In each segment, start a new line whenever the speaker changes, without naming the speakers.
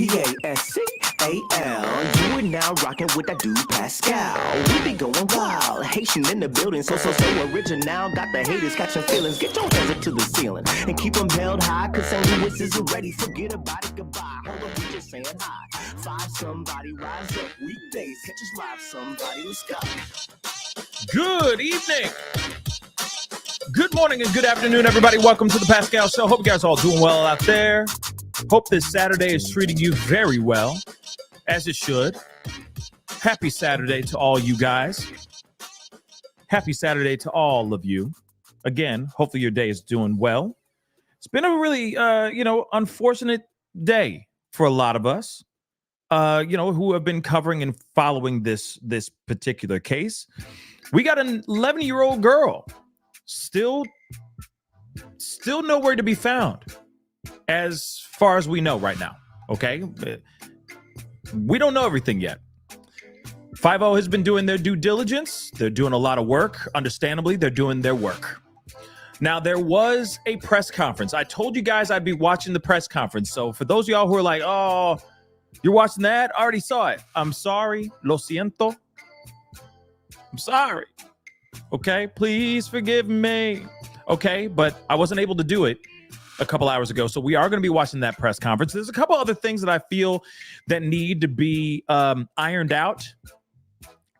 Pascal. You are now rocking with that dude Pascal. We be going wild, Haitian in the building, so original. Got the haters catching feelings. Get your hands up to the ceiling and keep them held high. Cause St. Louis isn't ready. Forget about it, goodbye. Hold on, we just saying hi. Five somebody, rise up. Weekdays, catch us live. Somebody, let's go.
Good evening. Good morning and good afternoon, everybody. Welcome to the Pascal Show. Hope you guys are all doing well out there. Hope this Saturday is treating you very well, as it should. Happy Saturday to all you guys. Happy Saturday to all of you. Again, hopefully your day is doing well. It's been a really, unfortunate day for a lot of us, who have been covering and following this particular case. We got an 11-year-old girl still nowhere to be found as far as we know right now. Okay. We don't know everything yet. 5-0 has been doing their due diligence. They're doing a lot of work. Understandably, they're doing their work. Now, there was a press conference. I told you guys I'd be watching the press conference. So for those of y'all who are like, oh, you're watching that? I already saw it. I'm sorry. Lo siento. I'm sorry. Okay, please forgive me. Okay, but I wasn't able to do it a couple hours ago, so we are going to be watching that press conference. There's a couple other things that I feel that need to be ironed out,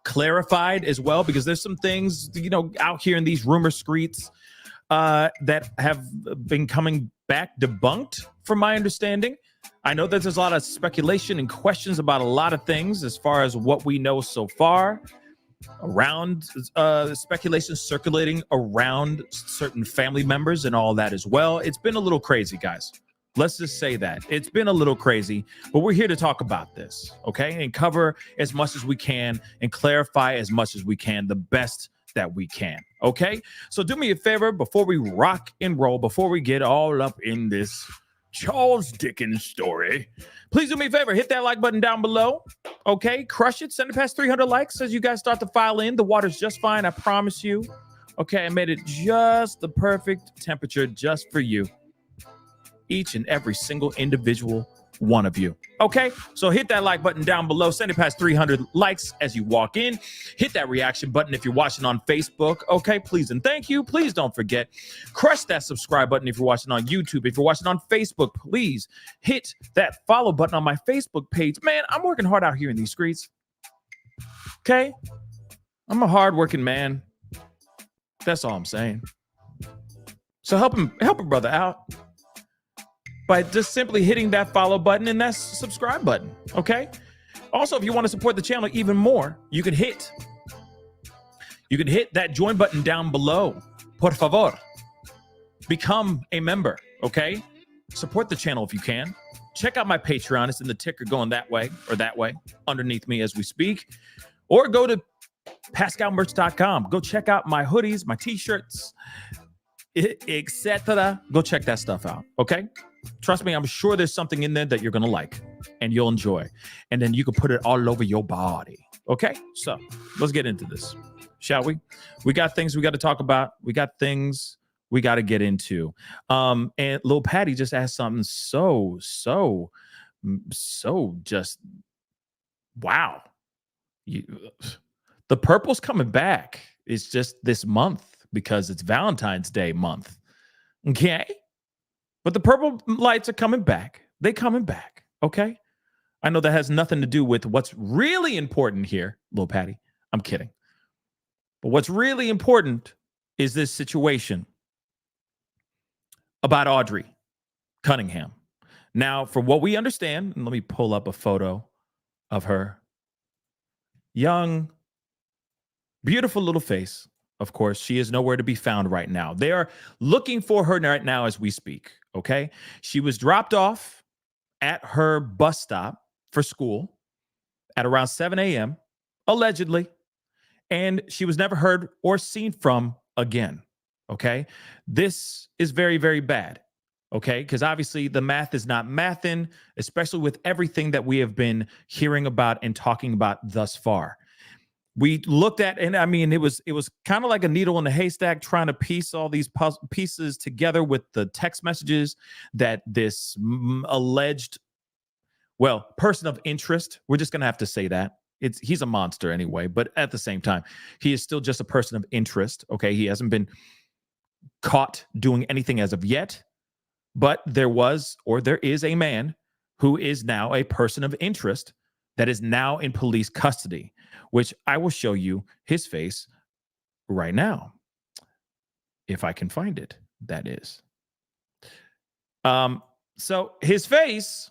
clarified as well, because there's some things, out here in these rumor streets that have been coming back debunked from my understanding. I know that there's a lot of speculation and questions about a lot of things as far as what we know so far around speculation circulating around certain family members and all that as well. It's been a little crazy, guys. Let's just say that. It's been a little crazy, but we're here to talk about this, okay? And cover as much as we can and clarify as much as we can, the best that we can, okay? So do me a favor before we rock and roll, before we get all up in this Charles Dickens story, please do me a favor, hit that like button down below. Okay, crush it, send it past 300 likes as you guys start to file in. The water's just fine, I promise you. Okay, I made it just the perfect temperature just for you. Each and every single individual one of you. Okay, so hit that like button down below, send it past 300 likes as you walk in. Hit that reaction button if you're watching on Facebook. Okay, please and thank you. Please don't forget, crush that subscribe button if you're watching on YouTube. If you're watching on Facebook, please hit that follow button on my Facebook page. Man, I'm working hard out here in these streets. Okay, I'm a hardworking man. That's all I'm saying. So help a brother out by just simply hitting that follow button and that subscribe button, okay? Also, if you want to support the channel even more, you can hit that join button down below. Por favor. Become a member, okay? Support the channel if you can. Check out my Patreon. It's in the ticker going that way or that way underneath me as we speak. Or go to pascalmerch.com. Go check out my hoodies, my t-shirts, etc. Go check that stuff out, okay? Trust me, I'm sure there's something in there that you're going to like and you'll enjoy. And then you can put it all over your body. Okay? So let's get into this, shall we? We got things we got to talk about. We got things we got to get into. And Lil Patty just asked something so just, wow. The purple's coming back. It's just this month because it's Valentine's Day month. Okay? But the purple lights are coming back. They coming back, okay? I know that has nothing to do with what's really important here, Lil Patty. I'm kidding. But what's really important is this situation about Audrii Cunningham. Now, from what we understand, and let me pull up a photo of her. Young, beautiful little face. Of course, she is nowhere to be found right now. They are looking for her right now as we speak, okay? She was dropped off at her bus stop for school at around 7 a.m., allegedly, and she was never heard or seen from again, okay? This is very, very bad, okay? Because obviously the math is not mathing, especially with everything that we have been hearing about and talking about thus far. We looked at, and I mean, it was kind of like a needle in a haystack trying to piece all these pieces together with the text messages that this alleged well, person of interest. We're just going to have to say that. He's a monster anyway, but at the same time, he is still just a person of interest. Okay. He hasn't been caught doing anything as of yet, but there is a man who is now a person of interest that is now in police custody, which I will show you his face right now. If I can find it, that is. So his face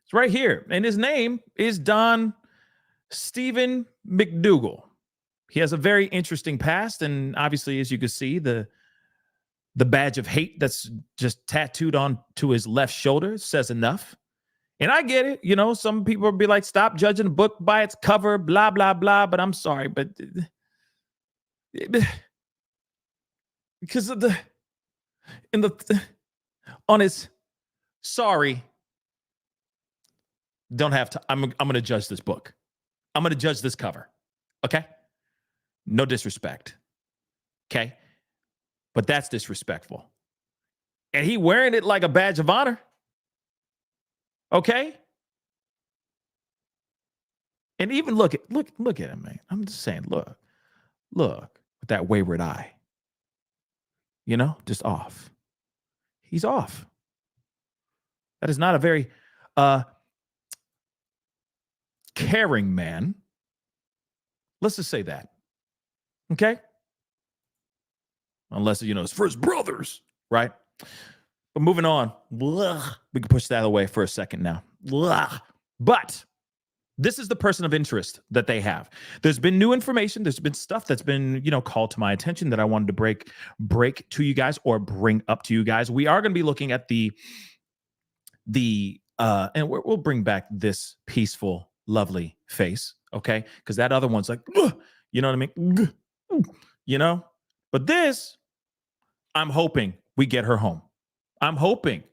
is right here, and his name is Don Stephen McDougal. He has a very interesting past, and obviously, as you can see, the badge of hate that's just tattooed onto his left shoulder says enough. And I get it. You know, some people will be like, stop judging a book by its cover, blah, blah, blah. But I'm sorry, but because of on his sorry, don't have to. I'm going to judge this book. I'm going to judge this cover. Okay. No disrespect. Okay. But that's disrespectful. And he wearing it like a badge of honor. Okay. And even look at him, man. I'm just saying, look with that wayward eye. You know, just off. He's off. That is not a very caring man. Let's just say that. Okay? Unless, you know, it's for his brothers, right? But moving on. We can push that away for a second now. But this is the person of interest that they have. There's been new information. There's been stuff that's been, you know, called to my attention that I wanted to break to you guys or bring up to you guys. We are going to be looking at the and we'll bring back this peaceful, lovely face, okay? Because that other one's like, you know what I mean? You know? But this, I'm hoping we get her home. I'm hoping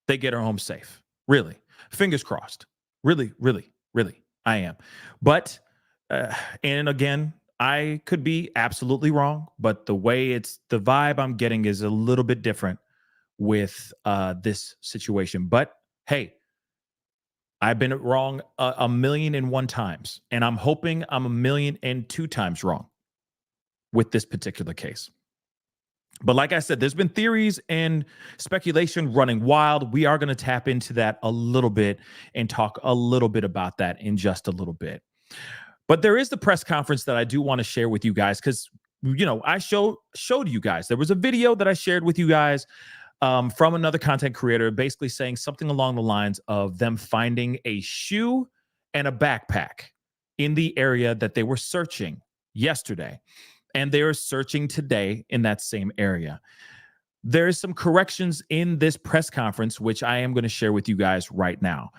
they get her home safe. Really. Fingers crossed. Really, really, really. I am. But, and again, I could be absolutely wrong, but the vibe I'm getting is a little bit different with this situation. But hey, I've been wrong a million and one times, and I'm hoping I'm 1,000,002 times wrong with this particular case. But like I said, there's been theories and speculation running wild. We are going to tap into that a little bit and talk a little bit about that in just a little bit. But there is the press conference that I do want to share with you guys because, you know, I showed you guys. There was a video that I shared with you guys from another content creator basically saying something along the lines of them finding a shoe and a backpack in the area that they were searching yesterday. And they are searching today in that same area. There is some corrections in this press conference, which I am going to share with you guys right now.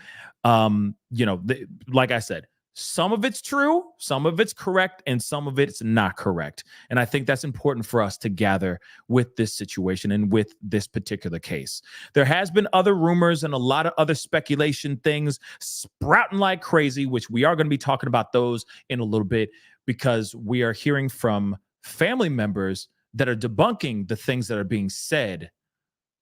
You know, like I said, some of it's true, some of it's correct, and some of it's not correct. And I think that's important for us to gather with this situation and with this particular case. There has been other rumors and a lot of other speculation things sprouting like crazy, which we are going to be talking about those in a little bit, because we are hearing from family members that are debunking the things that are being said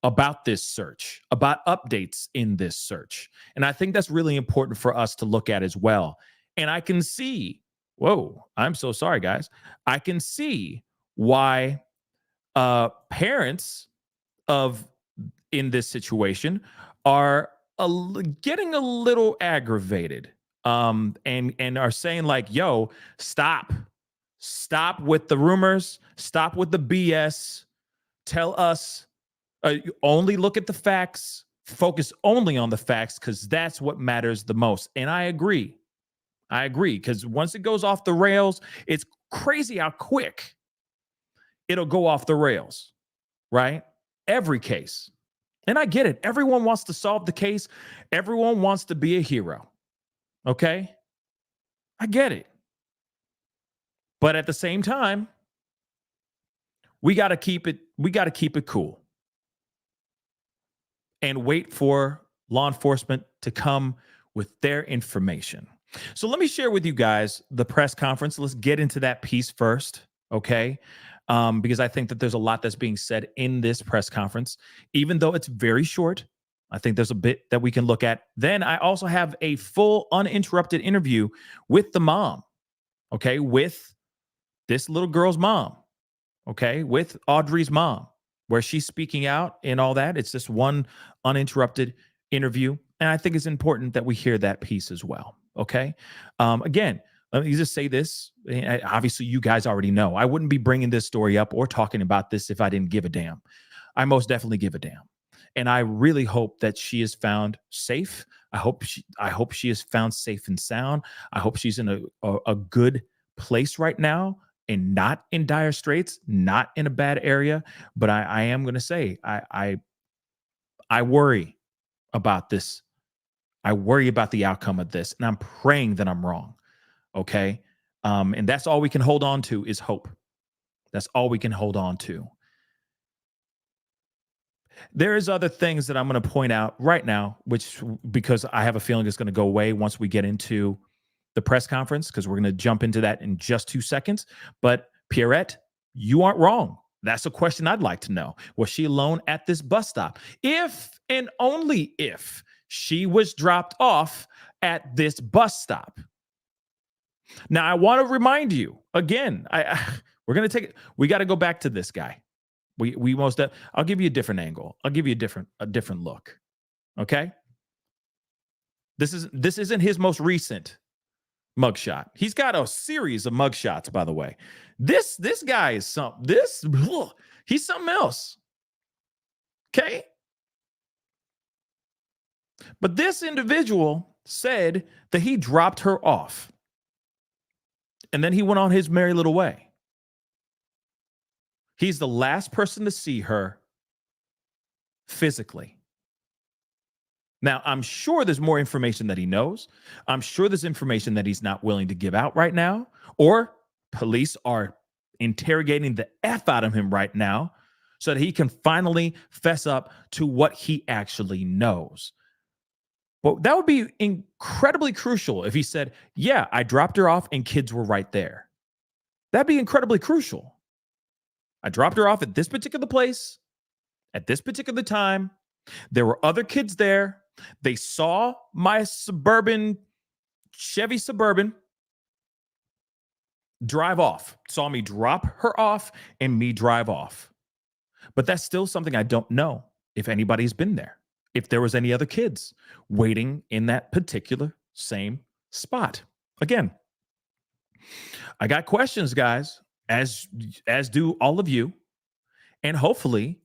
about this search, about updates in this search. And I think that's really important for us to look at as well. And I can see, whoa, I'm so sorry, guys. I can see why parents in this situation are getting a little aggravated. And are saying like, yo, stop with the rumors, stop with the BS, tell us, only look at the facts, focus only on the facts, because that's what matters the most. And I agree, because once it goes off the rails, it's crazy how quick it'll go off the rails, right? Every case. And I get it. Everyone wants to solve the case. Everyone wants to be a hero. Okay? I get it. But at the same time, we got to keep it cool and wait for law enforcement to come with their information. So let me share with you guys the press conference. Let's get into that piece first, okay? Because I think that there's a lot that's being said in this press conference, even though it's very short. I think there's a bit that we can look at. Then I also have a full uninterrupted interview with the mom, okay, with this little girl's mom, okay, with Audrii's mom, where she's speaking out and all that. It's just one uninterrupted interview. And I think it's important that we hear that piece as well, okay? Again, let me just say this. Obviously, you guys already know. I wouldn't be bringing this story up or talking about this if I didn't give a damn. I most definitely give a damn. And I really hope that she is found safe. I hope she is found safe and sound. I hope she's in a good place right now and not in dire straits, not in a bad area. But I am going to say I worry about this. I worry about the outcome of this, and I'm praying that I'm wrong. Okay, and that's all we can hold on to is hope. That's all we can hold on to. There is other things that I'm going to point out right now, which because I have a feeling it's going to go away once we get into the press conference, because we're going to jump into that in just 2 seconds. But Pierrette, you aren't wrong. That's a question I'd like to know. Was she alone at this bus stop? If and only if she was dropped off at this bus stop. Now, I want to remind you again, we're going to take it. We got to go back to this guy. I'll give you a different angle. I'll give you a different look. Okay. This isn't his most recent mugshot. He's got a series of mugshots, by the way. This guy is he's something else. Okay. But this individual said that he dropped her off. And then he went on his merry little way. He's the last person to see her physically. Now, I'm sure there's more information that he knows. I'm sure there's information that he's not willing to give out right now, or police are interrogating the F out of him right now so that he can finally fess up to what he actually knows. But that would be incredibly crucial if he said, yeah, I dropped her off and kids were right there. That'd be incredibly crucial. I dropped her off at this particular place at this particular time. There were other kids there. They saw my Chevy Suburban drive off, saw me drop her off and me drive off. But that's still something I don't know if anybody's been there, if there was any other kids waiting in that particular same spot. Again, I got questions, guys, as do all of you. And hopefully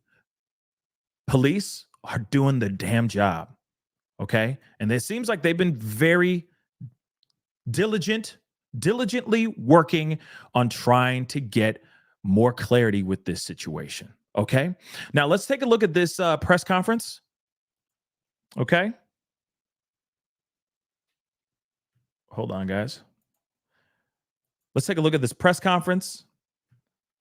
police are doing the damn job. Okay. And it seems like they've been very diligently working on trying to get more clarity with this situation. Okay. Now let's take a look at this press conference. Okay. Hold on, guys. Let's take a look at this press conference.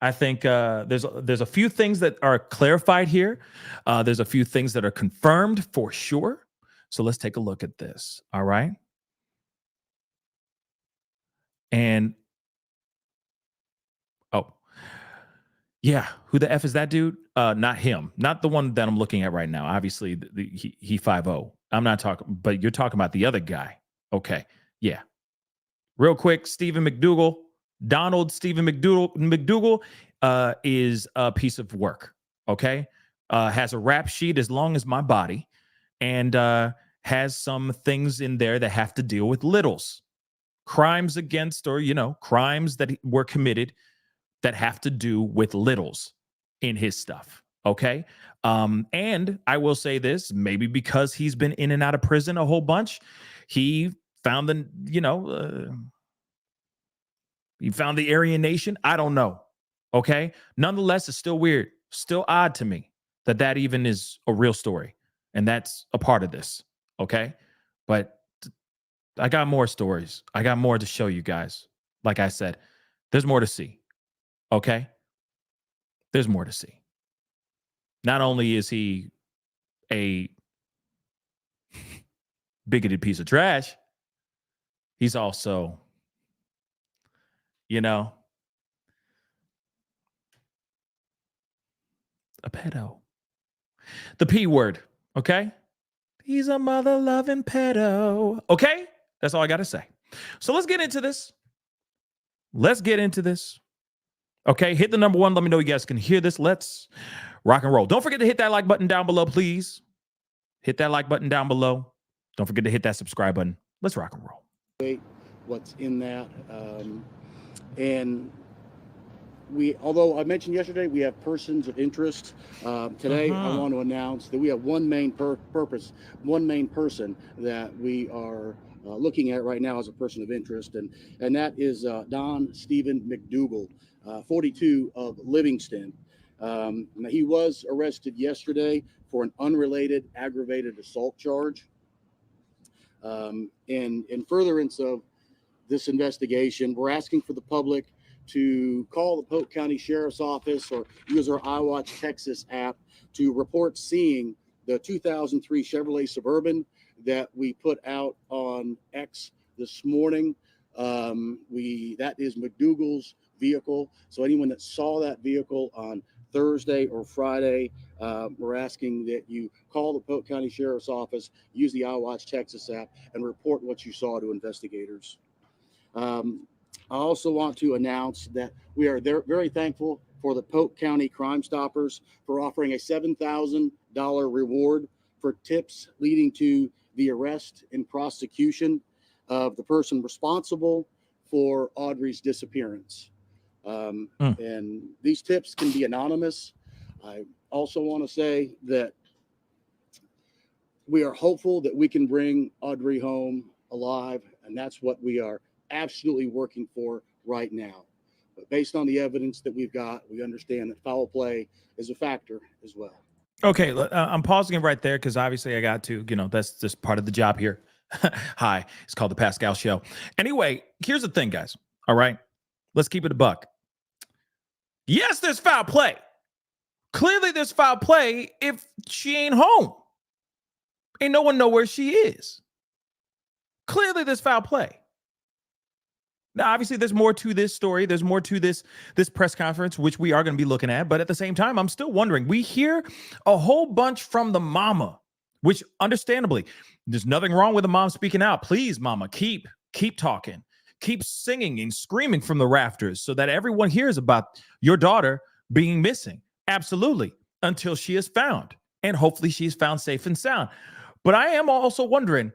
I think there's a few things that are clarified here. There's a few things that are confirmed for sure. So let's take a look at this. All right. And yeah, who the F is that dude? Not him. Not the one that I'm looking at right now. Obviously, he 5-0. I'm not talking, but you're talking about the other guy. Okay. Yeah. Real quick, Stephen McDougal. Donald Stephen McDougal is a piece of work. Okay. Has a rap sheet as long as my body and has some things in there that have to deal with littles. Crimes against, or, crimes that were committed that have to do with littles in his stuff. Okay. And I will say this, maybe because he's been in and out of prison a whole bunch, he found he found the Aryan Nation. I don't know. Okay. Nonetheless, it's still weird, still odd to me that even is a real story. And that's a part of this. Okay. But I got more stories. I got more to show you guys. Like I said, there's more to see. Okay. There's more to see. Not only is he a bigoted piece of trash, he's also, a pedo. The P word. Okay. He's a mother-loving pedo. Okay? That's all I got to say. So let's get into this. Okay, hit the number one. Let me know you guys can hear this. Let's rock and roll. Don't forget to hit that like button down below, please. Hit that like button down below. Don't forget to hit that subscribe button. Let's rock and roll.
What's in that. And although I mentioned yesterday, we have persons of interest. Today, I want to announce that we have one main person that we are looking at right now as a person of interest, and that is Don Stephen McDougal, 42 of Livingston. He was arrested yesterday for an unrelated aggravated assault charge. In furtherance of this investigation, we're asking for the public to call the Polk County Sheriff's Office or use our iWatch Texas app to report seeing the 2003 Chevrolet Suburban that we put out on X this morning. That is McDougal's vehicle. So anyone that saw that vehicle on Thursday or Friday, we're asking that you call the Polk County Sheriff's Office, use the iWatch Texas app, and report what you saw to investigators. I also want to announce that we are very thankful for the Polk County Crime Stoppers for offering a $7,000 reward for tips leading to the arrest and prosecution of the person responsible for Audrii's disappearance. And these tips can be anonymous. I also want to say that we are hopeful that we can bring Audrii home alive, and that's what we are absolutely working for right now. But based on the evidence that we've got, we understand that foul play is a factor as well.
Okay, I'm pausing it right there because obviously I got to, that's just part of the job here. Hi, it's called the Pascal Show. Anyway, here's the thing, guys. All right, let's keep it a buck. Yes, there's foul play. Clearly, there's foul play if she ain't home. Ain't no one know where she is. Clearly, there's foul play. Now, obviously, there's more to this story. There's more to this press conference, which we are going to be looking at. But at the same time, I'm still wondering. We hear a whole bunch from the mama, which understandably, there's nothing wrong with the mom speaking out. Please, mama, keep talking. Keep singing and screaming from the rafters so that everyone hears about your daughter being missing. Absolutely. Until she is found. And hopefully she is found safe and sound. But I am also wondering,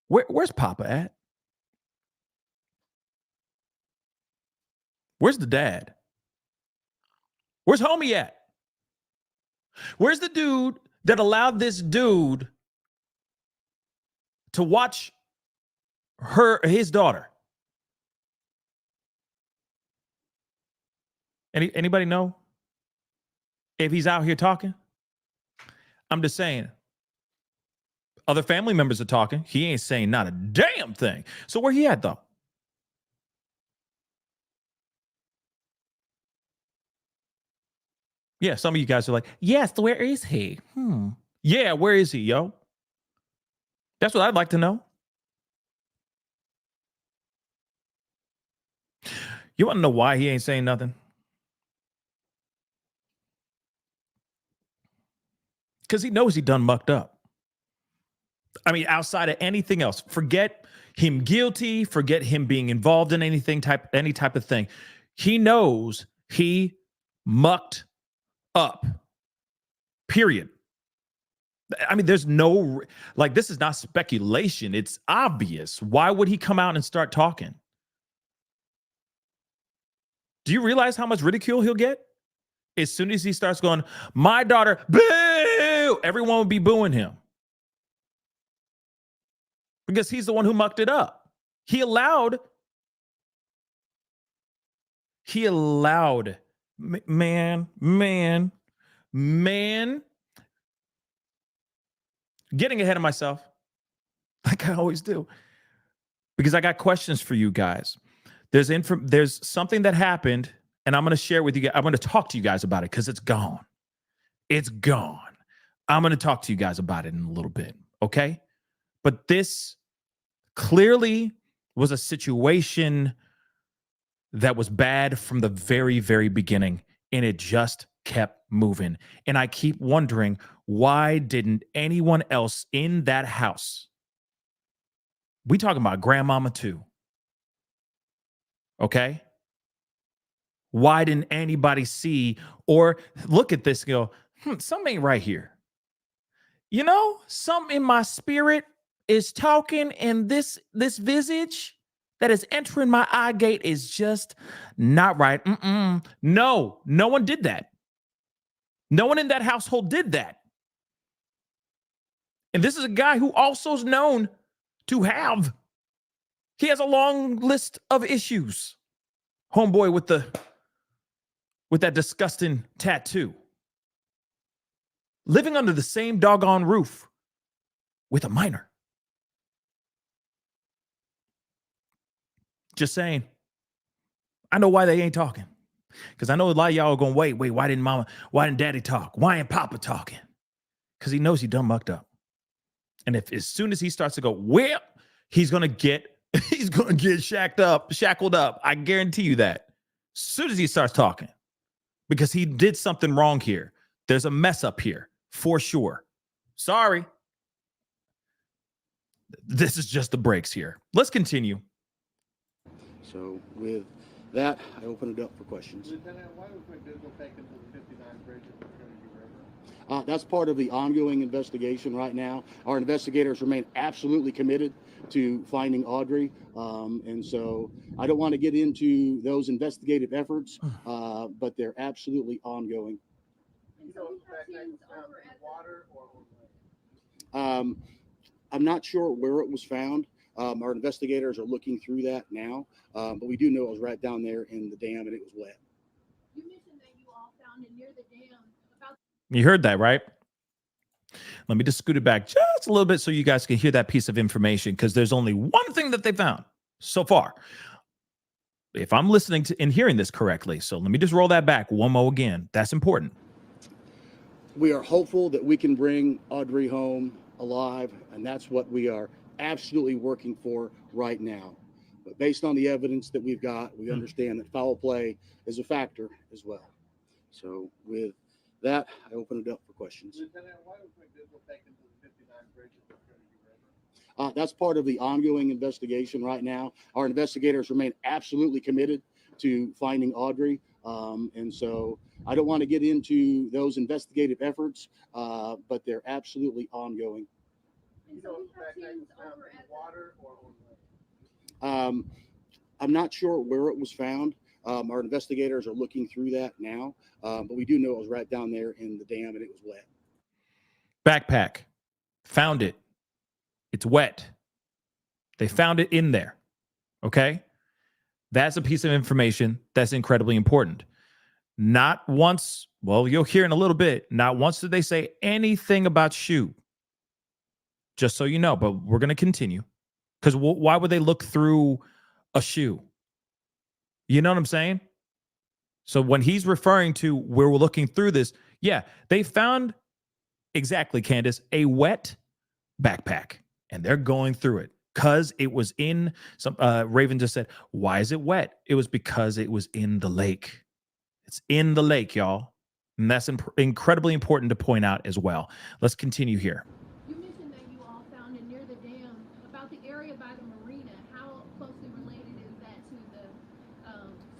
where's Papa at? Where's the dad? Where's homie at? Where's the dude that allowed this dude to watch his daughter? Anybody know if he's out here talking? I'm just saying. Other family members are talking. He ain't saying not a damn thing. So where he at, though? Yeah, some of you guys are like, yes, where is he? Yeah, where is he, yo? That's what I'd like to know. You want to know why he ain't saying nothing? Because he knows he done mucked up. I mean, outside of anything else, forget him guilty, forget him being involved in any type of thing. He knows he mucked up. Period. I mean, there's no, this is not speculation. It's obvious. Why would he come out and start talking? Do you realize how much ridicule he'll get? As soon as he starts going, my daughter, boo, everyone will be booing him. Because he's the one who mucked it up. He allowed, man, getting ahead of myself, like I always do, because I got questions for you guys. There's something that happened, and I'm going to share with you guys. I'm going to talk to you guys about it because it's gone. It's gone. I'm going to talk to you guys about it in a little bit, okay? But this clearly was a situation that was bad from the very, very beginning, and it just kept moving. And I keep wondering, why didn't anyone else in that house? We talking about grandmama too. Okay? Why didn't anybody see or look at this and go, something ain't right here? You know, something in my spirit is talking, and this visage that is entering my eye gate is just not right. No, no one did that. No one in that household did that. And this is a guy who also is known to have, he has a long list of issues. Homeboy with that disgusting tattoo. Living under the same doggone roof with a minor. Just saying. I know why they ain't talking. Because I know a lot of y'all are going, wait, why didn't daddy talk? Why ain't papa talking? Because he knows he done mucked up. And if as soon as he starts to go, well, he's gonna get shackled up. I guarantee you that. As soon as he starts talking. Because he did something wrong here. There's a mess up here, for sure. Sorry. This is just the breaks here. Let's continue.
So with that, I open it up for questions.
Lieutenant, why was McDougal taken to the 59 bridge at the Trinity River?
That's part of the ongoing investigation right now. Our investigators remain absolutely committed to finding Audrii. And so I don't want to get into those investigative efforts, but they're absolutely ongoing.
You know if that tank was found in the water or on land?
I'm not sure where it was found. Our investigators are looking through that now, but we do know it was right down there in the dam and it was wet.
You mentioned that you all found it near the dam.
You heard that, right? Let me just scoot it back just a little bit so you guys can hear that piece of information, because there's only one thing that they found so far. If I'm listening to and hearing this correctly. So let me just roll that back one more again. That's important.
We are hopeful that we can bring Audrii home alive, and that's what we are absolutely working for right now. But based on the evidence that we've got, we understand that foul play is a factor as well. So with that, I open it up for questions.
Lieutenant, why was McDougal taken to the 59 bridge at the Trinity River?
That's part of the ongoing investigation right now. Our investigators remain absolutely committed to finding Audrii. And so I don't want to get into those investigative efforts, but they're absolutely ongoing.
You know if that tank was found in the water or on land?
I'm not sure where it was found. Our investigators are looking through that now, but we do know it was right down there in the dam and it was wet.
Backpack. Found it. It's wet. They found it in there. Okay? That's a piece of information that's incredibly important. Not once, well, you'll hear in a little bit, not once did they say anything about shoe. Just so you know, but we're going to continue. Because why would they look through a shoe? You know what I'm saying? So when he's referring to where we're looking through this, yeah, they found, exactly, Candace, a wet backpack. And they're going through it because it was in some, Raven just said, why is it wet? It was because it was in the lake. It's in the lake, y'all. And that's incredibly important to point out as well. Let's continue here.
You mentioned that you all found it near the dam. About the area by the marina, how closely related is that to the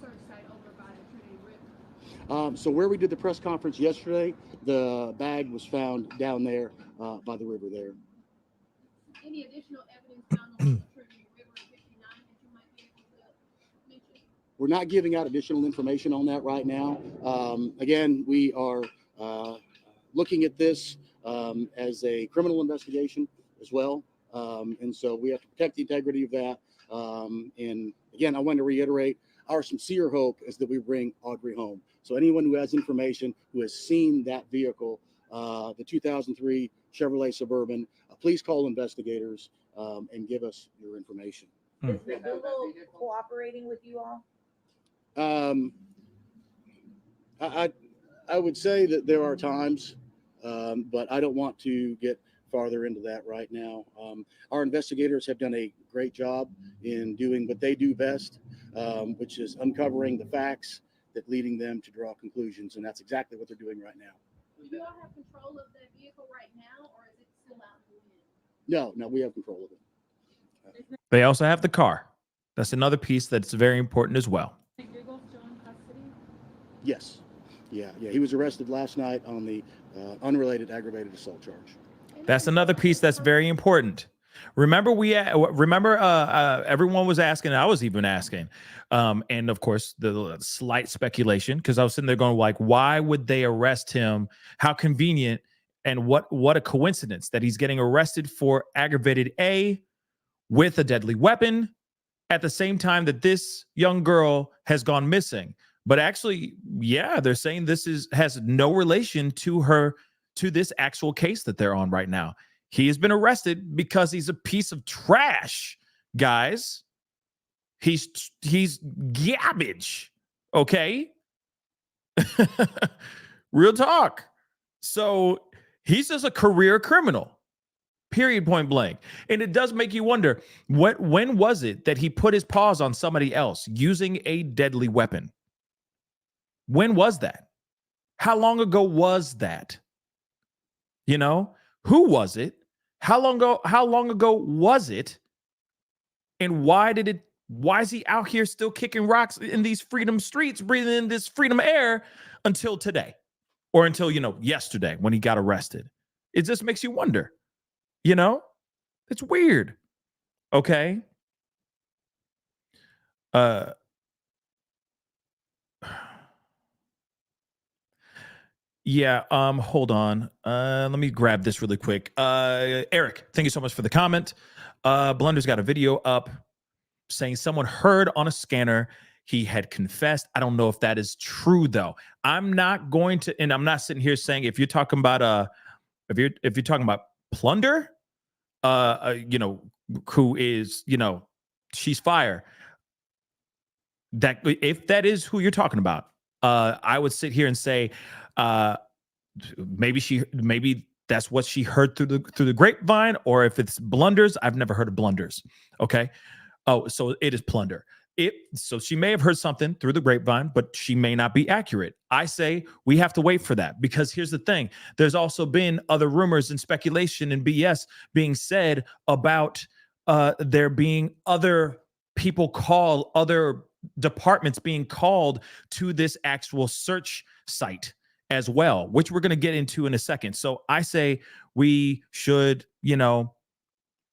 search site over by the Trinity River?
So where we did the press conference yesterday, the bag was found down there by the river there.
Any additional evidence found on the Trinity River 59 that you might be able to mention?
We're not giving out additional information on that right now. Again, we are looking at this as a criminal investigation as well. And so we have to protect the integrity of that. And again, I want to reiterate, our sincere hope is that we bring Audrii home. So anyone who has information, who has seen that vehicle, the 2003 Chevrolet Suburban, please call investigators and give us your information.
Is McDougal cooperating with you all?
I would say that there are times, but I don't want to get farther into that right now. Our investigators have done a great job in doing what they do best, which is uncovering the facts that leading them to draw conclusions. And that's exactly what they're doing right now.
Do you all have control of that vehicle right now, or is it still out in the wind?
No, we have control of it.
They also have the car. That's another piece that's very important as well.
Still in custody?
Yes. Yeah. He was arrested last night on the unrelated aggravated assault charge.
That's another piece that's very important. Remember, everyone was asking, I was even asking, and of course the slight speculation, because I was sitting there going like, why would they arrest him? How convenient, and what a coincidence that he's getting arrested for aggravated A with a deadly weapon at the same time that this young girl has gone missing. But actually, yeah, they're saying this has no relation to this actual case that they're on right now. He has been arrested because he's a piece of trash, guys. He's garbage, okay? Real talk. So he's just a career criminal, period, point blank. And it does make you wonder, when was it that he put his paws on somebody else using a deadly weapon? When was that? How long ago was that? You know, who was it? How long ago was it? And why is he out here still kicking rocks in these freedom streets, breathing in this freedom air until today? Or until, yesterday when he got arrested? It just makes you wonder, It's weird. Okay. Yeah, hold on. Let me grab this really quick. Eric, thank you so much for the comment. Blunder's got a video up saying someone heard on a scanner he had confessed. I don't know if that is true though. I'm not going to, and I'm not sitting here saying if you're talking about if you're talking about Plunder, who is, she's fire. That if that is who you're talking about, I would sit here and say, maybe that's what she heard through the grapevine, or if it's Blunders, I've never heard of Blunders. Okay. Oh, so it is Plunder. So she may have heard something through the grapevine, but she may not be accurate. I say we have to wait for that, because here's the thing. There's also been other rumors and speculation and BS being said about there being other people called, other departments being called to this actual search site as well, which we're going to get into in a second. So I say we should,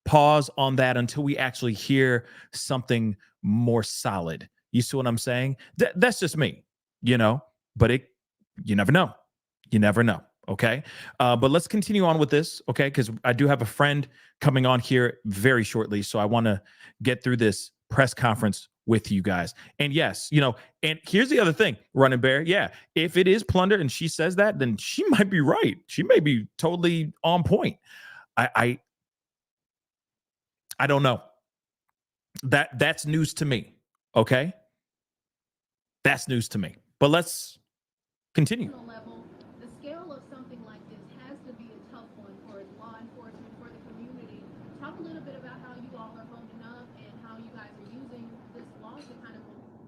pause on that until we actually hear something more solid. You see what I'm saying? That's just me, but you never know. You never know. Okay. But let's continue on with this. Okay. Because I do have a friend coming on here very shortly. So I want to get through this press conference with you guys. And yes, and here's the other thing, Running Bear. Yeah. If it is Plunder and she says that, then she might be right. She may be totally on point. I don't know. That's news to me. Okay. That's news to me. But let's continue.
Level, the scale of something like this has to be a tough one for law enforcement, for the community. Talk a little bit about how you all are holding up and how you guys are using this law to kind of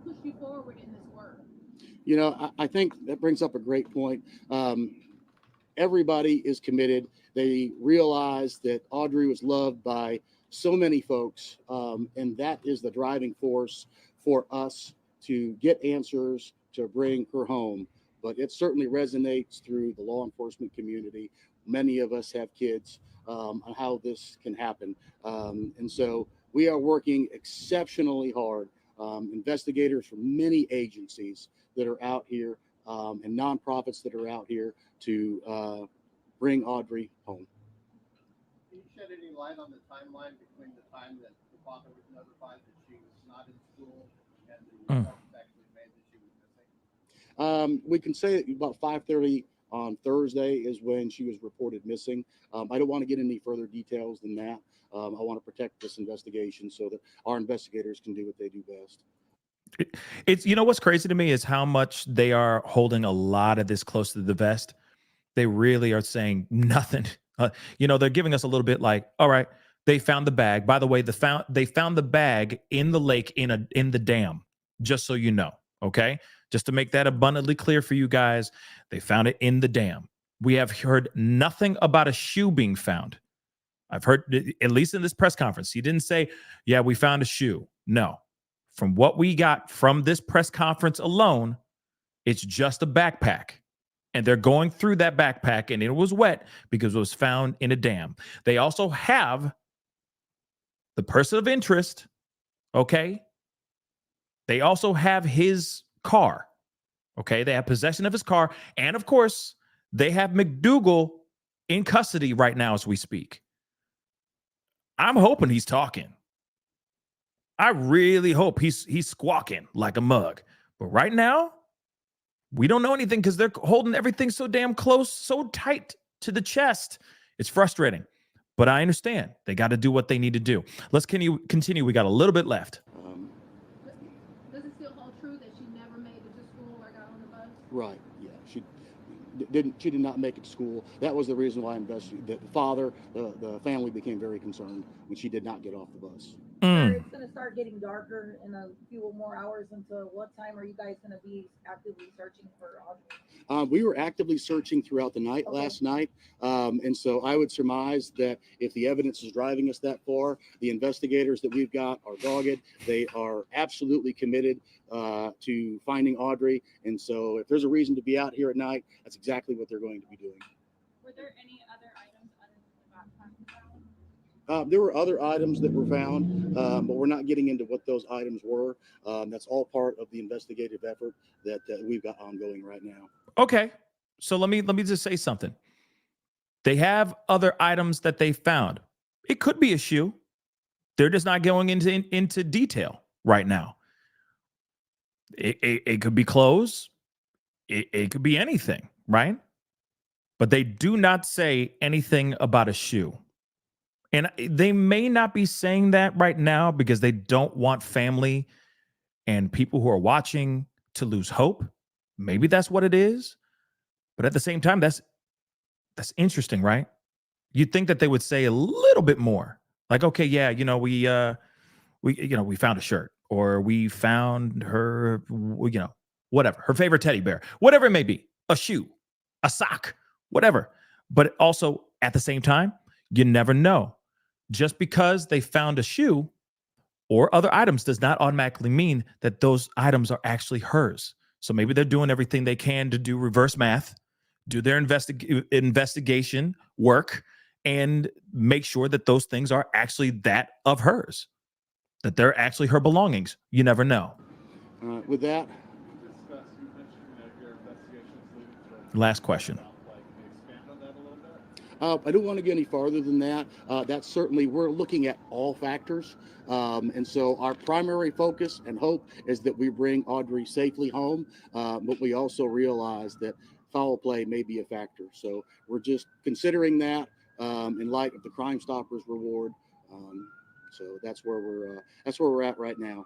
push you forward in this work.
I think that brings up a great point. Everybody is committed. They realize that Audrii was loved by so many folks, and that is the driving force for us to get answers to bring her home. But it certainly resonates through the law enforcement community. Many of us have kids on how this can happen. And so we are working exceptionally hard. Investigators from many agencies that are out here and nonprofits that are out here to bring Audrii home.
Can you shed any light on the timeline between the time that the father was notified that she was not in school and the report was actually made that she was missing?
We can say that about 5:30 on Thursday is when she was reported missing. I don't want to get any further details than that. I want to protect this investigation so that our investigators can do what they do best.
It's, what's crazy to me is how much they are holding a lot of this close to the vest. They really are saying nothing. They're giving us a little bit like, all right, they found the bag. By the way, they found the bag in the lake in the dam, just so you know. Okay. Just to make that abundantly clear for you guys, they found it in the dam. We have heard nothing about a shoe being found. I've heard, at least in this press conference, he didn't say, yeah, we found a shoe. No. From what we got from this press conference alone, it's just a backpack. And they're going through that backpack, and it was wet because it was found in a dam. They also have the person of interest, okay? They also have his car, okay? They have possession of his car. And, of course, they have McDougal in custody right now as we speak. I'm hoping he's talking. I really hope he's squawking like a mug. But right now, we don't know anything because they're holding everything so damn close, so tight to the chest. It's frustrating. But I understand. They got to do what they need to do. Let's continue. We got a little bit left.
Does it still hold true that she never made it to school or got on the bus?
Right. Yeah. She did not make it to school. That was the reason why the father, the family became very concerned when she did not get off the bus.
It's going to start getting darker in a few more hours. Until what time are you guys going to be actively searching for Audrii?
We were actively searching throughout the night last night. And so I would surmise that if the evidence is driving us that far, the investigators that we've got are dogged. They are absolutely committed to finding Audrii. And so if there's a reason to be out here at night, that's exactly what they're going to be doing.
Were there any other items other than the backpack found?
There were other items that were found, but we're not getting into what those items were. That's all part of the investigative effort that we've got ongoing right now.
Okay. So let me just say something. They have other items that they found. It could be a shoe. They're just not going into detail right now. It could be clothes. It could be anything, right? But they do not say anything about a shoe. And they may not be saying that right now because they don't want family and people who are watching to lose hope. Maybe that's what it is. But at the same time, that's interesting, right? You'd think that they would say a little bit more. Like, okay, yeah, we found a shirt, or we found her, whatever, her favorite teddy bear, whatever it may be, a shoe, a sock, whatever. But also at the same time, you never know. Just because they found a shoe or other items does not automatically mean that those items are actually hers. So maybe they're doing everything they can to do reverse math, do their investigation work, and make sure that those things are actually that of hers, that they're actually her belongings. You never know.
With that,
last question.
I don't want to get any farther than that. That's certainly, we're looking at all factors. And so our primary focus and hope is that we bring Audrii safely home. But we also realize that foul play may be a factor. So we're just considering that in light of the Crime Stoppers reward. So that's where we're at right now.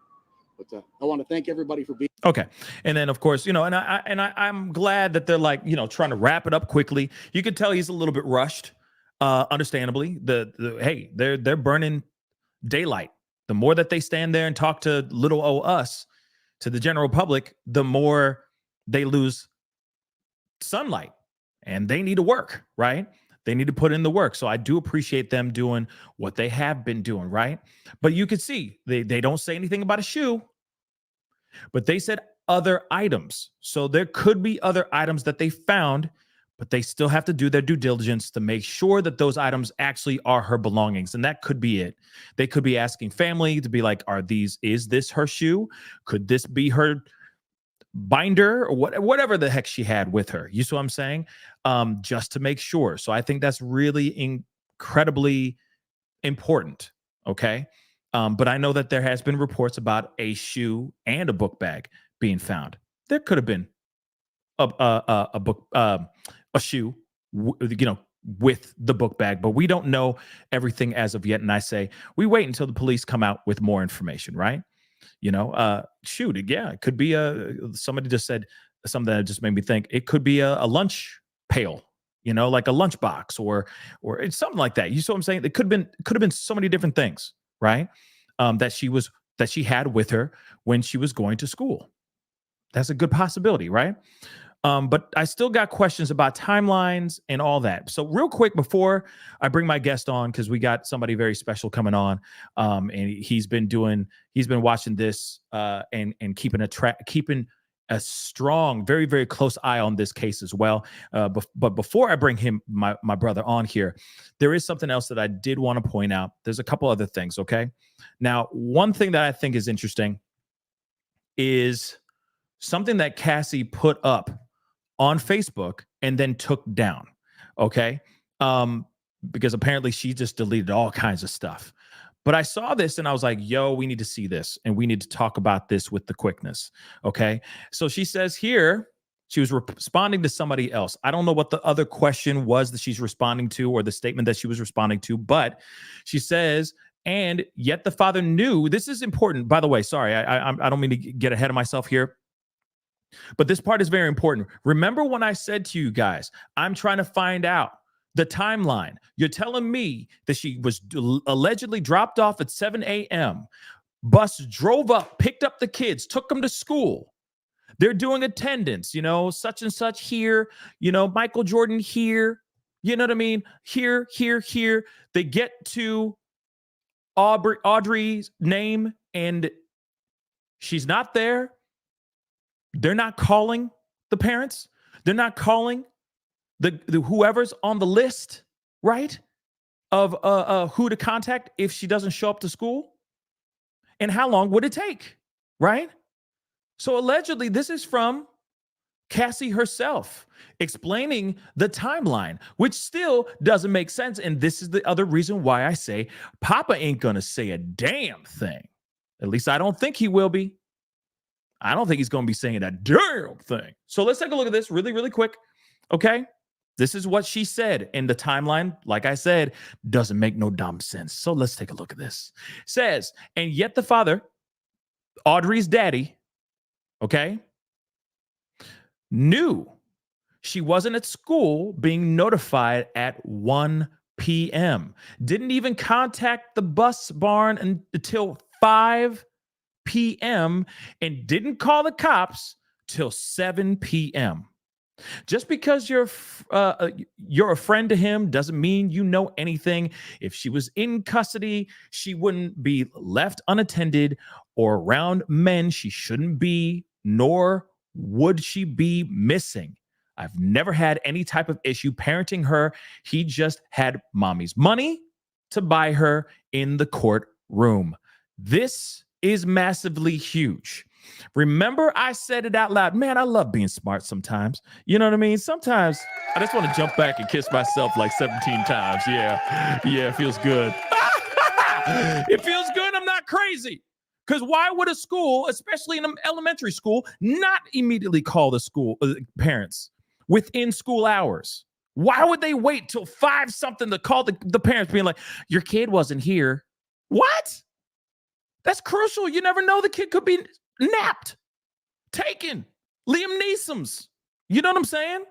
But I want to thank everybody for being.
Okay. And then, of course, I'm glad that they're trying to wrap it up quickly. You can tell he's a little bit rushed, understandably. Hey, they're burning daylight. The more that they stand there and talk to little o us, to the general public, the more they lose sunlight, and they need to work, right? They need to put in the work. So I do appreciate them doing what they have been doing, right? But you can see they don't say anything about a shoe, but they said other items. So there could be other items that they found, but they still have to do their due diligence to make sure that those items actually are her belongings. And that could be it. They could be asking family to be like, is this her shoe? Could this be her binder or whatever the heck she had with her? You see what I'm saying? Just to make sure. So I think that's really incredibly important. Okay. But I know that there has been reports about a shoe and a book bag being found. There could have been a shoe, with the book bag, but we don't know everything as of yet. And I say we wait until the police come out with more information, right? Shoot, yeah, it could be somebody just said something that just made me think it could be a lunch pail, like a lunch box or it's something like that. You see what I'm saying? It could have been so many different things, right? That she had with her when she was going to school. That's a good possibility, right? But I still got questions about timelines and all that. So real quick before I bring my guest on, because we got somebody very special coming on, and he's been watching this and keeping a strong, very, very close eye on this case as well. But before I bring my brother on here, there is something else that I did want to point out. There's a couple other things, okay? Now, one thing that I think is interesting is something that Cassie put up on Facebook and then took down, okay? Because apparently she just deleted all kinds of stuff. But I saw this and I was like, yo, we need to see this and we need to talk about this with the quickness, okay? So she says here, she was responding to somebody else. I don't know what the other question was that she's responding to or the statement that she was responding to, but she says, and yet the father knew, this is important, by the way, sorry, I don't mean to get ahead of myself here, but this part is very important. Remember when I said to you guys, I'm trying to find out the timeline. You're telling me that she was allegedly dropped off at 7 a.m. Bus drove up, picked up the kids, took them to school. They're doing attendance, such and such here, Michael Jordan here. You know what I mean? Here. They get to Audrey's name and she's not there. They're not calling the parents. They're not calling the whoever's on the list, right? Of who to contact if she doesn't show up to school. And how long would it take, right? So allegedly, this is from Cassie herself explaining the timeline, which still doesn't make sense. And this is the other reason why I say Papa ain't gonna say a damn thing. At least I don't think he will be. I don't think he's going to be saying a damn thing. So let's take a look at this really, really quick. Okay. This is what she said. And the timeline, like I said, doesn't make no dumb sense. So let's take a look at this. It says, and yet the father, Audrey's daddy, okay, knew she wasn't at school being notified at 1 p.m. Didn't even contact the bus barn until 5 p.m. and didn't call the cops till 7 p.m. Just because you're a friend to him doesn't mean you know anything. If she was in custody, she wouldn't be left unattended or around men she shouldn't be, nor would she be missing. I've never had any type of issue parenting her. He just had mommy's money to buy her in the courtroom. This is massively huge. Remember, I said it out loud. Man, I love being smart sometimes. You know what I mean? Sometimes I just want to jump back and kiss myself like 17 times. Yeah, it feels good. It feels good. I'm not crazy. Because why would a school, especially in an elementary school, not immediately call the school parents within school hours? Why would they wait till 5 something to call the parents being like, your kid wasn't here? What? That's crucial. You never know. The kid could be napped, taken, Liam Neeson's. You know what I'm saying?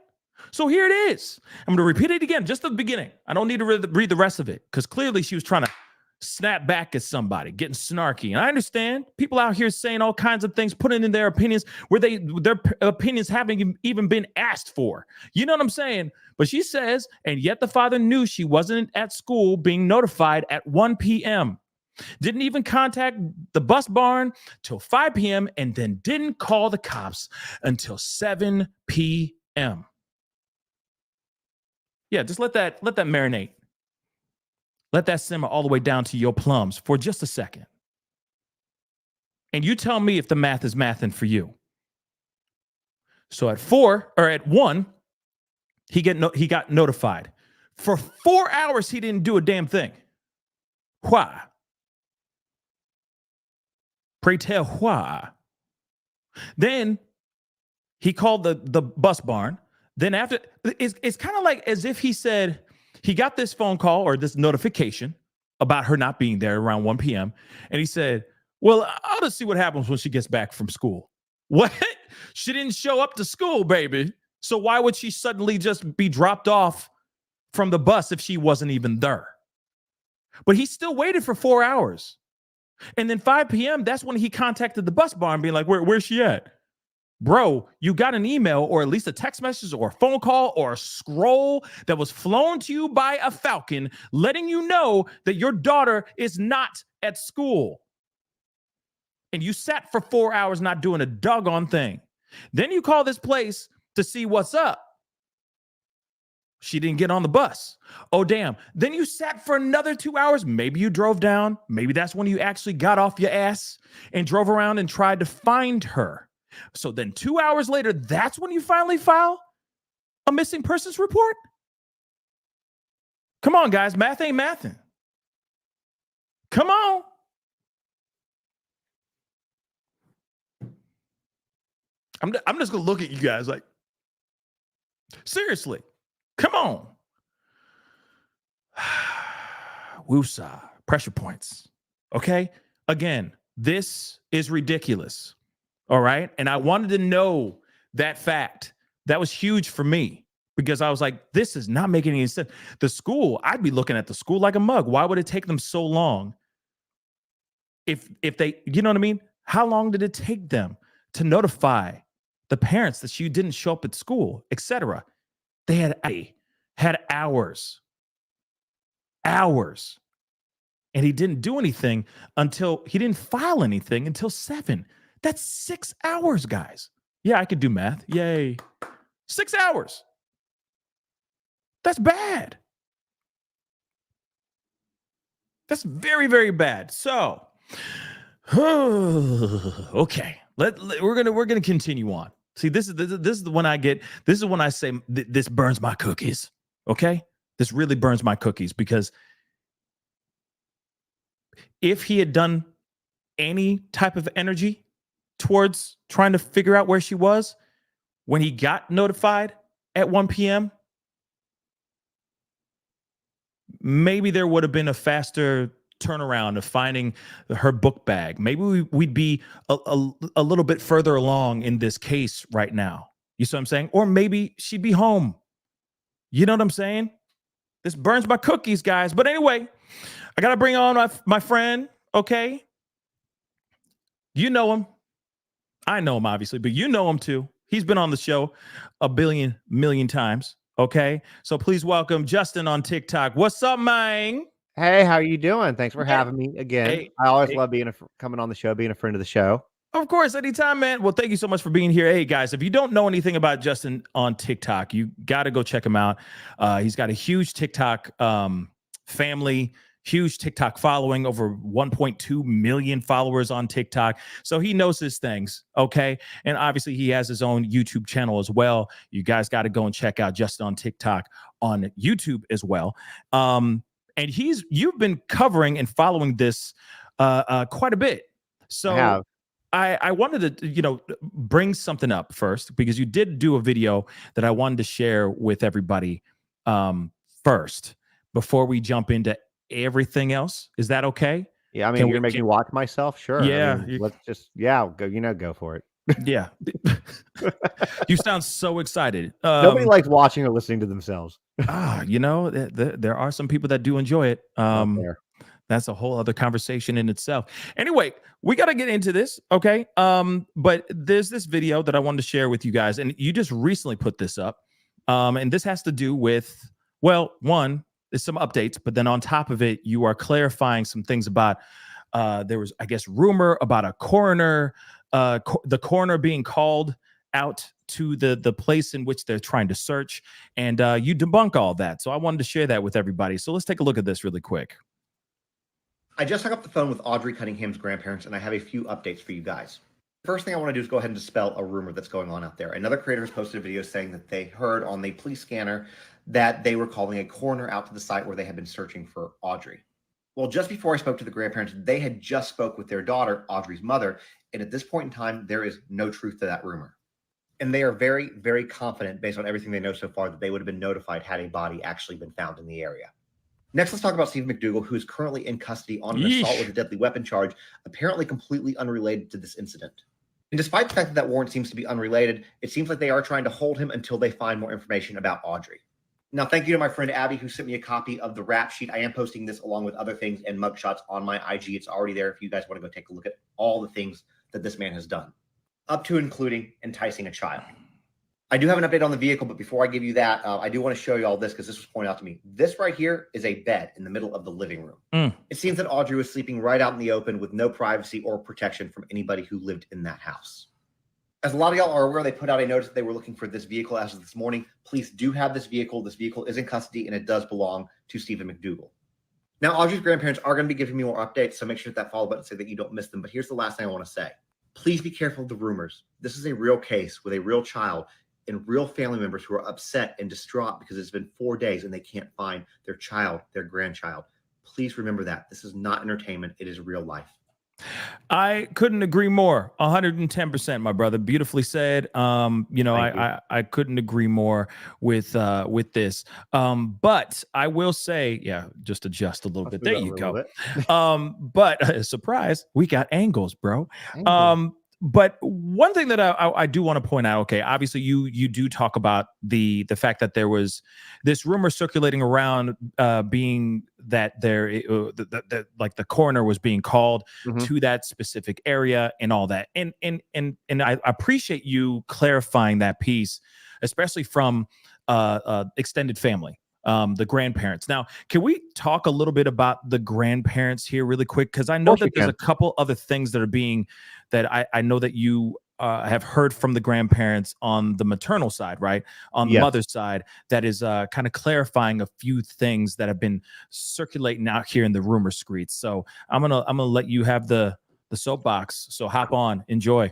So here it is. I'm going to repeat it again, just at the beginning. I don't need to read the rest of it because clearly she was trying to snap back at somebody, getting snarky. And I understand people out here saying all kinds of things, putting in their opinions where their opinions haven't even been asked for. You know what I'm saying? But she says, and yet the father knew she wasn't at school being notified at 1 p.m. Didn't even contact the bus barn till 5 p.m. and then didn't call the cops until 7 p.m. Yeah, just let that marinate. Let that simmer all the way down to your plums for just a second. And you tell me if the math is mathing for you. So at 1, he got notified. For 4 hours, he didn't do a damn thing. Why? Pray tell why. Then he called the bus barn. Then after, it's kind of like as if he said, he got this phone call or this notification about her not being there around 1 p.m. And he said, well, I'll just see what happens when she gets back from school. What? She didn't show up to school, baby. So why would she suddenly just be dropped off from the bus if she wasn't even there? But he still waited for 4 hours. And then 5 p.m., that's when he contacted the bus barn being like, where's she at? Bro, you got an email or at least a text message or a phone call or a scroll that was flown to you by a Falcon letting you know that your daughter is not at school. And you sat for 4 hours not doing a doggone thing. Then you call this place to see what's up. She didn't get on the bus. Oh, damn. Then you sat for another 2 hours. Maybe you drove down. Maybe that's when you actually got off your ass and drove around and tried to find her. So then 2 hours later, that's when you finally file a missing persons report? Come on, guys. Math ain't mathing. Come on. I'm just going to look at you guys like, seriously, come on. Woosah, pressure points. Okay? Again, this is ridiculous. All right? And I wanted to know that fact. That was huge for me because I was like, this is not making any sense. The school, I'd be looking at the school like a mug. Why would it take them so long? If they, you know what I mean? How long did it take them to notify the parents that she didn't show up at school, etc.? They had hours. And he didn't do anything until he didn't file anything until 7. That's 6 hours, guys. Yeah, I could do math. Yay. 6 hours. That's bad. That's very, very bad. So, okay. We're gonna continue on. See, this is the one I get. This is when I say this burns my cookies. Okay, this really burns my cookies because if he had done any type of energy towards trying to figure out where she was when he got notified at 1 p.m., maybe there would have been a faster turnaround of finding her book bag. Maybe we'd be a little bit further along in this case right now. You see what I'm saying? Or maybe she'd be home. You know what I'm saying? This burns my cookies, guys. But anyway, I got to bring on my friend, okay? You know him. I know him, obviously, but you know him too. He's been on the show a million times, okay? So please welcome Justin on TikTok. What's up, man?
Hey, how are you doing? Thanks for having me again.
Hey,
I always love coming on the show, being a friend of the show.
Of course, anytime, man. Well, thank you so much for being here. Hey, guys, if you don't know anything about Justin on TikTok, you got to go check him out. He's got a huge TikTok family, huge TikTok following, over 1.2 million followers on TikTok. So he knows his things, okay? And obviously, he has his own YouTube channel as well. You guys got to go and check out Justin on TikTok on YouTube as well. And you've been covering and following this quite a bit. So I wanted to, bring something up first because you did do a video that I wanted to share with everybody first before we jump into everything else. Is that okay?
Yeah, I mean, you're making me watch myself. Sure.
Yeah.
I mean, let's just, go for it.
Yeah. You sound so excited.
Nobody likes watching or listening to themselves.
There are some people that do enjoy it. That's a whole other conversation in itself. Anyway, we got to get into this, okay? But there's this video that I wanted to share with you guys, and you just recently put this up. And this has to do with, well, one, there's some updates, but then on top of it, you are clarifying some things about, there was, I guess, rumor about a coroner, the coroner being called out to the place in which they're trying to search, and you debunk all that. So I wanted to share that with everybody. So let's take a look at this really quick.
I just hung up the phone with Audrii Cunningham's grandparents, and I have a few updates for you guys. The first thing I want to do is go ahead and dispel a rumor that's going on out there. Another creator has posted a video saying that they heard on the police scanner that they were calling a coroner out to the site where they had been searching for Audrii. Well, just before I spoke to the grandparents, they had just spoke with their daughter, Audrii's mother, and at this point in time, there is no truth to that rumor. And they are very, very confident, based on everything they know so far, that they would have been notified had a body actually been found in the area. Next, let's talk about Steve McDougal, who is currently in custody on an assault with a deadly weapon charge, apparently completely unrelated to this incident. And despite the fact that that warrant seems to be unrelated, it seems like they are trying to hold him until they find more information about Audrii. Now, thank you to my friend Abby, who sent me a copy of the rap sheet. I am posting this along with other things and mugshots on my IG. It's already there if you guys want to go take a look at all the things that this man has done. up to including enticing a child. I do have an update on the vehicle, but before I give you that, I do want to show you all this because this was pointed out to me. This right here is a bed in the middle of the living room. It seems that Audrey was sleeping right out in the open with no privacy or protection from anybody who lived in that house. As a lot of y'all are aware, they put out a notice that they were looking for this vehicle as of this morning. Police do have this vehicle. This vehicle is in custody, and it does belong to Stephen McDougal. Now, Audrey's grandparents are going to be giving me more updates, so make sure that follow button so that you don't miss them. But here's the last thing I want to say. Please be careful of the rumors. This is a real case with a real child and real family members who are upset and distraught because it's been 4 days and they can't find their child, their grandchild. Please remember that. This is not entertainment. It is real life.
I couldn't agree more. 110%, my brother. Beautifully said. I couldn't agree more with this. But I will say, yeah, just adjust a little bit. There you go. But surprise, we got angles, bro. But one thing that I do want to point out, okay, obviously you do talk about the fact that there was this rumor circulating around being that there like the coroner was being called to that specific area and all that. And I appreciate you clarifying that piece, especially from extended family. The grandparents. Now, can we talk a little bit about the grandparents here really quick? Because I know that there's a couple other things that are being, that I know that you have heard from the grandparents on the maternal side, right? On the mother's side, that is kind of clarifying a few things that have been circulating out here in the rumor streets. So I'm gonna let you have the soapbox. So hop on, enjoy.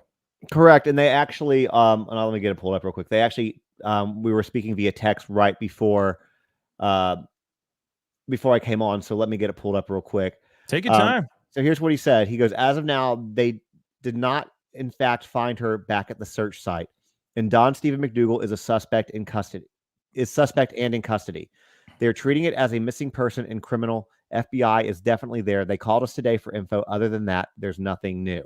Correct. And they actually, let me get it pulled up real quick. They actually, we were speaking via text right before I came on, so let me get it pulled up real quick.
Take your time.
So here's what he said. He goes, as of now, they did not, in fact, find her back at the search site. And Don Stephen McDougal is a suspect in custody. They're treating it as a missing person and criminal. FBI is definitely there. They called us today for info. Other than that, there's nothing new.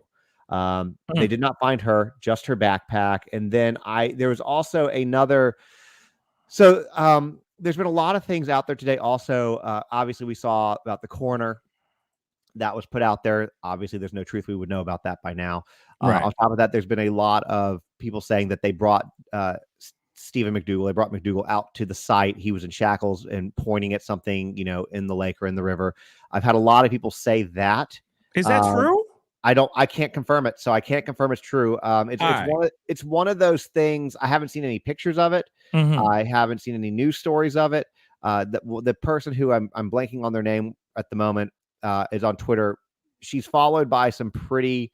They did not find her, just her backpack. And then there was also another. So there's been a lot of things out there today. Also, obviously, we saw about the coroner that was put out there. Obviously, there's no truth. We would know about that by now.
Right.
On top of that, there's been a lot of people saying that they brought Stephen McDougal. They brought McDougal out to the site. He was in shackles and pointing at something, in the lake or in the river. I've had a lot of people say that.
Is that true?
I can't confirm it. So I can't confirm it's true. It's one of those things. I haven't seen any pictures of it. I haven't seen any news stories of it. The person who I'm blanking on their name at the moment is on Twitter. She's followed by some pretty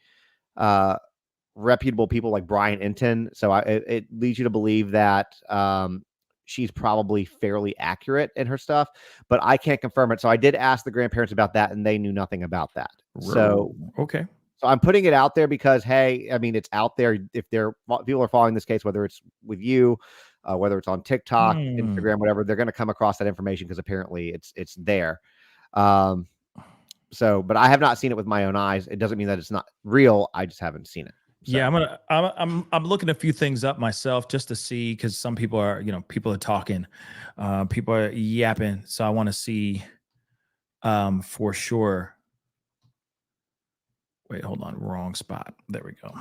reputable people like Brian Enton. So it leads you to believe that she's probably fairly accurate in her stuff, but I can't confirm it. So I did ask the grandparents about that, and they knew nothing about that. So
okay.
So I'm putting it out there because, hey, I mean, it's out there. If people are following this case, whether it's with you, whether it's on TikTok, Instagram, whatever, they're going to come across that information because apparently it's there. But I have not seen it with my own eyes. It doesn't mean that it's not real. I just haven't seen it. So.
Yeah, I'm looking a few things up myself just to see, because some people are, people are talking, people are yapping. So I want to see for sure. Wait, hold on, wrong spot. There we go.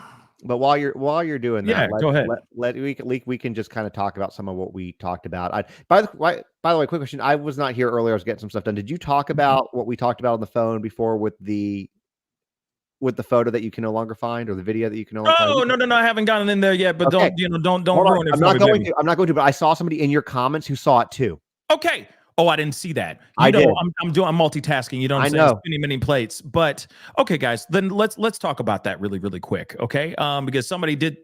But while you're doing that,
go ahead.
We can just kind of talk about some of what we talked about. By the way, quick question. I was not here earlier. I was getting some stuff done. Did you talk about what we talked about on the phone before with the photo that you can no longer find, or the video that you can no longer find? No,
I haven't gotten in there yet, but
okay.
don't ruin it. I'm not going
to, but I saw somebody in your comments who saw it too.
Okay. Oh, I didn't see that.
I did.
I'm multitasking. You know what I'm saying? Spinning many plates. But okay, guys, then let's talk about that really, really quick. Okay. Because somebody did.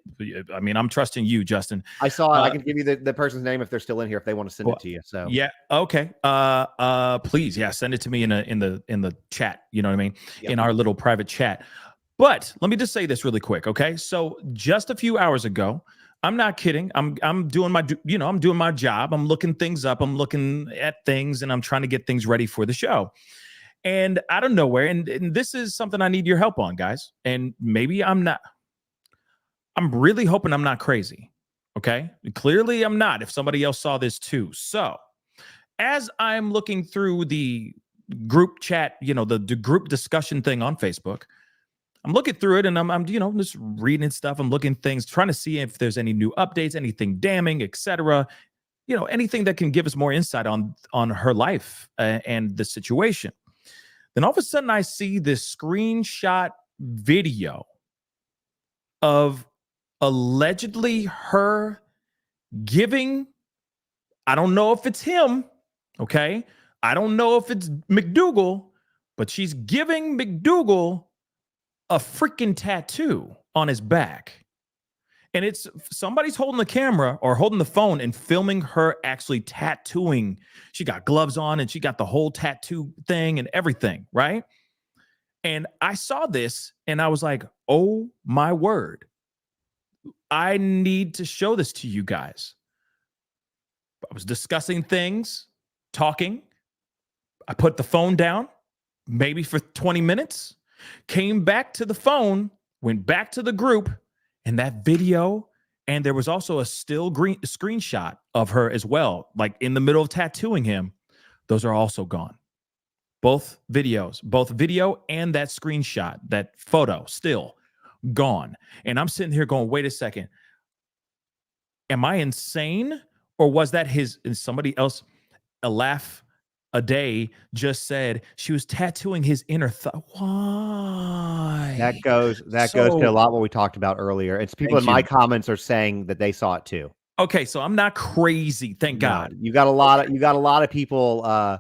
I mean, I'm trusting you, Justin.
I saw it. I can give you the person's name if they're still in here, if they want to send it to you. So
yeah. Okay. Please, send it to me in the chat. You know what I mean? Yep. In our little private chat. But let me just say this really quick. Okay. So just a few hours ago, I'm not kidding. I'm doing my, I'm doing my job. I'm looking things up. I'm looking at things, and I'm trying to get things ready for the show. And out of nowhere, and this is something I need your help on, guys. And maybe I'm really hoping I'm not crazy. Okay. Clearly I'm not, if somebody else saw this too. So as I'm looking through the group chat, the group discussion thing on Facebook, I'm looking through it and I'm just reading stuff. I'm looking things, trying to see if there's any new updates, anything damning, etc. Anything that can give us more insight on her life and the situation. Then all of a sudden I see this screenshot video of allegedly her giving, I don't know if it's him, okay? I don't know if it's McDougal, but she's giving McDougal a freaking tattoo on his back. And it's somebody's holding the camera or holding the phone and filming her actually tattooing. She got gloves on and she got the whole tattoo thing and everything, right? And I saw this and I was like, oh my word. I need to show this to you guys. I was discussing things, talking. I put the phone down, maybe for 20 minutes, came back to the phone, went back to the group, and that video, and there was also a still screenshot of her as well, like in the middle of tattooing him. Those are also gone. Both videos, both video and that screenshot, that photo, still gone. And I'm sitting here going, wait a second. Am I insane? Or was that somebody else, a laugh a day, just said she was tattooing his inner thigh? Why?
That goes to a lot what we talked about earlier. It's people in my comments are saying that they saw it too.
Okay, so I'm not crazy, thank God.
You got a lot of people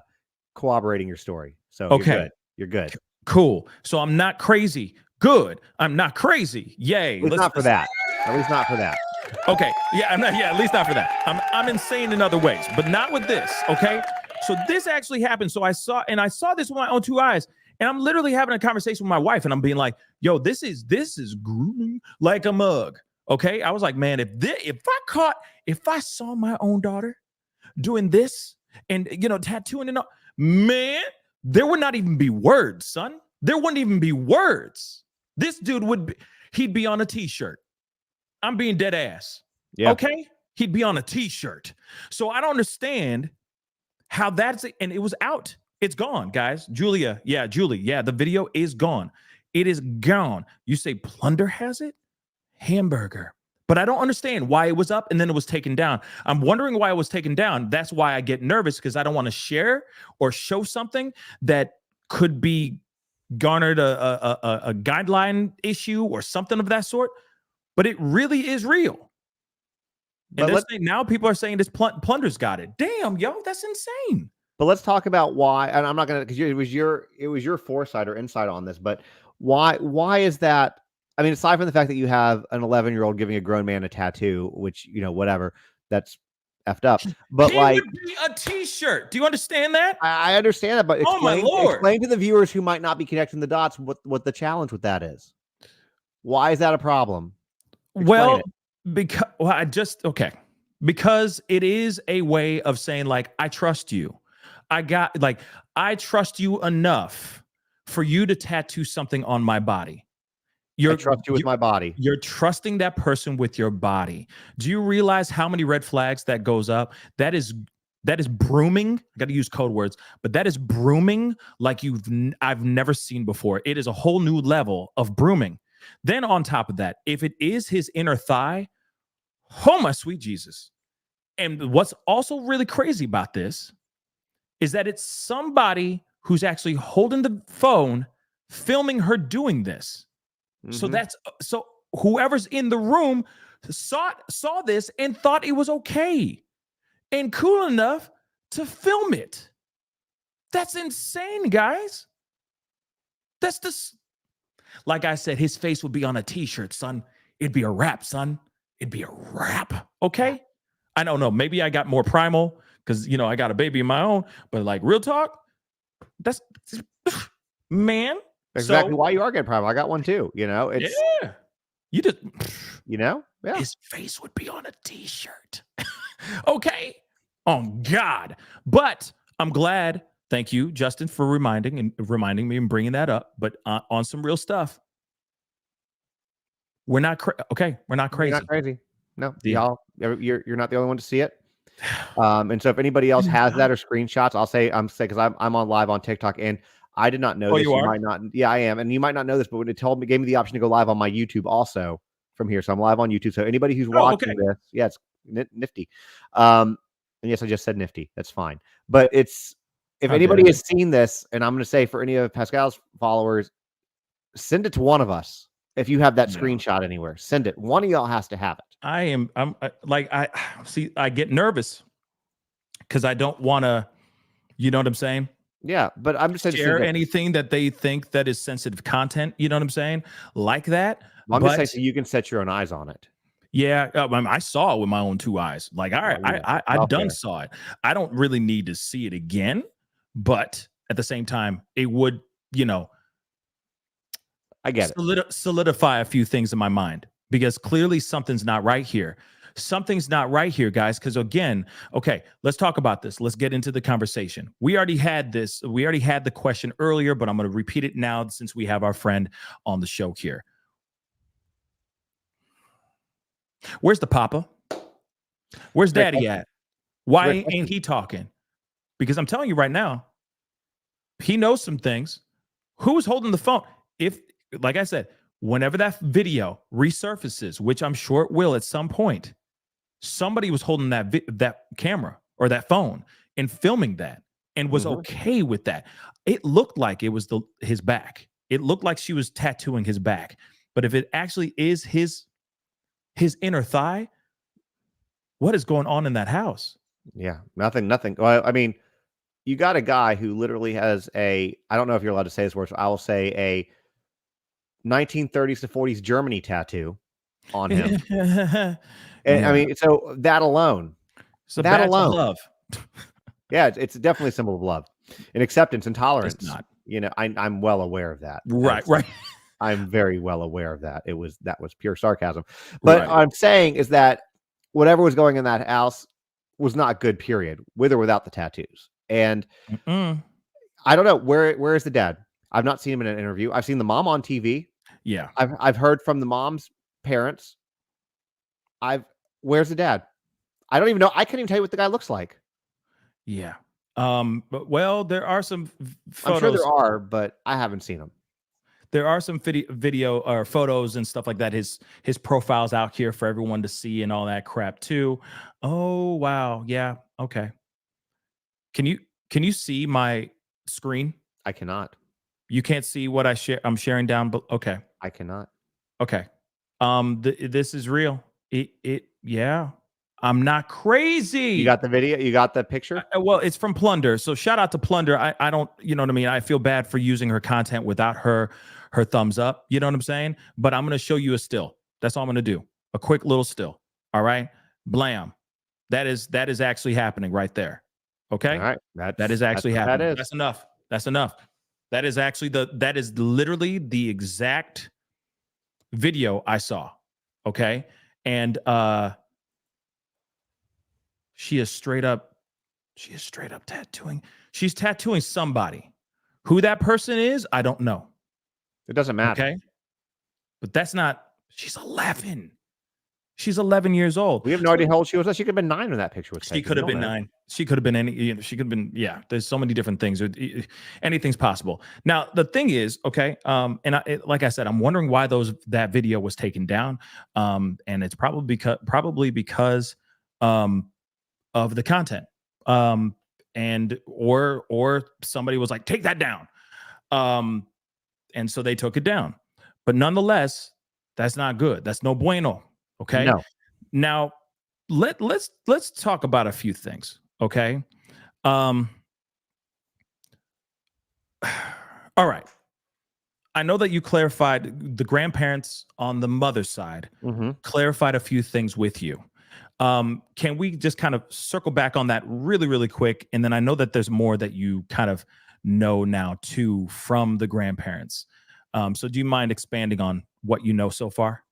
corroborating your story. So
okay,
you're good.
Cool. So I'm not crazy. Good. I'm not crazy. Yay.
At least not for that. At least not for that.
Okay. Yeah, I'm not. Yeah, at least not for that. I'm insane in other ways, but not with this. Okay. So this actually happened. So I saw this with my own two eyes, and I'm literally having a conversation with my wife, and I'm being like, "Yo, this is grooming like a mug." Okay. I was like, man, if I saw my own daughter doing this and tattooing and all, man, there would not even be words, son. There wouldn't even be words. This dude he'd be on a t-shirt. I'm being dead ass. Yeah. Okay. He'd be on a t-shirt. So I don't understand how and it was out. It's gone, guys. Julie. Yeah, the video is gone. It is gone. You say Plunder has it? Hamburger. But I don't understand why it was up and then it was taken down. I'm wondering why it was taken down. That's why I get nervous, because I don't want to share or show something that could be garnered a guideline issue or something of that sort. But it really is real. And now people are saying this Plunder's got it. Damn, yo, that's insane.
But let's talk about why. And I'm not gonna, because it was your foresight or insight on this. But why is that? I mean, aside from the fact that you have an 11-year-old giving a grown man a tattoo, which whatever, that's effed up. But
would be a t-shirt. Do you understand that?
I understand that, but
explain
to the viewers who might not be connecting the dots what the challenge with that is. Why is that a problem?
Because it is a way of saying, like, I trust you. I trust you enough for you to tattoo something on my body.
I trust you with my body.
You're trusting that person with your body. Do you realize how many red flags that goes up? That is brooming. I got to use code words, but that is brooming like I've never seen before. It is a whole new level of brooming. Then on top of that, if it is his inner thigh, oh my sweet Jesus. And what's also really crazy about this is that it's somebody who's actually holding the phone, filming her doing this. Mm-hmm. So whoever's in the room saw this and thought it was okay and cool enough to film it. That's insane, guys. Like I said, his face would be on a t-shirt, son. It'd be a wrap, son. It'd be a wrap. Okay. I don't know. Maybe I got more primal because, I got a baby of my own, but like real talk, that's man.
Exactly why you are getting primal. I got one too. It's
you just
yeah.
His face would be on a t-shirt. Okay. Oh God. But I'm glad. Thank you, Justin, for reminding me and bringing that up. But on some real stuff, we're not We're not crazy.
You're not crazy. No, y'all. You're not the only one to see it. And so if anybody else has that or screenshots, I'll say because I'm on live on TikTok, and I did not know
Oh,
this.
you are?
might not. Yeah, I am. And you might not know this, but when it gave me the option to go live on my YouTube also from here. So I'm live on YouTube. So anybody who's watching this, yeah, it's nifty. And yes, I just said nifty. That's fine. But if anybody has seen this, and I'm going to say for any of Pascal's followers, send it to one of us. If you have that screenshot anywhere, send it. One of y'all has to have it.
I get nervous because I don't want to, you know what I'm saying?
Yeah, but I'm just saying
share anything that they think that is sensitive content. You know what I'm saying? Like that.
Well, I'm just saying so you can set your own eyes on it.
Yeah, I saw it with my own 2 eyes. Like, all right, I done saw it. I don't really need to see it again, but at the same time, it would,
I get it.
Solidify a few things in my mind because clearly something's not right here. Something's not right here, guys. Because again, okay, let's talk about this. Let's get into the conversation. We already had this. We already had the question earlier, but I'm going to repeat it now since we have our friend on the show here. Where's the papa? Where's daddy at? Why ain't he talking? Because I'm telling you right now, he knows some things. Who's holding the phone? Like I said, whenever that video resurfaces, which I'm sure it will at some point, somebody was holding that camera or that phone and filming that and was okay with that. It looked like it was his back. It looked like she was tattooing his back. But if it actually is his inner thigh, what is going on in that house?
Yeah, nothing. Well, I mean, you got a guy who literally has I don't know if you're allowed to say this word, so I will say a 1930s to 40s Germany tattoo on him. And I mean, so that alone,
that alone, of love.
Yeah, it's definitely a symbol of love and acceptance and tolerance. It's not. I'm well aware of that.
Right.
I'm very well aware of that. That was pure sarcasm. But what I'm saying is that whatever was going in that house was not good, period, with or without the tattoos. And I don't know where is the dad? I've not seen him in an interview. I've seen the mom on TV.
Yeah.
I've heard from the mom's parents. Where's the dad? I don't even know. I can't even tell you what the guy looks like.
Yeah. But there are some photos.
I'm sure there are, but I haven't seen them.
There are some video or photos and stuff like that. His profile's out here for everyone to see and all that crap too. Oh, wow. Yeah. Okay. Can you see my screen?
I cannot.
You can't see what I'm sharing down, but okay.
I cannot.
Okay. This is real. Yeah. I'm not crazy.
You got the video? You got the picture?
Well, it's from Plunder. So shout out to Plunder. I don't, you know what I mean? I feel bad for using her content without her thumbs up. You know what I'm saying? But I'm going to show you a still. That's all I'm going to do. A quick little still. All right. Blam. That is actually happening right there. Okay.
All right.
That is actually happening.
That is.
That's enough. That's enough. That is actually that is literally the exact video I saw. Okay. And, she is straight up tattooing. She's tattooing somebody. Who that person is, I don't know.
It doesn't matter.
Okay. But that's not, she's 11. She's 11 years old.
We have no idea how old she was. She could have been 9 when that picture was taken.
She could have been 9. She could have been she could have been, yeah, there's so many different things. Anything's possible. Now, the thing is, okay, like I said, I'm wondering why that video was taken down. And it's probably because of the content. And or somebody was like, take that down. And so they took it down. But nonetheless, that's not good. That's no bueno. Okay.
No.
Now let's talk about a few things. Okay. All right. I know that you clarified the grandparents on the mother's side, clarified a few things with you. Can we just kind of circle back on that really, really quick? And then I know that there's more that you kind of know now too from the grandparents. So do you mind expanding on what you know so far?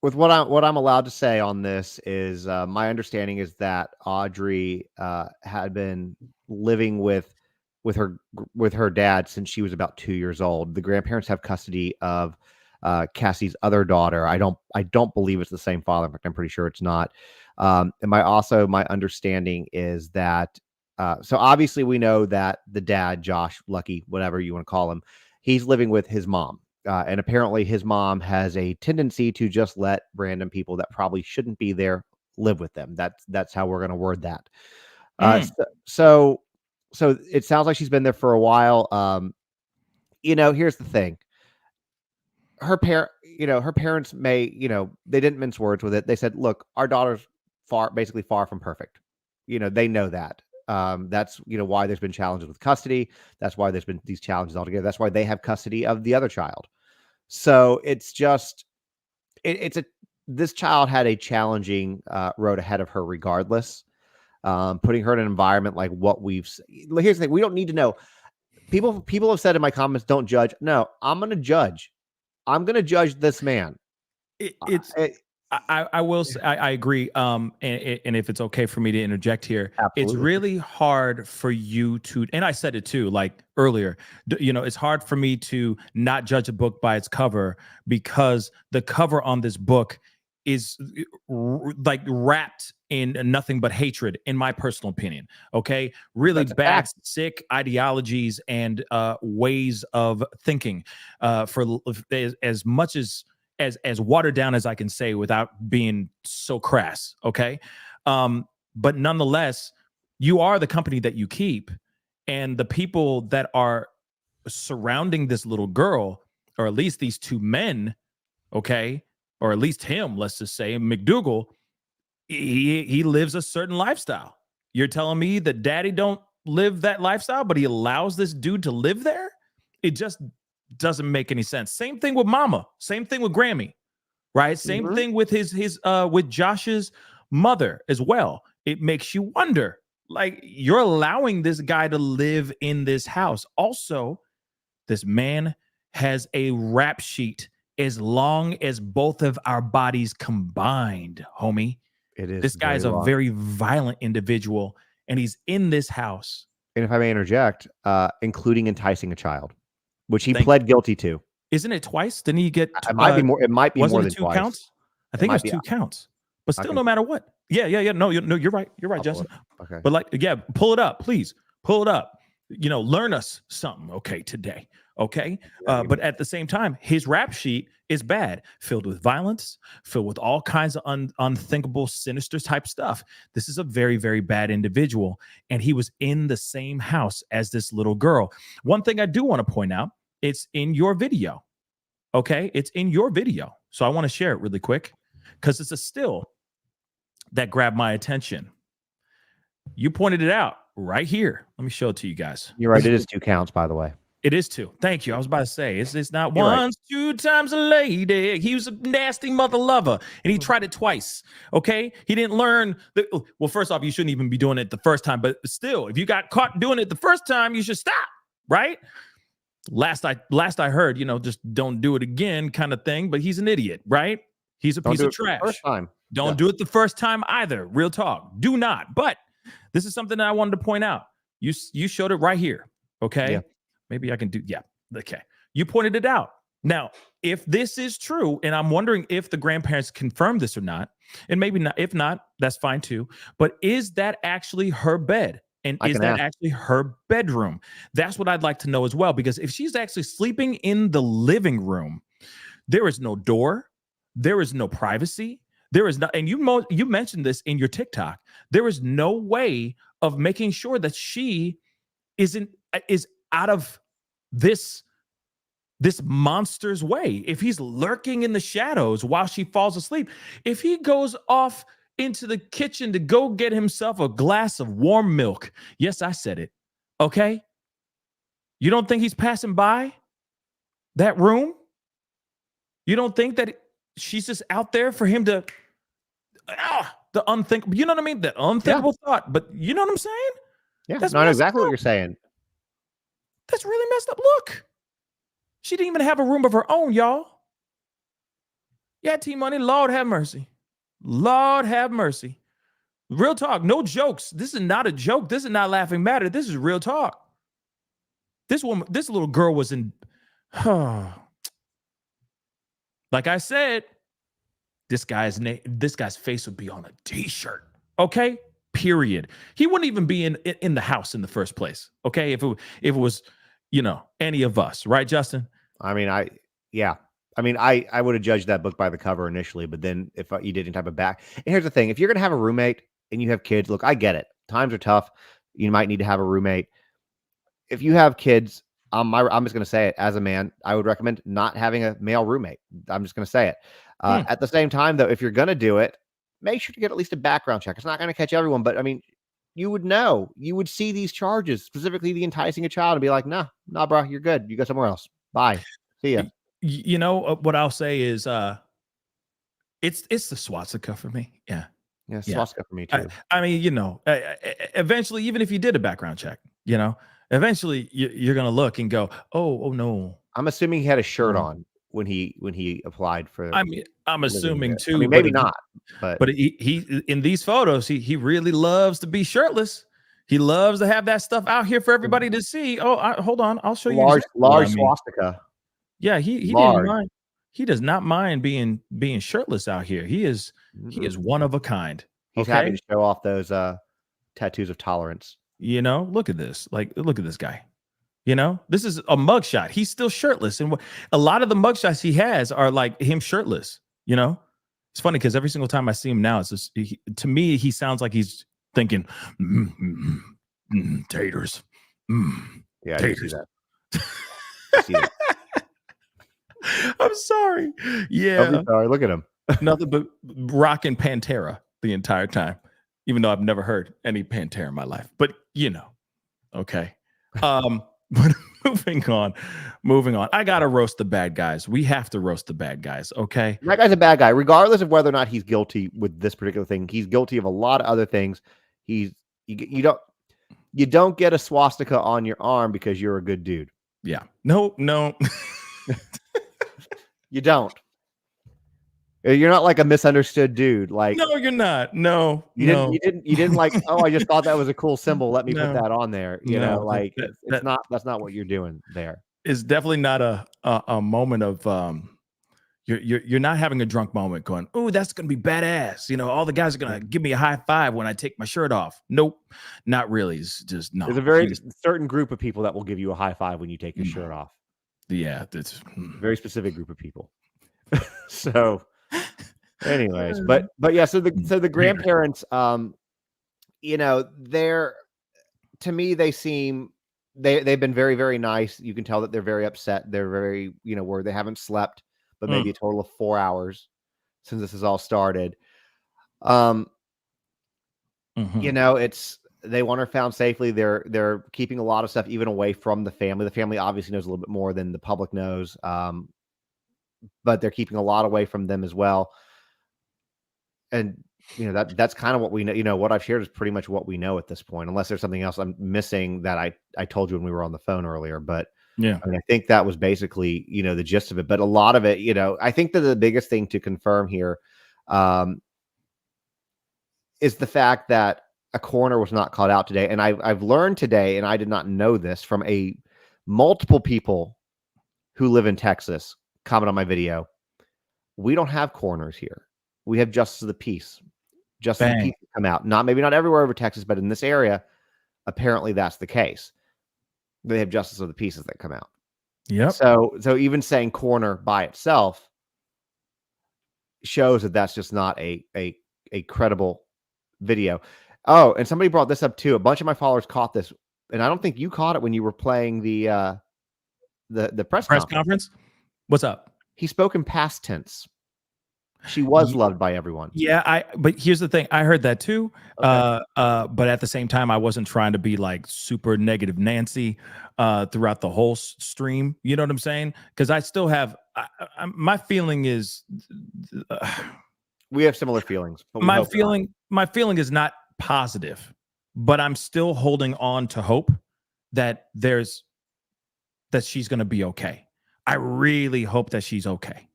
With what I'm allowed to say on this is my understanding is that Audrii had been living with her dad since she was about 2 years old. The grandparents have custody of Cassie's other daughter. I don't believe it's the same father, but I'm pretty sure it's not. And my understanding is that So obviously we know that the dad, Josh, Lucky, whatever you want to call him, he's living with his mom. And apparently his mom has a tendency to just let random people that probably shouldn't be there live with them. That's how we're going to word that. So it sounds like she's been there for a while. Here's the thing. Her parents may, they didn't mince words with it. They said, look, our daughter's basically far from perfect. They know that. That's, why there's been challenges with custody. That's why there's been these challenges altogether. That's why they have custody of the other child. So it's just, this child had a challenging road ahead of her regardless. Putting her in an environment like what here's the thing. We don't need to know. People have said in my comments, don't judge. No, I'm going to judge. I'm going to judge this man.
I will say, I agree. And if it's okay for me to interject here,
Absolutely.
It's really hard for you to, and I said it too, like earlier, it's hard for me to not judge a book by its cover, because the cover on this book is like wrapped in nothing but hatred, in my personal opinion. Okay. Really bad, sick ideologies and ways of thinking for as much as watered down as I can say without being so crass. Okay. But nonetheless, you are the company that you keep, and the people that are surrounding this little girl, or at least these two men, okay, or at least him, let's just say McDougal, he lives a certain lifestyle. You're telling me that daddy don't live that lifestyle, but he allows this dude to live there? It just doesn't make any sense. Same thing with mama. Same thing with Grammy, right? Same thing with his with Josh's mother as well. It makes you wonder, like, you're allowing this guy to live in this house. Also, this man has a rap sheet as long as both of our bodies combined, homie.
It is.
This guy is a very violent individual, and he's in this house.
And if I may interject, including enticing a child, which he pled guilty to.
Isn't it twice? Didn't he get?
It might be more. It might be more than
2
twice.
counts. I think it was 2 counts. But still, no matter what. Yeah. No, you're right. You're right, Justin.
Okay.
But pull it up, please. Pull it up. Learn us something, okay, today. Okay. But at the same time, his rap sheet is bad, filled with violence, filled with all kinds of unthinkable, sinister type stuff. This is a very, very bad individual. And he was in the same house as this little girl. One thing I do want to point out, it's in your video. Okay. It's in your video. So I want to share it really quick, because it's a still that grabbed my attention. You pointed it out right here. Let me show it to you guys.
You're right. It is 2 counts, by the way.
It is 2. Thank you. I was about to say, it's not
You're
once, 2 times a lady. He was a nasty mother lover, and he tried it twice. Okay. He didn't learn. Well, first off, you shouldn't even be doing it the first time, but still, if you got caught doing it the first time, you should stop. Right. Last I heard, just don't do it again kind of thing, but he's an idiot, right? He's a piece of trash.
First time.
Don't do it the first time either. Real talk. Do not. But this is something that I wanted to point out. You showed it right here. Okay.
Yeah.
Maybe I can do. Yeah. Okay. You pointed it out. Now, if this is true, and I'm wondering if the grandparents confirmed this or not, and maybe not. If not, that's fine too. But is that actually her bed? And is that actually her bedroom? That's what I'd like to know as well. Because if she's actually sleeping in the living room, there is no door. There is no privacy. There is not, and you mentioned this in your TikTok. There is no way of making sure that she is out of this monster's way. If he's lurking in the shadows while she falls asleep, if he goes off into the kitchen to go get himself a glass of warm milk, yes, I said it. Okay, you don't think he's passing by that room? You don't think that she's just out there for him to the unthinkable, you know what I mean? The unthinkable thought, but you know what I'm saying?
Yeah, that's not exactly what you're saying.
That's really messed up. Look, she didn't even have a room of her own, y'all. Yeah, T-Money, Lord have mercy. Lord have mercy. Real talk, no jokes. This is not a joke. This is not Laughing Matter. This is real talk. This little girl was in, like I said, this guy's face would be on a t-shirt. Okay? period. He wouldn't even be in the house in the first place. Okay, if it was, any of us, right, Justin?
I mean, I would have judged that book by the cover initially, but then if you didn't have a back, and here's the thing: if you're gonna have a roommate and you have kids, look, I get it. Times are tough. You might need to have a roommate. If you have kids, I'm just gonna say it as a man, I would recommend not having a male roommate. I'm just gonna say it. At the same time, though, if you're gonna do it, make sure to get at least a background check. It's not gonna catch everyone, but I mean, you would see these charges, specifically the enticing a child, and be like, nah, bro, you're good. You go somewhere else. Bye. See ya.
What I'll say is, it's the swastika for me. Yeah,
swastika for me too.
I mean, eventually, even if you did a background check, eventually you're gonna look and go, oh no.
I'm assuming he had a shirt on when he applied for.
I mean, I'm assuming too.
I mean, maybe not,
but he in these photos, he really loves to be shirtless. He loves to have that stuff out here for everybody to see. Oh, hold on, I'll show you.
Large swastika.
Yeah, he didn't mind. He does not mind being shirtless out here. He is one of a kind.
He's happy to show off those tattoos of tolerance.
Look at this. Look at this guy. This is a mugshot. He's still shirtless, and a lot of the mugshots he has are like him shirtless. It's funny because every single time I see him now, it's just to me he sounds like he's thinking taters.
Yeah,
taters.
I see that.
I'm sorry. Yeah.
I'm sorry. Look at him.
Nothing but rocking Pantera the entire time, even though I've never heard any Pantera in my life. But okay. But moving on. I gotta roast the bad guys. We have to roast the bad guys. Okay.
That guy's a bad guy, regardless of whether or not he's guilty with this particular thing. He's guilty of a lot of other things. You don't get a swastika on your arm because you're a good dude.
Yeah. No.
You don't. You're not like a misunderstood dude. Like,
no, you're not. No,
you didn't like, oh, I just thought that was a cool symbol. Let me put that on there. That's not what you're doing there.
It's definitely not a moment of you're not having a drunk moment going, oh, that's gonna be badass. All the guys are gonna give me a high five when I take my shirt off. Nope, not really. It's just no.
There's a very certain group of people that will give you a high five when you take your shirt off.
Yeah, that's
a very specific group of people. So, anyways, but yeah, so the grandparents, they're, to me, they seem they've been very, very nice. You can tell that they're very upset. They're very, where they haven't slept, but maybe a total of 4 hours since this has all started. It's, they want her found safely. They're keeping a lot of stuff even away from the family. The family obviously knows a little bit more than the public knows. But they're keeping a lot away from them as well. And, that's kind of what we know. What I've shared is pretty much what we know at this point, unless there's something else I'm missing that I told you when we were on the phone earlier. But
yeah,
I think that was basically, the gist of it. But a lot of it, I think that the biggest thing to confirm here is the fact that a coroner was not called out today. And I've learned today, and I did not know this, from multiple people who live in Texas comment on my video. We don't have coroners here. We have justice of the peace. Justice of the peace come out. Maybe not everywhere over Texas, but in this area, apparently that's the case. They have justice of the peace that come out.
Yeah.
So even saying coroner by itself shows that that's just not a credible video. Oh, and somebody brought this up too. A bunch of my followers caught this, and I don't think you caught it when you were playing the press conference.
What's up?
He spoke in past tense. She was loved by everyone.
Yeah, but here's the thing. I heard that too. Okay. But at the same time, I wasn't trying to be like super negative Nancy throughout the whole stream. You know what I'm saying? Because I still have my feeling is
we have similar feelings.
My feeling is not positive, but I'm still holding on to hope that she's going to be okay. I really hope that she's okay.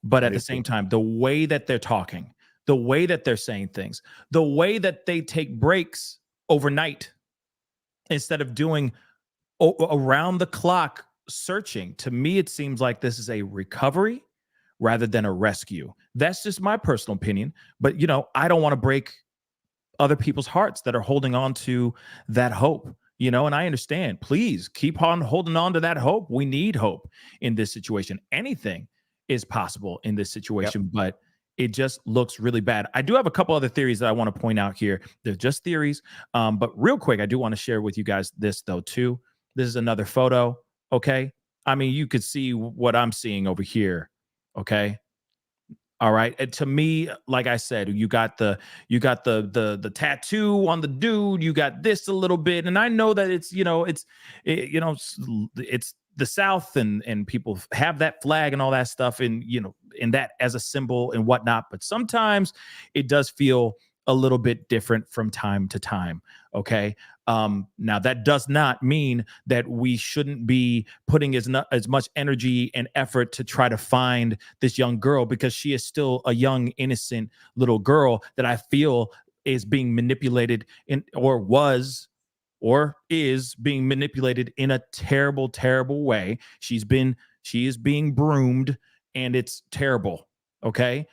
But at the same time, the way that they're talking, the way that they're saying things, the way that they take breaks overnight instead of doing around the clock searching, to me, it seems like this is a recovery rather than a rescue. That's just my personal opinion. But, I don't want to break other people's hearts that are holding on to that hope, you know, and I understand. Please keep on holding on to that hope. We need hope in this situation. Anything is possible in this situation, but it just looks really bad. I do have a couple other theories that I want to point out here. They're just theories. But real quick, I do want to share with you guys this, though, too. This is another photo. Okay. I mean, you could see what I'm seeing over here. Okay. All right. And to me, like I said, you got the tattoo on the dude. You got this a little bit, and I know that it's it's the South, and people have that flag and all that stuff, and in that as a symbol and whatnot. But sometimes it does feel a little bit different from time to time. Okay. Now that does not mean that we shouldn't be putting as much energy and effort to try to find this young girl, because she is still a young, innocent little girl that I feel is being manipulated or is being manipulated in a terrible, terrible way. She is being broomed, and it's terrible. Okay.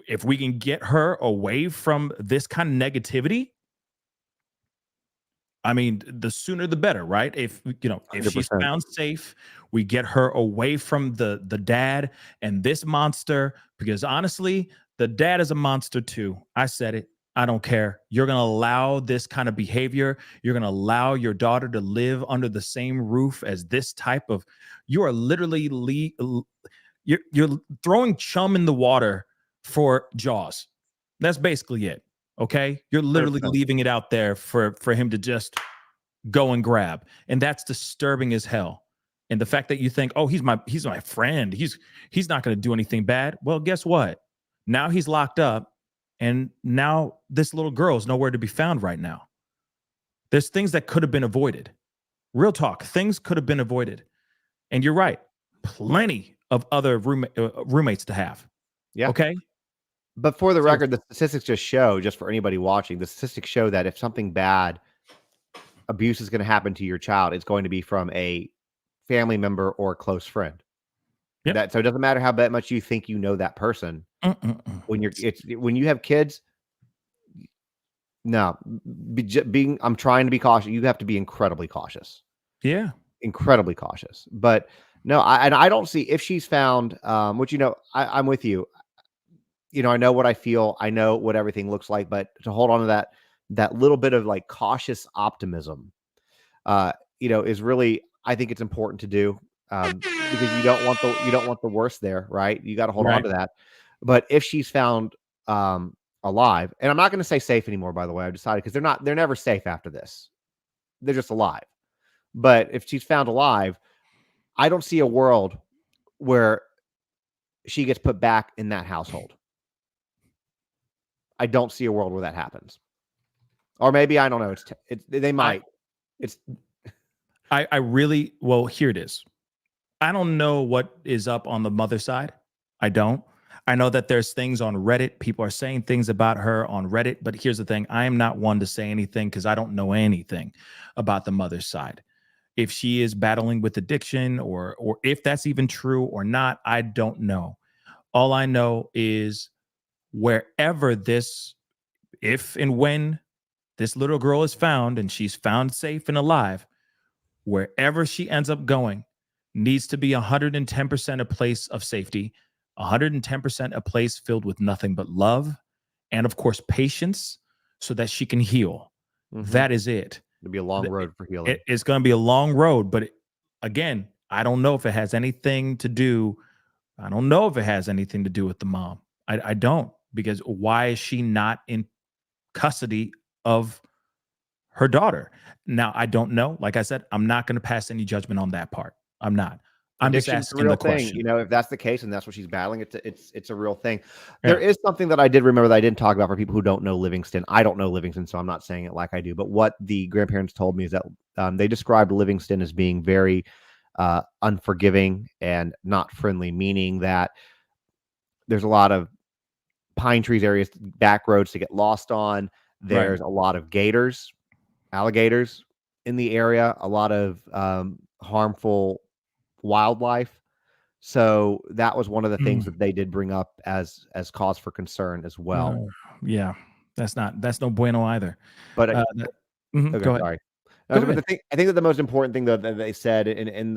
If we can get her away from this kind of negativity, I mean, the sooner the better, right? If she's
100%.
found safe, we get her away from the dad and this monster, because honestly, the dad is a monster too. I said it. I don't care. You're going to allow this kind of behavior. You're going to allow your daughter to live under the same roof as this type of, you are literally you're throwing chum in the water for Jaws. That's basically it. Okay. You're literally
100%.
leaving it out there for him to just go and grab. And that's disturbing as hell. And the fact that you think, oh, he's my friend. He's not going to do anything bad. Well, guess what? Now he's locked up, and now this little girl is nowhere to be found right now. There's things that could have been avoided. Real talk. Things could have been avoided. And you're right. Plenty of other roommates to have.
Yeah.
Okay.
But for the record, the statistics just for anybody watching, the statistics show that if something bad, abuse is going to happen to your child, it's going to be from a family member or a close friend.
Yep.
So it doesn't matter how much you think you know that person. When you have kids, no, I'm trying to be cautious. You have to be incredibly cautious.
Yeah.
Incredibly cautious. But no, I don't see if she's found, which, I'm with you. I know what I feel. I know what everything looks like, but to hold on to that little bit of like cautious optimism, is really, I think it's important to do, because you don't want the worst there, right? You got to hold on to that. But if she's found alive, and I'm not going to say safe anymore, by the way, I've decided, because they're never safe after this. They're just alive. But if she's found alive, I don't see a world where she gets put back in that household. I don't see a world where that happens. Or maybe, I don't know. They might.
I really, well, here it is. I don't know what is up on the mother side. I don't. I know that there's things on Reddit. People are saying things about her on Reddit. But here's the thing. I am not one to say anything, because I don't know anything about the mother's side. If she is battling with addiction, or if that's even true or not, I don't know. All I know is wherever if and when this little girl is found, and she's found safe and alive, wherever she ends up going needs to be 110% a place of safety, 110% a place filled with nothing but love, and of course patience, so that she can heal. Mm-hmm. That is it.
It'll be a long road for healing.
It's going to be a long road, but again, I don't know if it has anything to do. I don't know if it has anything to do with the mom. I don't, because why is she not in custody of her daughter? Now, I don't know. Like I said, I'm not going to pass any judgment on that part. I'm not. I'm just asking the question.
If that's the case and that's what she's battling, it's a real thing. Yeah. There is something that I did remember that I didn't talk about for people who don't know Livingston. I don't know Livingston, so I'm not saying it like I do. But what the grandparents told me is that they described Livingston as being very unforgiving and not friendly, meaning that there's a lot of pine trees, areas, back roads to get lost on. There's a lot of alligators in the area, a lot of harmful wildlife. So that was one of the things that they did bring up as cause for concern as well.
Yeah. That's no bueno either.
But
Okay, go ahead.
sorry.
Go
But
ahead.
I think that the most important thing though that they said in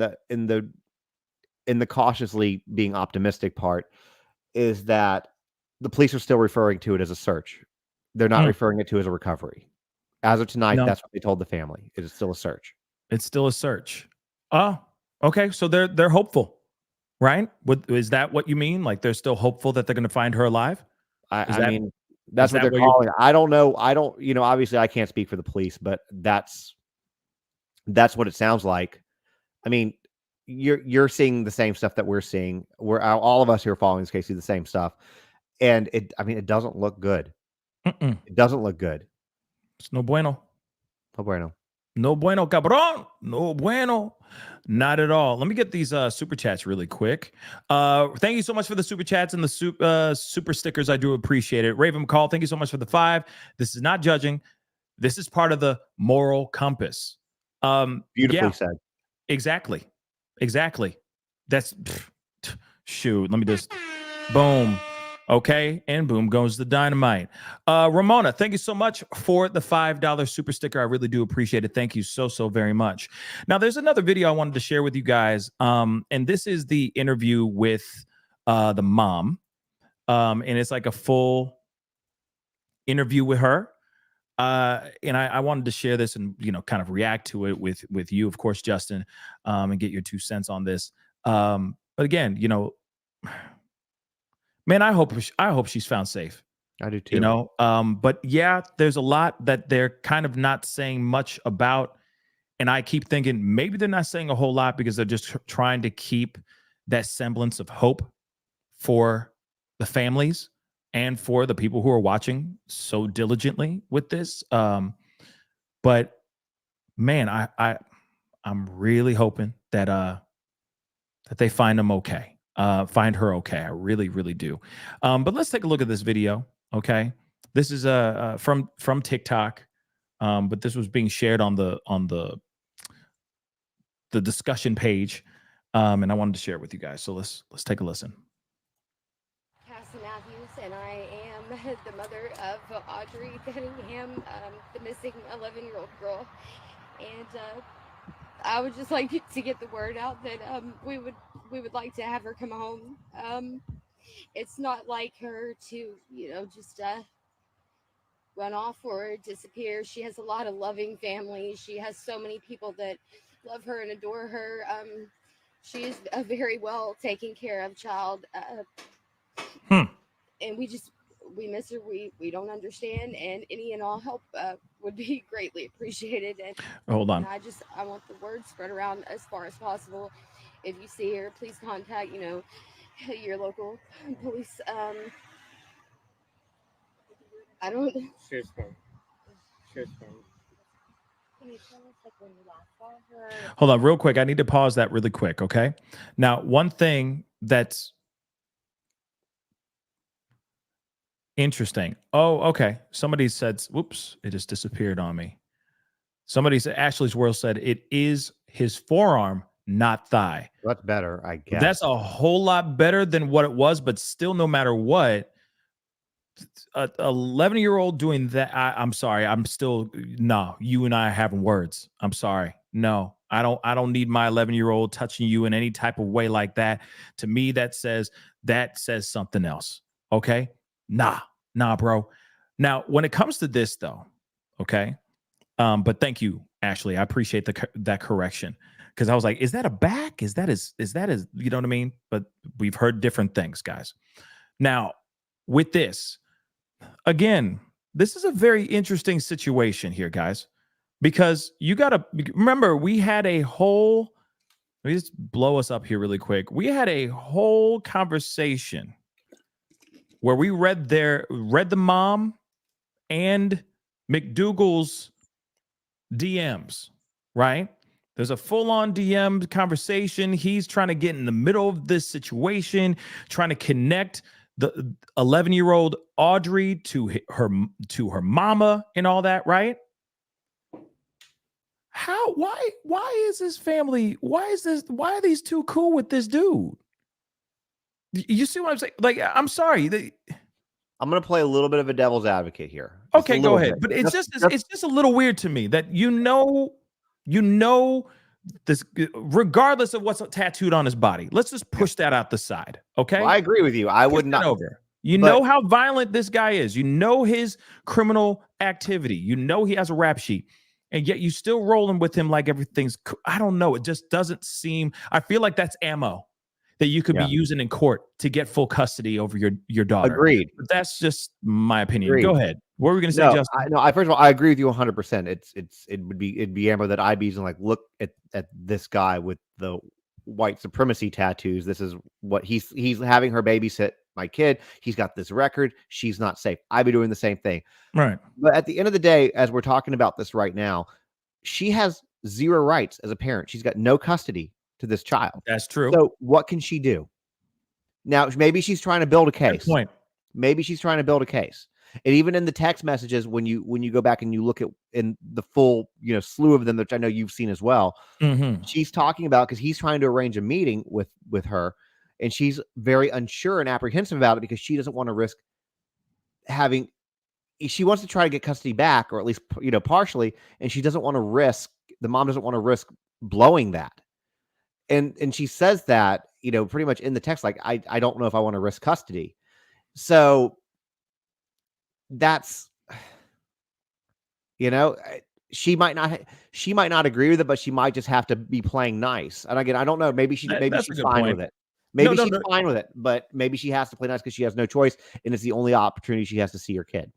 the cautiously being optimistic part is that the police are still referring to it as a search. They're not referring it to as a recovery. As of tonight,
No.
that's what they told the family. It is still a search.
It's still a search. Oh, okay. So they're hopeful, right? Is that what you mean? Like they're still hopeful that they're going to find her alive?
I mean, that's
is
what
that
they're
what you're-
calling it. I don't know. Obviously I can't speak for the police, but that's what it sounds like. I mean, you're seeing the same stuff that we're seeing. We're all of us who are following this case see the same stuff. And it doesn't look good. It doesn't look good.
It's no bueno.
No bueno.
No bueno, cabrón. No bueno. Not at all. Let me get these super chats really quick. Thank you so much for the super chats and the super stickers. I do appreciate it. Raven McCall, thank you so much for the 5. This is not judging. This is part of the moral compass.
Beautifully said.
Exactly. That's shoot. Let me just boom. Okay, and boom goes the dynamite. Ramona, thank you so much for the $5 super sticker. I really do appreciate it. Thank you so very much. Now, there's another video I wanted to share with you guys, and this is the interview with the mom, and it's like a full interview with her. And I wanted to share this and kind of react to it with you, of course, Justin, and get your 2 cents on this. But again, man, I hope she's found safe.
I do too.
But yeah, there's a lot that they're kind of not saying much about. And I keep thinking maybe they're not saying a whole lot because they're just trying to keep that semblance of hope for the families and for the people who are watching so diligently with this. But man, I'm really hoping that they find them okay. Find her okay. I really do. But let's take a look at this video. Okay, this is from TikTok, but this was being shared on the discussion page, and I wanted to share it with you guys. So let's take a listen.
Cassie Matthews, and I am the mother of Audrii Cunningham, the missing 11-year-old girl, and I would just like to get the word out that we would like to have her come home. It's not like her to just run off or disappear. She has a lot of loving family. She has so many people that love her and adore her. She is a very well taken care of child, and we miss her. We don't understand, and any and all help would be greatly appreciated. And
hold on.
And I want the word spread around as far as possible. If you see her, please contact your local police. I don't.
Cheers, man.
Can you tell us when you last saw her?
Hold on, real quick. I need to pause that really quick. Okay. Now, one thing that's interesting. Oh, okay. Somebody said, whoops, it just disappeared on me. Somebody said, Ashley's World said it is his forearm, not thigh.
That's better, I guess.
That's a whole lot better than what it was, but still, no matter what, an 11-year-old doing that, I'm sorry. I'm still, no, you and I are having words. I'm sorry. No, I don't need my 11-year-old touching you in any type of way like that. To me, that says something else. Okay. Nah, bro. Now, when it comes to this though, okay. But thank you, Ashley. I appreciate that correction. Cause I was like, is that a back? Is that you know what I mean? But we've heard different things, guys. Now with this, again, this is a very interesting situation here, guys, because you got to remember we had a whole, let me just blow us up here really quick. We had a whole conversation where we read the mom and McDougal's DMs, right? There's a full-on DM conversation. He's trying to get in the middle of this situation, trying to connect the 11-year-old Audrii to her mama and all that, right? Why is this family? Why are these two cool with this dude? You see what I'm saying? Like, I'm sorry.
I'm going to play a little bit of a devil's advocate here. Just
Okay,
a
go
little
ahead.
bit.
But it's just a little weird to me that you know this, regardless of what's tattooed on his body. Let's just push that out the side. Okay,
Well, I agree with you. I would not.
Over. You
but-
know how violent this guy is. You know his criminal activity. You know he has a rap sheet, and yet you still rolling with him like everything's. I don't know. It just doesn't seem. I feel like that's ammo that you could be using in court to get full custody over your daughter.
Agreed.
But that's just my opinion.
Agreed.
Go ahead. What were we going to say, Justin?
First of all, I agree with you 100%. It'd be ammo that I'd be using. Like, look at this guy with the white supremacy tattoos. This is what he's having her babysit my kid. He's got this record. She's not safe. I'd be doing the same thing.
Right.
But at the end of the day, as we're talking about this right now, she has zero rights as a parent. She's got no custody to this child.
That's true.
So what can she do? Now, maybe she's trying to build a case.
Good point.
Maybe she's trying to build a case. And even in the text messages, when you go back and you look at in the full, slew of them, which I know you've seen as well, she's talking about, because he's trying to arrange a meeting with her, and she's very unsure and apprehensive about it because she doesn't want to risk having. She wants to try to get custody back, or at least partially, and she doesn't want to risk. The mom doesn't want to risk blowing that. And she says that, pretty much in the text, like, I don't know if I want to risk custody. So that's, she might not agree with it, but she might just have to be playing nice. And again, I don't know. Maybe she's fine with it. Maybe she's fine with it, but maybe she has to play nice because she has no choice, and it's the only opportunity she has to see her kid.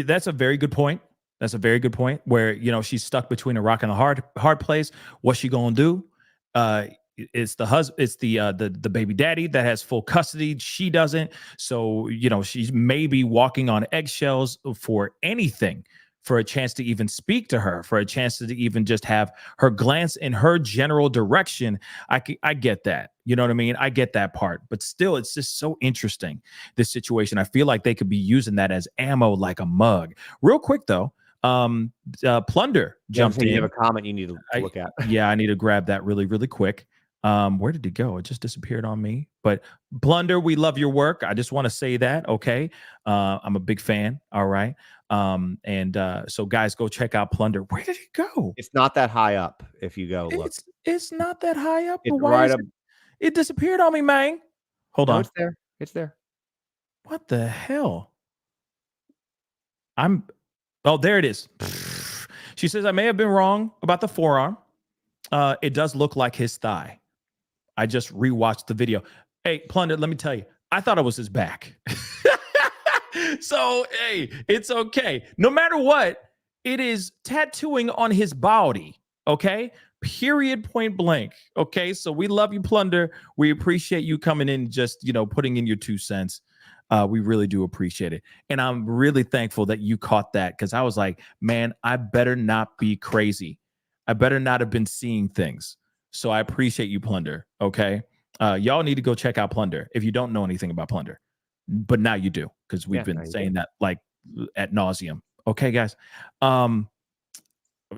That's a very good point. That's a very good point. Where she's stuck between a rock and a hard place. What's she gonna do? It's the husband. It's the baby daddy that has full custody. She doesn't. So she's maybe walking on eggshells for anything, for a chance to even speak to her, for a chance to even just have her glance in her general direction. I get that. You know what I mean? I get that part. But still, it's just so interesting, this situation. I feel like they could be using that as ammo like a mug. Real quick, though, Plunder jumped in.
You have a comment you need to look at.
Yeah, I need to grab that really, really quick. Where did it go? It just disappeared on me. But Plunder, we love your work. I just want to say that. Okay. I'm a big fan. All right. So guys, go check out Plunder. Where did it go?
It's not that high up. If you go look,
it's not that high up.
It's right up.
It disappeared on me, man. Hold on.
It's there. It's there.
What the hell? Oh, there it is. She says, I may have been wrong about the forearm. It does look like his thigh. I just rewatched the video. Hey, Plunder, let me tell you, I thought it was his back. So, hey, it's okay. No matter what, it is tattooing on his body. Okay. Period, point blank. Okay. So we love you, Plunder. We appreciate you coming in, just, putting in your 2 cents. We really do appreciate it. And I'm really thankful that you caught that, because I was like, man, I better not be crazy. I better not have been seeing things. So I appreciate you, Plunder. Okay. Y'all need to go check out Plunder if you don't know anything about Plunder. But now you do, because we've been saying that like ad nauseum. Okay, guys.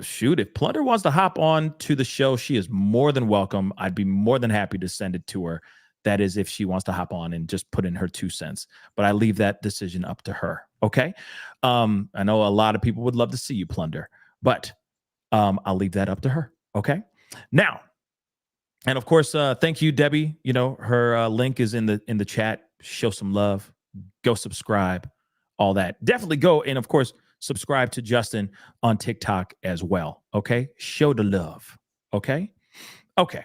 Shoot, if Plunder wants to hop on to the show, she is more than welcome. I'd be more than happy to send it to her. That is, if she wants to hop on and just put in her 2 cents. But I leave that decision up to her. Okay. I know a lot of people would love to see you, Plunder, but I'll leave that up to her. Okay. Now, and of course, thank you, Debbie. Her link is in the chat. Show some love. Go subscribe. All that. Definitely go. And of course, subscribe to Justin on TikTok as well. Okay. Show the love. Okay. Okay.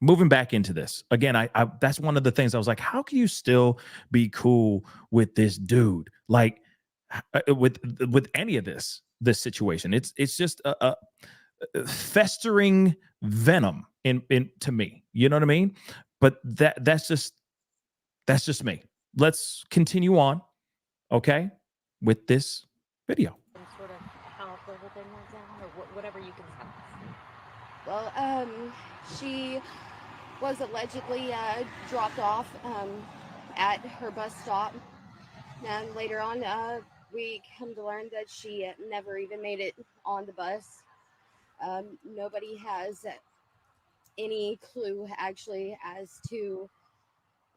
Moving back into this again, I that's one of the things I was like, how can you still be cool with this dude? Like with any of this situation, it's just a festering venom in to me. You know what I mean? But that's just me. Let's continue on, okay, with this video.
Some sort of help or within that down, or whatever you can tell us. Well, she was allegedly dropped off at her bus stop, and later on we come to learn that she never even made it on the bus. Nobody has any clue actually as to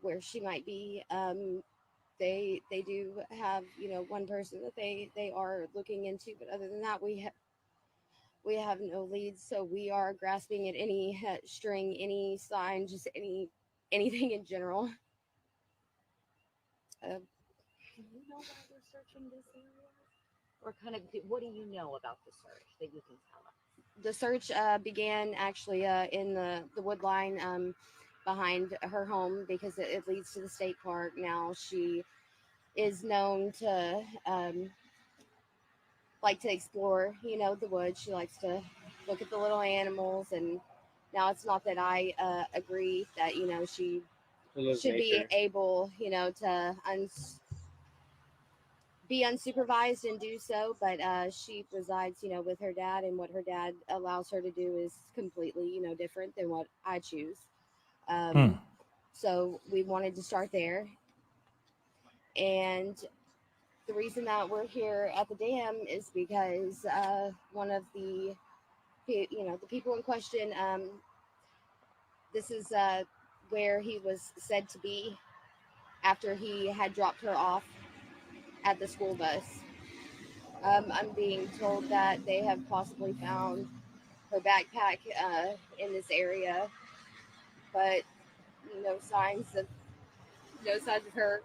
where she might be. they do have, you know, one person that they are looking into, but other than that, we have no leads. So we are grasping at any string, any sign, just anything in general. Uh,
Do you know why they're searching this area? Or kind of, what do you know about the search that you can tell us?
the search began actually in the wood line behind her home because it leads to the state park. Now she is known to like to explore, you know, the woods. She likes to look at the little animals, and now it's not that I agree that, you know, she should be able, you know, to be unsupervised and do so, but she resides, you know, with her dad, and what her dad allows her to do is completely, you know, different than what I choose. So we wanted to start there, and the reason that we're here at the dam is because one of the, you know, the people in question, this is where he was said to be after he had dropped her off at the school bus. I'm being told that they have possibly found her backpack in this area, but no signs of her.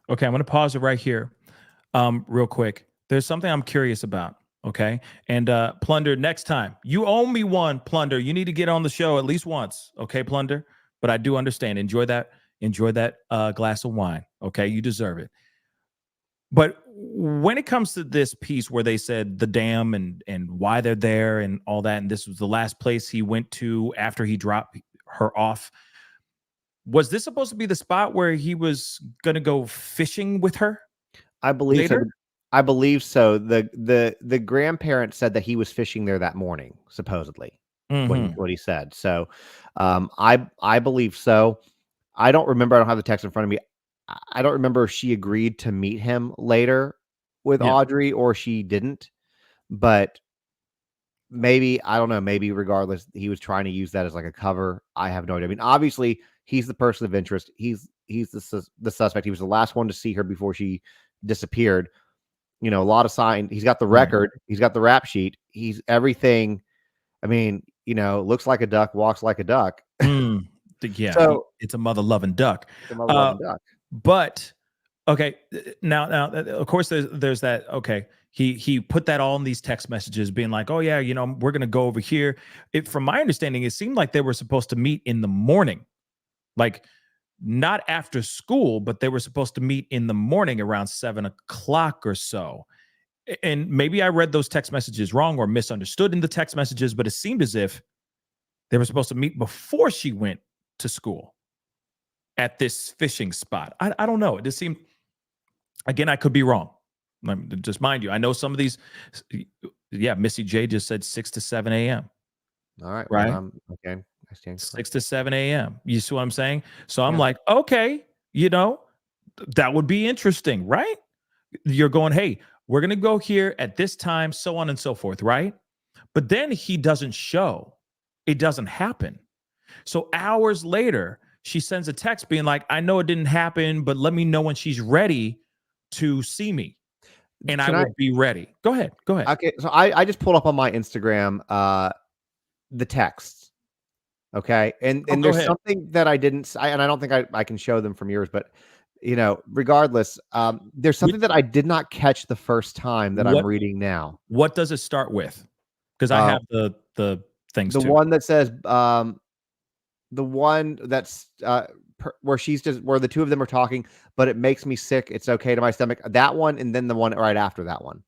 Okay, I'm going to pause it right here, real quick. There's something I'm curious about. Okay, and Plunder, next time you owe me one. Plunder, you need to get on the show at least once. Okay, Plunder. But I do understand. Enjoy that. Enjoy that glass of wine. Okay, you deserve it. But when it comes to this piece where they said the dam and why they're there and all that, and this was the last place he went to after he dropped her off, was this supposed to be the spot where he was going to go fishing with her?
I believe so.
Later?
I believe so. The grandparent said that he was fishing there that morning, supposedly. What he said. So I believe so. I don't remember. I don't have the text in front of me. I don't remember if she agreed to meet him later with
Yeah.
Audrey or she didn't. But maybe, I don't know, maybe regardless, he was trying to use that as like a cover. I have no idea. I mean, obviously, he's the person of interest. He's the suspect. He was the last one to see her before she disappeared. You know, a lot of sign. He's got the record. He's got the rap sheet. He's everything. I mean, you know, looks like a duck, walks like a duck.
Yeah,
So
it's a mother-loving duck.
it's a mother-loving duck.
But okay, now of course there's that. Okay, he put that all in these text messages, being like, "Oh yeah, you know, we're gonna go over here." From my understanding, it seemed like they were supposed to meet in the morning, like not after school, but they were supposed to meet in the morning around 7 o'clock or so. And maybe I read those text messages wrong or misunderstood in the text messages, but it seemed as if they were supposed to meet before she went to school at this fishing spot. I don't know. It just seemed, again, I could be wrong. Just mind you, I know some of these. Yeah, Missy J just said 6 to 7 a.m.
All right.
Right.
Well, okay. I stand
6 to 7 a.m. You see what I'm saying? So I'm like, okay, you know, that would be interesting, right? You're going, hey, we're going to go here at this time, so on and so forth, right? But then he doesn't show. It doesn't happen. So hours later, she sends a text being like, I know it didn't happen, but let me know when she's ready to see me. And I will be ready. Go ahead. Go ahead.
Okay. So I just pulled up on my Instagram the texts. Okay. And there's something that I didn't, and I don't think I can show them from yours, but you know, regardless, there's something that I did not catch the first time that I'm reading now.
What does it start with? Because I have the things
the
too.
one that says, the one that's where she's just, where the two of them are talking, but it makes me sick. It's okay to my stomach. That one. And then the one right after that one.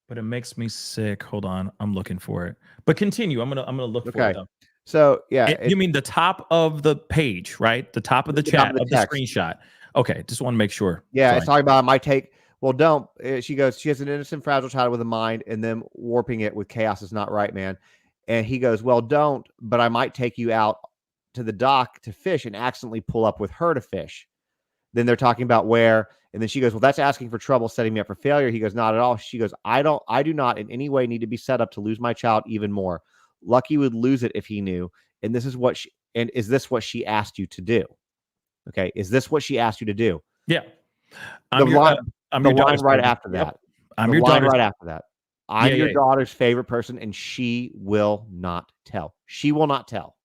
But it makes me sick. Hold on. I'm looking for it. But continue. I'm gonna look for it though.
So yeah.
You mean the top of the page, right? The top of the chat of the screenshot. Okay. Just want to make sure.
Yeah. Sorry. It's talking about my take. Well, don't. She goes, she has an innocent, fragile child with a mind, and then warping it with chaos is not right, man. And he goes, well, don't, but I might take you out to the dock to fish and accidentally pull up with her to fish. Then they're talking about where, and then she goes, well, that's asking for trouble, setting me up for failure. He goes, not at all. She goes, I do not in any way need to be set up to lose my child even more. Lucky would lose it if he knew. And this is what And is this what she asked you to do? Okay. Is this what she asked you to do?
Yeah.
The line right
favorite.
after
Yep.
that.
I'm
the
your
line
daughter's
right after that. I'm
Yeah,
your
yeah.
daughter's favorite person, and she will not tell. She will not tell.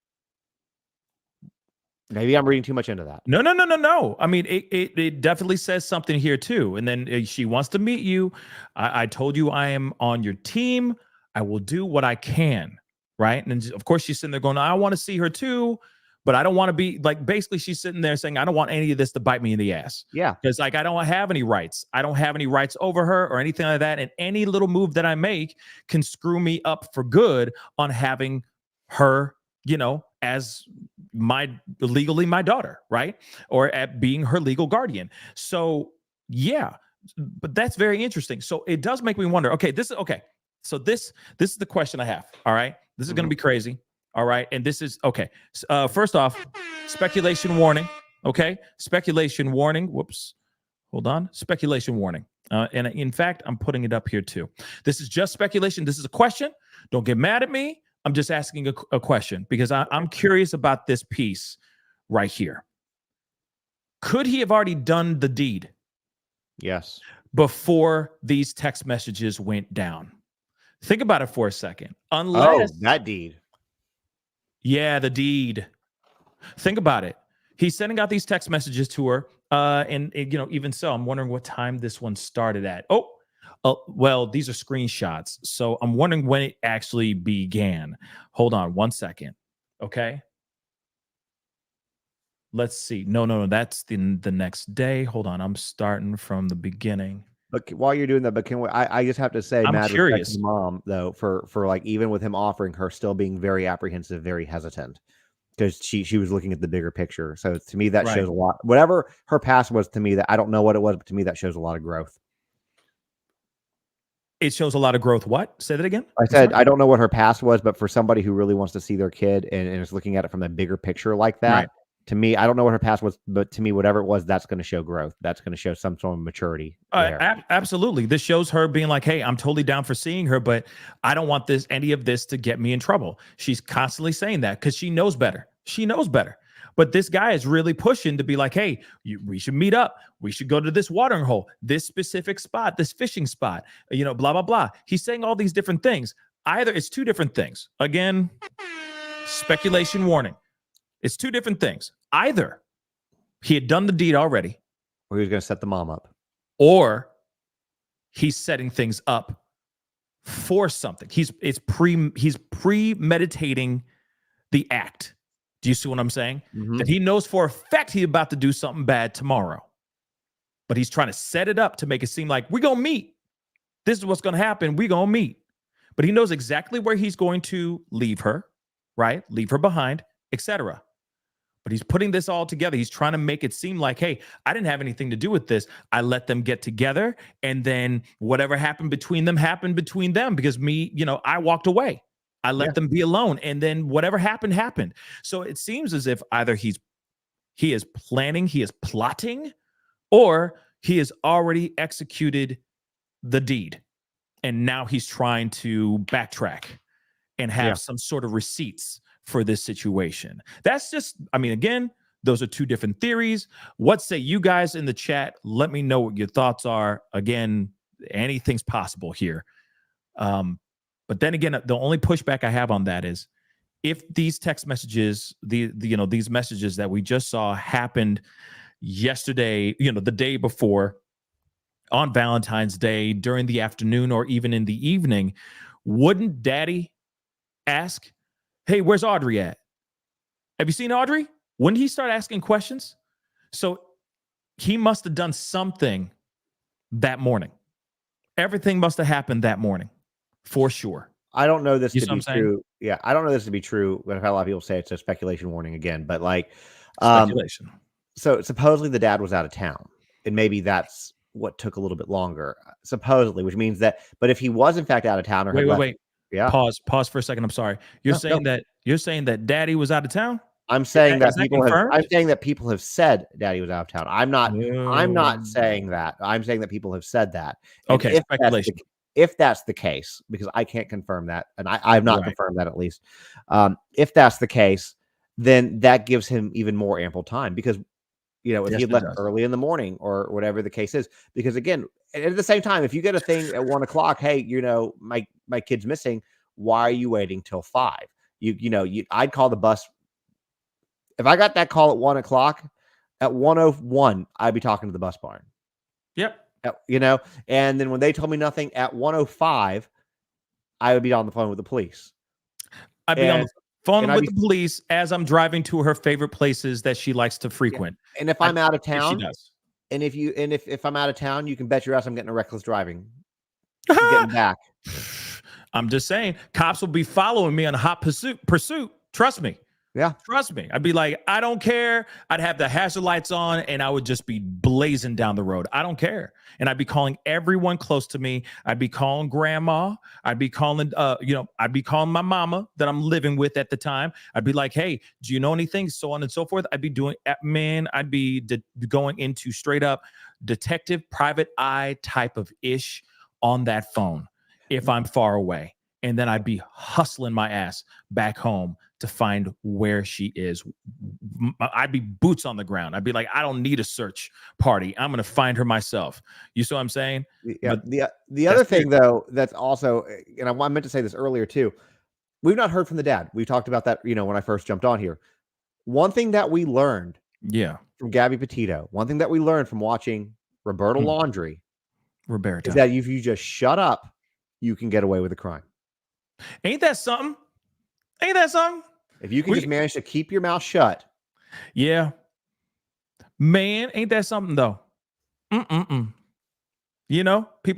Maybe I'm reading too much into that.
No. I mean, it definitely says something here too. And then she wants to meet you. I told you I am on your team. I will do what I can, right? And then, of course, she's sitting there going, I want to see her too, but I don't want to be like, basically she's sitting there saying, I don't want any of this to bite me in the ass.
Yeah.
Because like, I don't have any rights. I don't have any rights over her or anything like that. And any little move that I make can screw me up for good on having her, as legally my daughter, right? Or at being her legal guardian. So yeah, but that's very interesting. So it does make me wonder, okay. So this is the question I have. All right. This is going to be crazy. All right. And this is okay. First off, speculation warning. Okay. Speculation warning. Whoops. Hold on. Speculation warning. And in fact, I'm putting it up here too. This is just speculation. This is a question. Don't get mad at me. I'm just asking a question because I'm curious about this piece right here. Could he have already done the deed?
Yes.
Before these text messages went down. Think about it for a second. Unless
that deed.
Yeah, the deed. Think about it. He's sending out these text messages to her. And even so, I'm wondering what time this one started at. Well, these are screenshots. So I'm wondering when it actually began. Hold on 1 second. Okay. Let's see. No. That's the next day. Hold on. I'm starting from the beginning.
But while you're doing that, I just have to say,
I'm
mad
curious.
respect to mom though, for like, even with him offering, her still being very apprehensive, very hesitant, because she was looking at the bigger picture. So to me, that shows a lot. Whatever her past was to me, that I don't know what it was, but to me, that shows a lot of growth.
It shows a lot of growth. What? Say that again.
I said, I don't know what her past was, but for somebody who really wants to see their kid and is looking at it from a bigger picture like that, to me, I don't know what her past was, but to me, whatever it was, that's going to show growth. That's going to show some sort of maturity.
Absolutely. This shows her being like, hey, I'm totally down for seeing her, but I don't want any of this to get me in trouble. She's constantly saying that because she knows better. She knows better. But this guy is really pushing to be like, hey, we should meet up. We should go to this watering hole, this specific spot, this fishing spot, blah, blah, blah. He's saying all these different things. Either it's two different things. Again, speculation warning. It's two different things. Either he had done the deed already,
or he was going to set the mom up,
or he's setting things up for something. He's premeditating the act. Do you see what I'm saying?
Mm-hmm.
That he knows for a fact he's about to do something bad tomorrow, but he's trying to set it up to make it seem like we're going to meet. This is what's going to happen. We're going to meet. But he knows exactly where he's going to leave her, right? Leave her behind, etc. But he's putting this all together. He's trying to make it seem like, hey, I didn't have anything to do with this. I let them get together, and then whatever happened between them happened between them because I walked away. I let them be alone, and then whatever happened, happened. So it seems as if either he is planning, he is plotting, or he has already executed the deed, and now he's trying to backtrack and have some sort of receipts for this situation. That's just, again, those are two different theories. What say you guys in the chat? Let me know what your thoughts are. Again, anything's possible here. But then again, the only pushback I have on that is if these text messages, these messages that we just saw happened yesterday, the day before, on Valentine's Day, during the afternoon, or even in the evening, wouldn't daddy ask, hey, where's Audrey at? Have you seen Audrey? Wouldn't he start asking questions? So he must have done something that morning. Everything must have happened that morning. For sure.
I don't know this to be true. Yeah, I don't know this to be true. But I've had a lot of people say it's a speculation warning again. But
speculation.
So supposedly the dad was out of town, and maybe that's what took a little bit longer. Supposedly, which means that. But if he was in fact out of town, or
wait.
Yeah.
Pause for a second. I'm sorry. You're saying that daddy was out of town?
I'm saying that people have said daddy was out of town. I'm not saying that. I'm saying that people have said that. And
okay. Speculation.
If that's the case, because I can't confirm that, and I've not confirmed that at least. If that's the case, then that gives him even more ample time because, if
Yes,
he had
it
left
does.
early in the morning or whatever the case is, because again, at the same time, if you get a thing at 1:00, hey, my kid's missing. Why are you waiting till 5? I'd call the bus. If I got that call at 1:00, at 1:01, I'd be talking to the bus barn.
Yep.
And then when they told me nothing at 1:05, I would be on the phone with the police.
I'd be on the phone
and I'd
with the police as I'm driving to her favorite places that she likes to frequent.
And if I'm out of
If she
town,
does.
and if I'm out of town, you can bet your ass I'm getting a reckless driving. Getting back.
I'm just saying, cops will be following me on a hot pursuit. Trust me.
Yeah.
Trust me. I'd be like, I don't care. I'd have the hazard lights on and I would just be blazing down the road. I don't care. And I'd be calling everyone close to me. I'd be calling grandma. I'd be calling, I'd be calling my mama that I'm living with at the time. I'd be like, hey, do you know anything? So on and so forth. I'd be doing, I'd be going into straight up detective private eye type of ish on that phone if I'm far away. And then I'd be hustling my ass back home to find where she is. I'd be boots on the ground. I'd be like, I don't need a search party. I'm going to find her myself. You see what I'm saying?
Yeah.
But
the other thing, though, that's also, and I meant to say this earlier, too. We've not heard from the dad. We talked about that, when I first jumped on here. One thing that we learned from Gabby Petito, one thing that we learned from watching Roberta Laundrie is that if you just shut up, you can get away with a crime.
Ain't that something? Ain't that something?
If you can just manage to keep your mouth shut.
Yeah. Man, ain't that something, though? People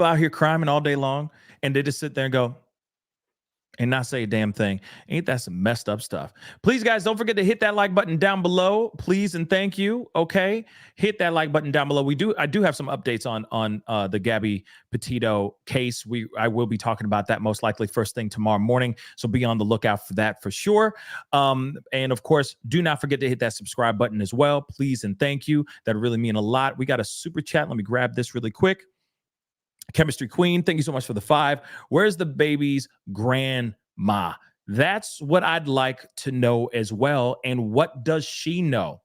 out here criming all day long, and they just sit there and go, and not say a damn thing. Ain't that some messed up stuff? Please, guys, don't forget to hit that like button down below, please, and thank you. Okay, hit that like button down below. I do have some updates on the Gabby Petito case. I will be talking about that most likely first thing tomorrow morning, so be on the lookout for that for sure. And of course, do not forget to hit that subscribe button as well, please, and thank you. That really mean a lot. We got a super chat. Let me grab this really quick. Chemistry Queen, thank you so much for the 5. Where's the baby's grandma? That's what I'd like to know as well. And what does she know?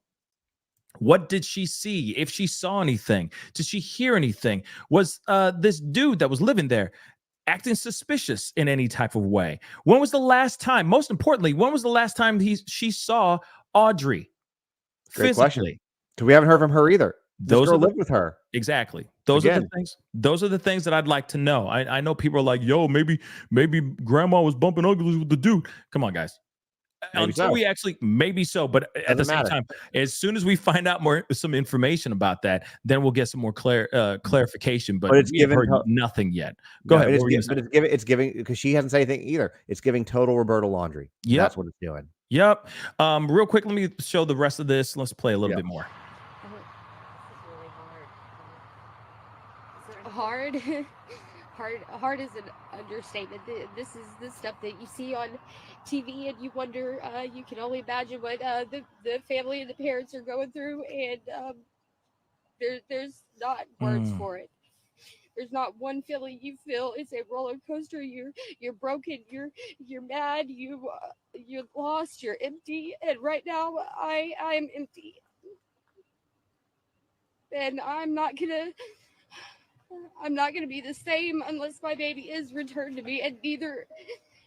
What did she see? If she saw anything, did she hear anything? Was this dude that was living there acting suspicious in any type of way? When was the last time? Most importantly, when was the last time she saw Audrey
Great
physically?
Question. Because we haven't heard from her either.
Those
girl lived with her.
Exactly. Those are the things. Those are the things that I'd like to know. I know people are like, "Yo, maybe grandma was bumping uglies with the dude." Come on, guys. Maybe so, but at the same time, as soon as we find out some information about that, then we'll get some more clarification. But
it's
we have heard
given
nothing yet. Go ahead.
It's giving because she hasn't said anything either. It's giving total Roberta Laundrie.
Yep.
That's what it's doing.
Yep. Real quick, let me show the rest of this. Let's play a little bit more.
Hard is an understatement. This is the stuff that you see on TV, and you wonder. You can only imagine what the family and the parents are going through, and there's not words for it. There's not one feeling you feel. It's a roller coaster. You're broken. You're mad. You're lost. You're empty. And right now, I'm empty, and I'm not gonna be the same unless my baby is returned to me, and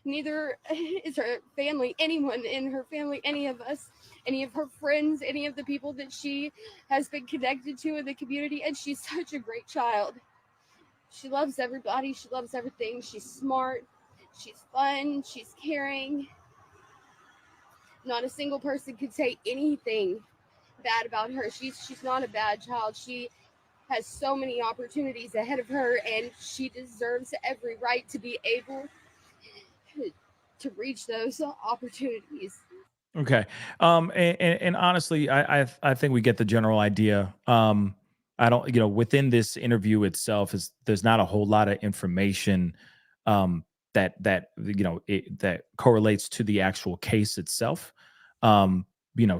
neither is her family, anyone in her family, any of us, any of her friends, any of the people that she has been connected to in the community. And she's such a great child. She loves everybody. She loves everything. She's smart. She's fun. She's caring. Not a single person could say anything bad about her. She's not a bad child. She has so many opportunities ahead of her, and she deserves every right to be able to reach those opportunities.
Okay. And honestly, I think we get the general idea. I don't, within this interview itself there's not a whole lot of information that correlates to the actual case itself.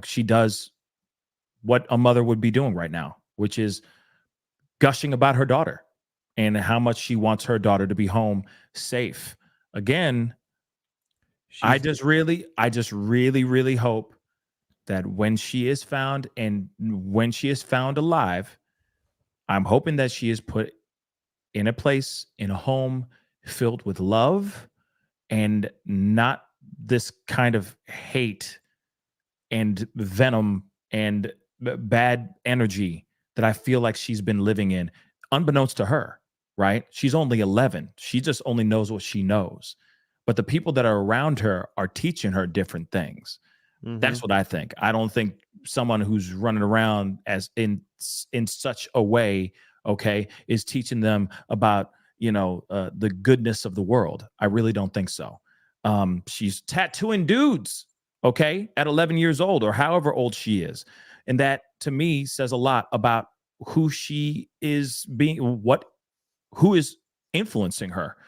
She does what a mother would be doing right now, which is gushing about her daughter and how much she wants her daughter to be home safe. Again, I just really, really hope that when she is found, and when she is found alive, I'm hoping that she is put in a place, in a home filled with love and not this kind of hate and venom and bad energy that I feel like she's been living in, unbeknownst to her, right? She's only 11. She just only knows what she knows. But the people that are around her are teaching her different things. That's what I think. I don't think someone who's running around as in such a way, okay, is teaching them about, the goodness of the world. I really don't think so. She's tattooing dudes, okay, at 11 years old or however old she is. And that to me says a lot about who she is who is influencing her,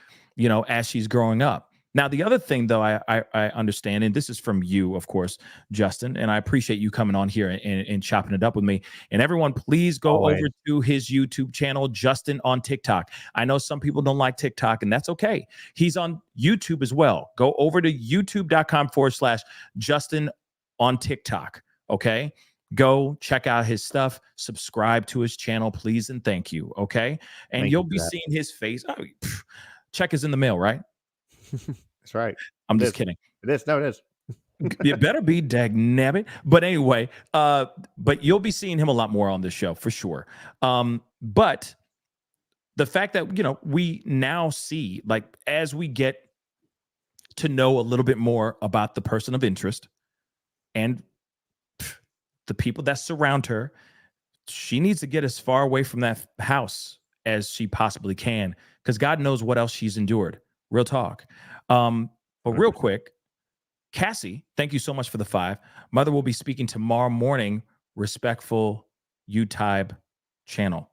as she's growing up. Now, the other thing, though, I understand, and this is from you, of course, Justin, and I appreciate you coming on here and chopping it up with me. And everyone, please go over to his YouTube channel, Justin on TikTok. I know some people don't like TikTok, and that's okay. He's on YouTube as well. Go over to youtube.com/Justin on TikTok, okay? Go check out his stuff, subscribe to his channel, please, and thank you, okay? And you'll be seeing his face. Oh, check is in the mail, right?
That's right.
I'm just kidding.
It is. No, it is.
It better be, dagnabbit. But anyway, but you'll be seeing him a lot more on this show for sure. But the fact that, we now see, like, as we get to know a little bit more about the person of interest and the people that surround her, she needs to get as far away from that house as she possibly can, because God knows what else she's endured. Real talk. But real quick, Cassie, thank you so much for the 5. Mother will be speaking tomorrow morning, Respectful YouTube channel.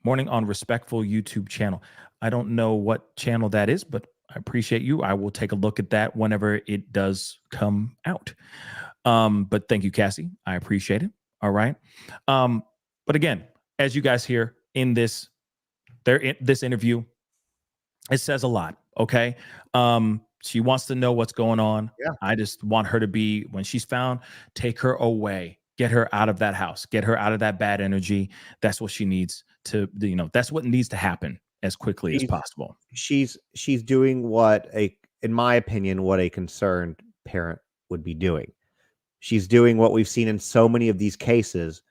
Morning on Respectful YouTube channel. I don't know what channel that is, but I appreciate you. I will take a look at that whenever it does come out. But thank you, Cassie. I appreciate it. All right. But again, as you guys hear in this interview, it says a lot. Okay. She wants to know what's going on.
Yeah.
I just want her to be, when she's found, take her away, get her out of that house, get her out of that bad energy. That's what she needs to, that's what needs to happen as quickly as possible.
She's doing in my opinion, what a concerned parent would be doing. She's doing what we've seen in so many of these cases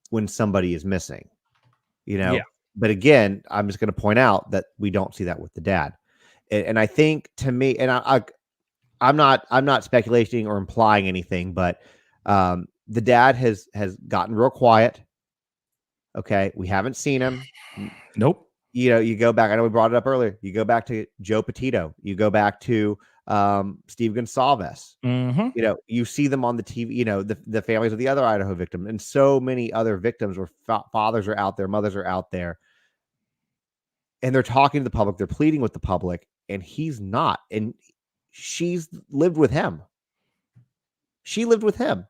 when somebody is missing,
Yeah.
But again, I'm just going to point out that we don't see that with the dad. And I think, to me, and I'm not speculating or implying anything, but the dad has gotten real quiet. Okay. We haven't seen him.
Nope.
You go back. I know we brought it up earlier. You go back to Joe Petito. You go back to Steve Gonsalves. You see them on the TV, the families of the other Idaho victim and so many other victims where fathers are out there, mothers are out there, and they're talking to the public, they're pleading with the public, and he's not. And she's lived with him. She lived with him,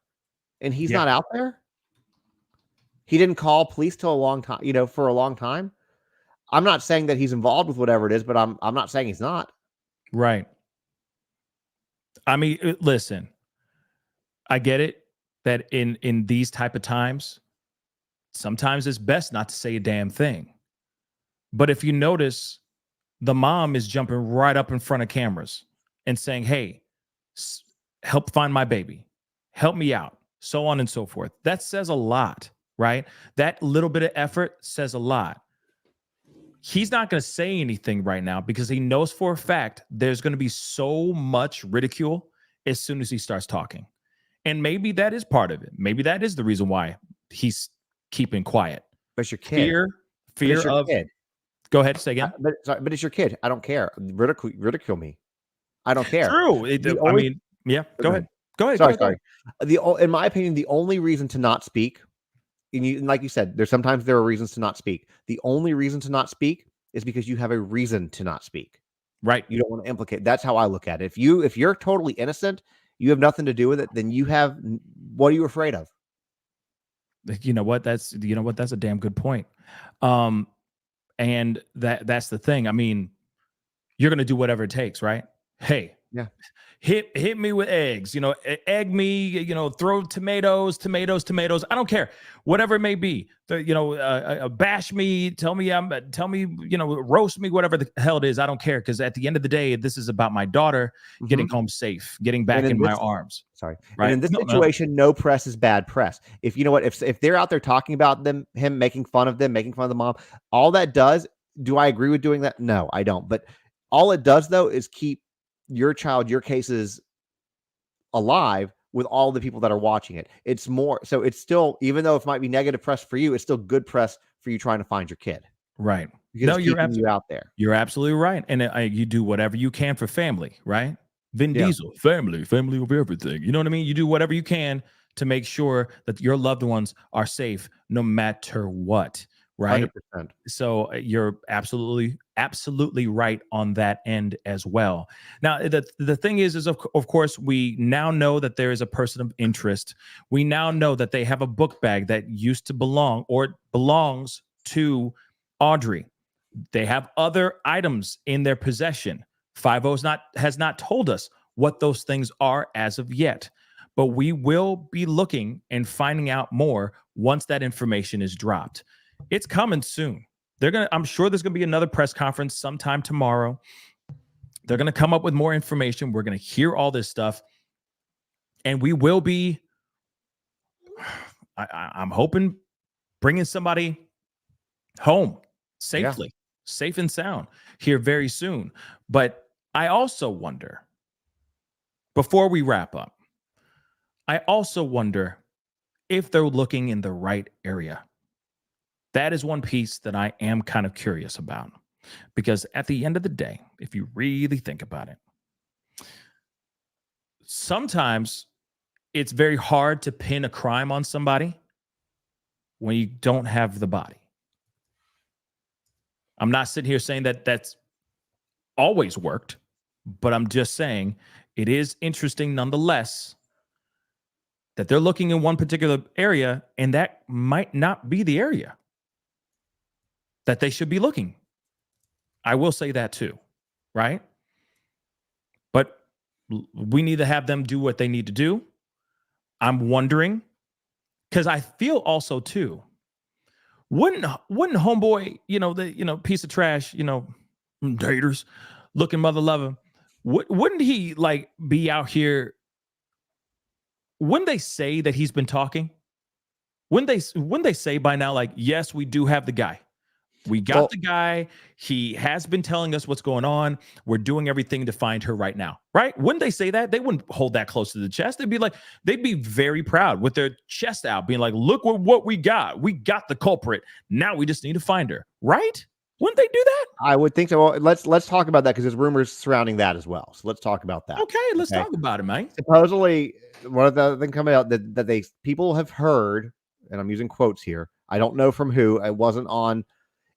and he's not out there. He didn't call police till a long time, for a long time. I'm not saying that he's involved with whatever it is, but I'm not saying he's not.
Right. I mean, listen, I get it that in these type of times, sometimes it's best not to say a damn thing. But if you notice, the mom is jumping right up in front of cameras and saying, hey, help find my baby, help me out, so on and so forth. That says a lot, right? That little bit of effort says a lot. He's not going to say anything right now because he knows for a fact there's going to be so much ridicule as soon as he starts talking. And maybe that is part of it. Maybe that is the reason why he's keeping quiet.
But it's your kid.
Fear of
kid.
Go ahead, say again.
But it's your kid. I don't care. Ridicule me. I don't care.
True. Go ahead.
Sorry. In my opinion, the only reason to not speak, and like you said, sometimes there are reasons to not speak. The only reason to not speak is because you have a reason to not speak.
Right.
You don't want to implicate. That's how I look at it. If you're totally innocent, you have nothing to do with it, then what are you afraid of?
You know what? That's a damn good point. And that's the thing. I mean, you're going to do whatever it takes, right? Hey,
Yeah.
Hit me with eggs, egg me, throw tomatoes. I don't care, whatever it may be. Bash me, tell me, roast me, whatever the hell it is. I don't care, because at the end of the day, this is about my daughter getting home safe, getting back in my arms.
Sorry.
Right?
And in this situation, no press is bad press. If you know what, if they're out there talking about him making fun of them, making fun of the mom, all that does, do I agree with doing that? No, I don't. But all it does, though, is keep your child, your cases alive with all the people that are watching it. It's more, so it's still, even though it might be negative press for you, it's still good press for you trying to find your kid.
Right.
Because
No,
it's
you're
keeping you out there.
You're absolutely right. And you do whatever you can for family, right? Vin Diesel, family over everything. You know what I mean? You do whatever you can to make sure that your loved ones are safe no matter what, right?
100%.
So you're absolutely right on that end as well. Now, the thing is of course, we now know that there is a person of interest. We now know that they have a book bag that used to belong or belongs to Audrii. They have other items in their possession. 5-0 has not told us what those things are as of yet, but we will be looking and finding out more once that information is dropped. It's coming soon. I'm sure there's going to be another press conference sometime tomorrow. They're going to come up with more information. We're going to hear all this stuff, and we will be, I'm hoping, bringing somebody home safely, safe and sound here very soon. But I also wonder, before we wrap up, I also wonder if they're looking in the right area. That is one piece that I am kind of curious about, because at the end of the day, if you really think about it, sometimes it's very hard to pin a crime on somebody when you don't have the body. I'm not sitting here saying that that's always worked, but I'm just saying it is interesting nonetheless that they're looking in one particular area, and that might not be the area that they should be looking. I will say that too, right? But we need to have them do what they need to do. I'm wondering, because I feel also too, wouldn't homeboy, piece of trash, haters, looking mother lover, wouldn't he like be out here? Wouldn't they say that he's been talking? Wouldn't they say by now, like, yes, we do have the guy. We got the guy. He has been telling us what's going on. We're doing everything to find her right now. Right? Wouldn't they say that? They wouldn't hold that close to the chest. They'd be very proud with their chest out, being like, look what we got. We got the culprit. Now we just need to find her. Right? Wouldn't they do that?
I would think so. Well, let's talk about that, because there's rumors surrounding that as well. So let's talk about that.
Okay, let's talk about it, man.
Supposedly, one of the things coming out that people have heard, and I'm using quotes here. I don't know from who. It wasn't on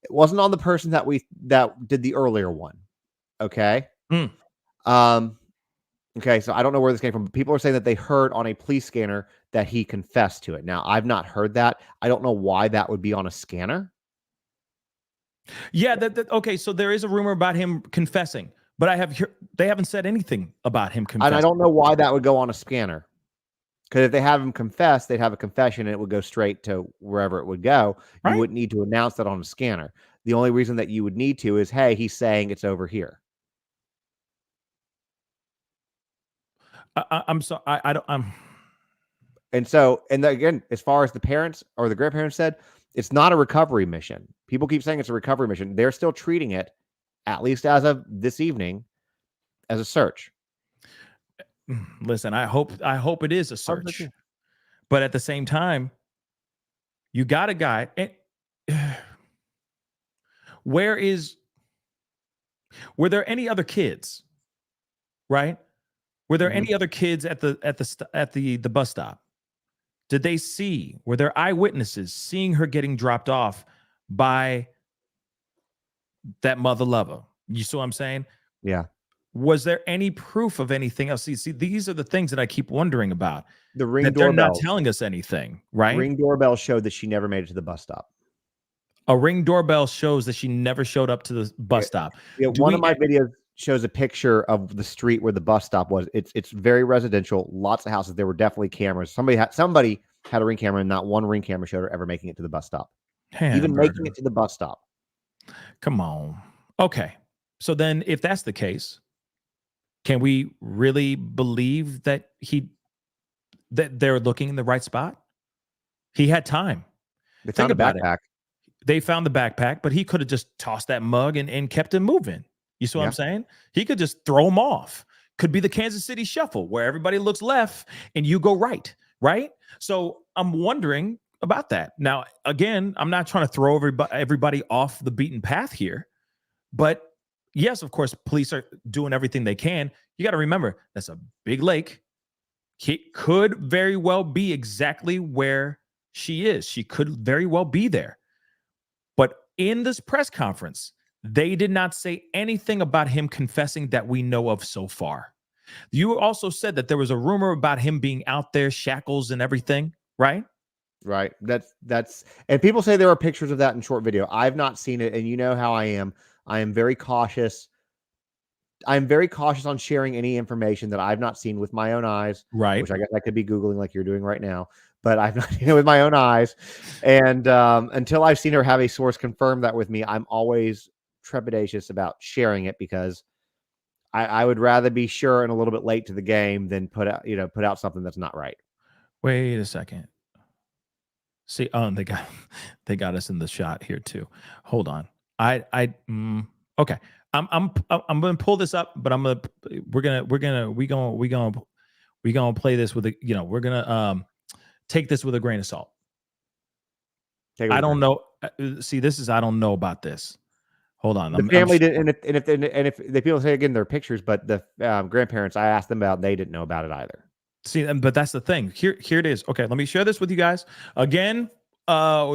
the person that did the earlier one. Okay. Okay. So I don't know where this came from, but people are saying that they heard on a police scanner that he confessed to it. Now, I've not heard that. I don't know why that would be on a scanner.
Yeah. Okay. So there is a rumor about him confessing, but they haven't said anything about him confessing.
And I don't know why that would go on a scanner. Because if they have him confess, they'd have a confession and it would go straight to wherever it would go. You
Right.
wouldn't need to announce that on a scanner. The only reason that you would need to is, hey, he's saying it's over here.
I'm sorry. I don't.
And again, as far as the parents or the grandparents said, it's not a recovery mission. People keep saying it's a recovery mission. They're still treating it, at least as of this evening, as a search.
Listen, I hope it is a search, but at the same time, you got a guy. Were there any other kids? Right? Were there any other kids at the bus stop? Did they see? Were there eyewitnesses seeing her getting dropped off by that mother lover? You see what I'm saying?
Yeah.
Was there any proof of anything else? See, these are the things that I keep wondering about.
The Ring
that
doorbell.
They're not telling us anything, right?
Ring doorbell showed that she never made it to the bus stop.
A Ring doorbell shows that she never showed up to the bus stop.
Yeah, one of my videos shows a picture of the street where the bus stop was. It's very residential, lots of houses. There were definitely cameras. Somebody had a ring camera, and not one ring camera showed her ever making it to the bus stop. Even making it to the bus stop.
Come on. Okay. So then if that's the case, can we really believe that they're looking in the right spot? He had time.
They found a backpack.
They found the backpack, but he could have just tossed that mug and kept it moving. You see what I'm saying? He could just throw him off. Could be the Kansas City shuffle where everybody looks left and you go right? So I'm wondering about that. Now, again, I'm not trying to throw everybody off the beaten path here, but yes, of course, police are doing everything they can. You got to remember, that's a big lake. It could very well be exactly where she is. She could very well be there. But in this press conference, they did not say anything about him confessing that we know of so far. You also said that there was a rumor about him being out there, shackles and everything, right?
Right. That's and people say there are pictures of that in short video. I've not seen it, and you know how I am. I am very cautious. I'm very cautious on sharing any information that I've not seen with my own eyes.
Right.
Which I guess I could be Googling like you're doing right now, but I've not seen it with my own eyes. And until I've seen her have a source confirm that with me, I'm always trepidatious about sharing it because I would rather be sure and a little bit late to the game than put out something that's not right.
Wait a second. See, they got us in the shot here too. Hold on. Okay. I'm gonna pull this up, but we're gonna play this with we're gonna take this with a grain of salt. I don't know. See, I don't know about this. Hold on.
The family did, and if the people say again their pictures, but the grandparents, I asked them about, they didn't know about it either.
See, but that's the thing. Here it is. Okay, let me share this with you guys. Again,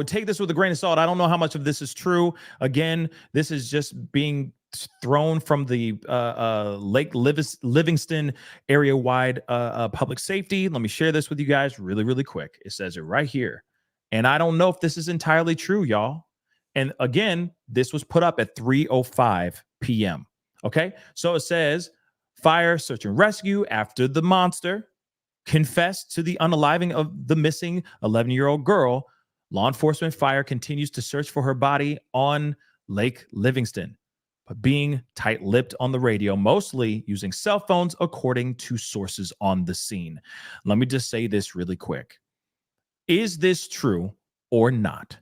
take this with a grain of salt. I don't know how much of this is true. Again, this is just being thrown from the Lake Livingston area-wide public safety. Let me share this with you guys really, really quick. It says it right here. And I don't know if this is entirely true, y'all. And again, this was put up at 3:05 p.m. Okay, so it says fire, search and rescue after the monster confessed to the unaliving of the missing 11-year-old girl. Law enforcement fire continues to search for her body on Lake Livingston, but being tight-lipped on the radio, mostly using cell phones, according to sources on the scene. Let me just say this really quick. Is this true or not?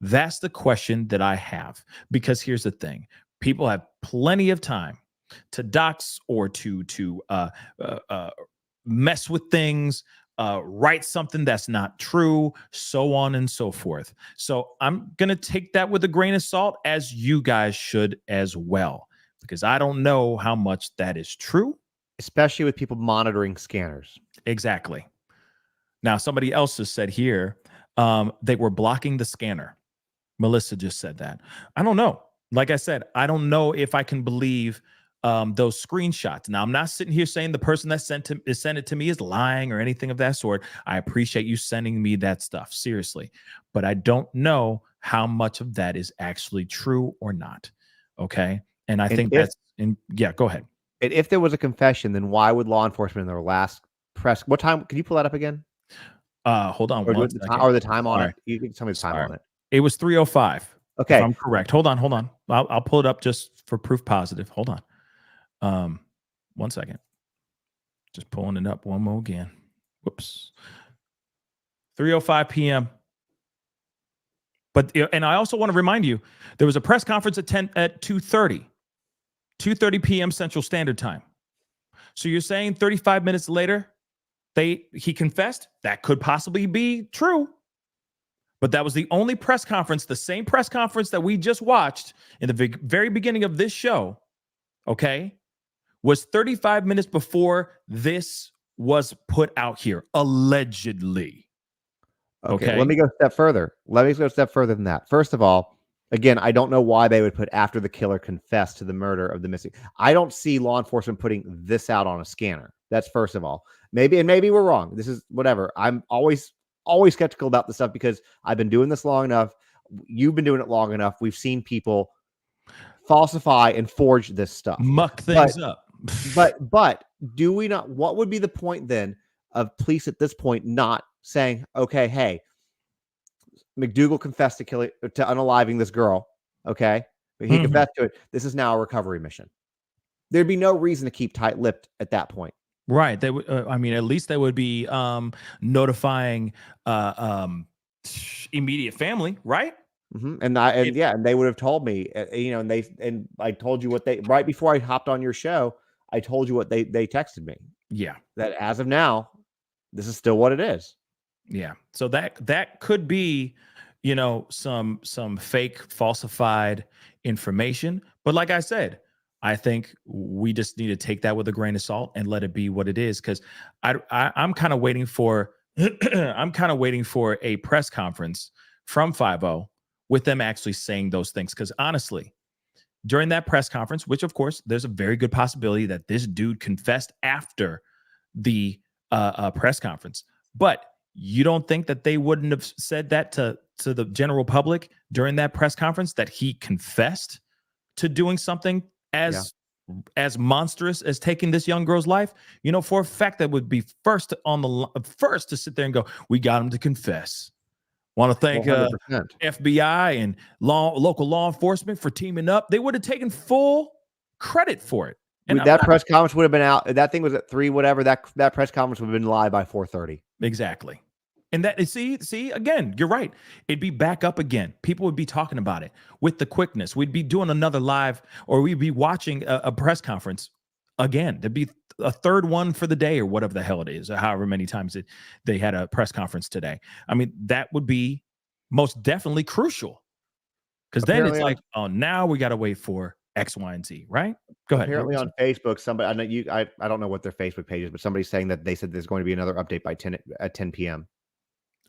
That's the question that I have, because here's the thing. People have plenty of time to dox or to mess with things, write something that's not true, so on and so forth. So I'm going to take that with a grain of salt, as you guys should as well, because I don't know how much that is true.
Especially with people monitoring scanners.
Exactly. Now, somebody else has said here, they were blocking the scanner. Melissa just said that. I don't know. Like I said, I don't know if I can believe those screenshots. Now, I'm not sitting here saying the person that sent it to me is lying or anything of that sort. I appreciate you sending me that stuff, seriously. But I don't know how much of that is actually true or not. Okay? And I think yeah, go ahead.
And if there was a confession, then why would law enforcement in their last press? What time? Can you pull that up again?
Hold on.
Or the time on it. You can tell me the time on it.
It was 3:05.
Okay.
If I'm correct. Hold on. I'll pull it up just for proof positive. Hold on. 1 second. Just pulling it up one more again. Whoops. 3:05 p.m. But and I also want to remind you, there was a press conference at 2:30 p.m. Central Standard Time. So you're saying 35 minutes later, he confessed? That could possibly be true. But that was the only press conference, the same press conference that we just watched in the very beginning of this show, okay, was 35 minutes before this was put out here, allegedly.
Okay. Let me go a step further. Than that. First of all, again, I don't know why they would put after the killer confessed to the murder of the missing. I don't see law enforcement putting this out on a scanner. That's first of all. Maybe we're wrong. This is whatever. I'm always skeptical about this stuff because I've been doing this long enough. You've been doing it long enough. We've seen people falsify and forge this stuff.
Muck things up.
But do we not? What would be the point then of police at this point not saying, okay, hey, McDougal confessed to unaliving this girl. Okay, but he confessed to it. This is now a recovery mission. There'd be no reason to keep tight-lipped at that point.
Right. They would. I mean, at least they would be notifying immediate family, right?
And they would have told me, and I told you what they right before I hopped on your show. I told you what they texted me.
Yeah.
That as of now, this is still what it is.
Yeah. So that could be, some fake falsified information. But like I said, I think we just need to take that with a grain of salt and let it be what it is. Because I'm kind of waiting for a press conference from 5-0 with them actually saying those things. Because honestly, during that press conference, which of course there's a very good possibility that this dude confessed after the press conference, but you don't think that they wouldn't have said that to the general public during that press conference, that he confessed to doing something as monstrous as taking this young girl's life? For a fact, that would be first to sit there and go, we got him to confess. Want to thank FBI and local law enforcement for teaming up. They would have taken full credit for it. And
that press conference would have been out. That thing was at 3, whatever. That press conference would have been live by 4:30.
Exactly. And that see again, you're right. It'd be back up again. People would be talking about it with the quickness. We'd be doing another live, or we'd be watching a press conference again. There'd be a third one for the day, or whatever the hell it is, or however many times they had a press conference today. I mean, that would be most definitely crucial, because then it's like, oh, now we got to wait for X, Y, and Z, right? Go ahead.
Apparently on Facebook, somebody, I know I don't know what their Facebook page is, but somebody's saying that they said there's going to be another update by 10 p.m.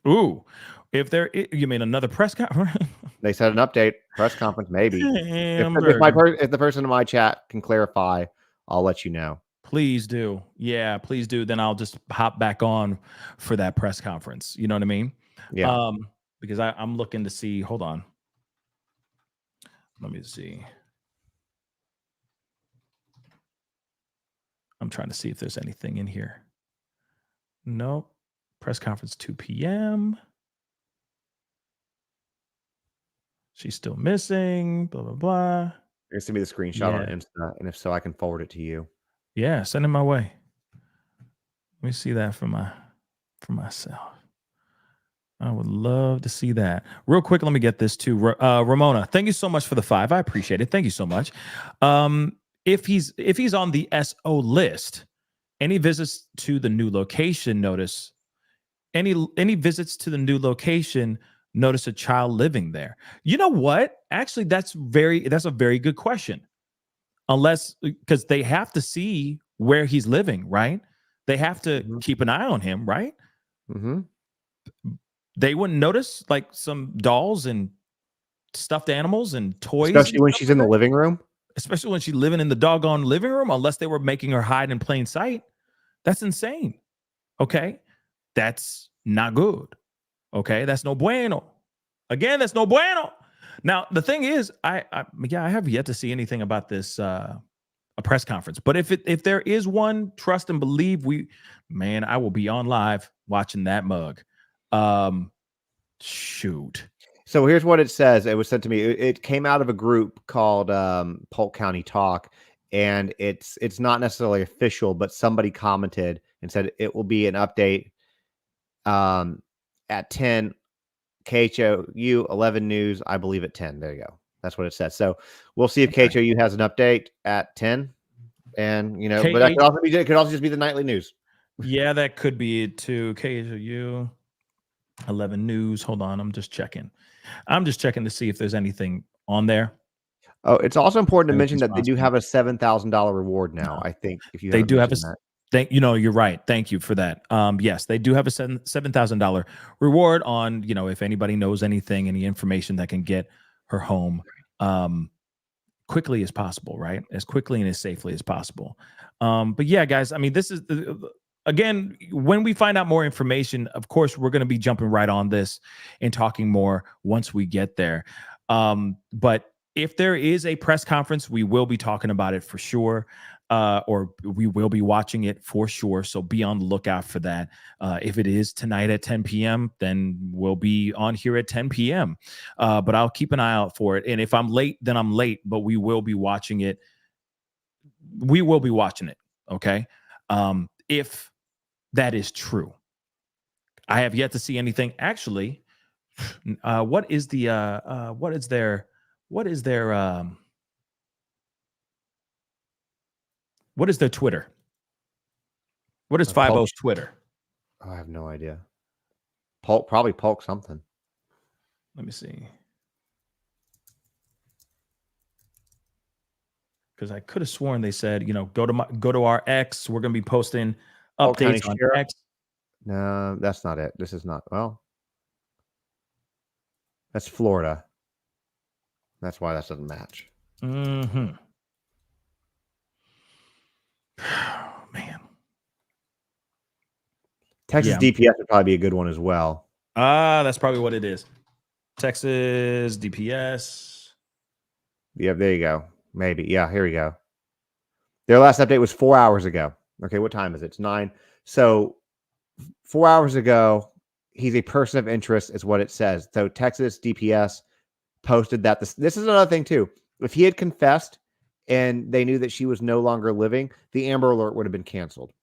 Ooh, you mean another press conference?
They said an update press conference, maybe. If the person in my chat can clarify, I'll let you know.
Please do. Yeah, please do. Then I'll just hop back on for that press conference. You know what I mean?
Yeah.
Because I'm looking to see. Hold on. Let me see. I'm trying to see if there's anything in here. Nope. Press conference 2 p.m. She's still missing. Blah, blah, blah.
You're send me the screenshot on Insta, and if so, I can forward it to you.
Yeah, send it my way. Let me see that for myself. I would love to see that. Real quick, let me get this to Ramona. Thank you so much for the 5. I appreciate it. Thank you so much. If he's on the SO list, any visits to the new location notice a child living there? You know what? Actually, that's a very good question. Unless, because they have to see where he's living, right? They have to keep an eye on him, right?
Mm-hmm.
They wouldn't notice like some dolls and stuffed animals and toys.
Especially when she's in the living room.
Especially when she's living in the doggone living room, unless they were making her hide in plain sight. That's insane. Okay? That's not good. Okay? That's no bueno. Again, that's no bueno. Now, the thing is, I have yet to see anything about this a press conference. But if there is one, trust and believe, I will be on live watching that mug. Shoot.
So here's what it says. It was sent to me. It came out of a group called Polk County Talk, and it's not necessarily official, but somebody commented and said it will be an update at 10. KHOU 11 news, I believe at 10. There you go. That's what it says. So we'll see if KHOU has an update at 10. And but that could also just be the nightly news.
Yeah, that could be it too. KHOU 11 news. Hold on, I'm just checking to see if there's anything on there.
Oh, it's also important to mention that they do have a $7,000 reward now. I think if you
they do have you're right. Thank you for that. Yes, they do have a $7,000 reward on, if anybody knows anything, any information that can get her home quickly as possible, right? As quickly and as safely as possible. But yeah, guys, I mean, this is again, when we find out more information, of course, we're going to be jumping right on this and talking more once we get there. But if there is a press conference, we will be talking about it for sure. Or we will be watching it for sure. So be on the lookout for that. If it is tonight at 10 p.m., then we'll be on here at 10 p.m. But I'll keep an eye out for it. And if I'm late, then I'm late, but we will be watching it. We will be watching it. Okay. If that is true, I have yet to see anything. Actually, what is their Twitter? What is 50's Twitter?
Oh, I have no idea. Polk, probably Polk something.
Let me see. Because I could have sworn they said, go to our X. We're going to be posting updates on X.
No, that's not it. This is not. Well, that's Florida. That's why that doesn't match.
Mm-hmm. Man.
Texas DPS would probably be a good one as well.
That's probably what it is. Texas DPS.
Yeah, there you go. Maybe. Yeah, here we go. Their last update was 4 hours ago. Okay, what time is it? It's 9. So 4 hours ago, he's a person of interest is what it says. So Texas DPS posted that. This is another thing too. If he had confessed and they knew that she was no longer living, the Amber Alert would have been canceled.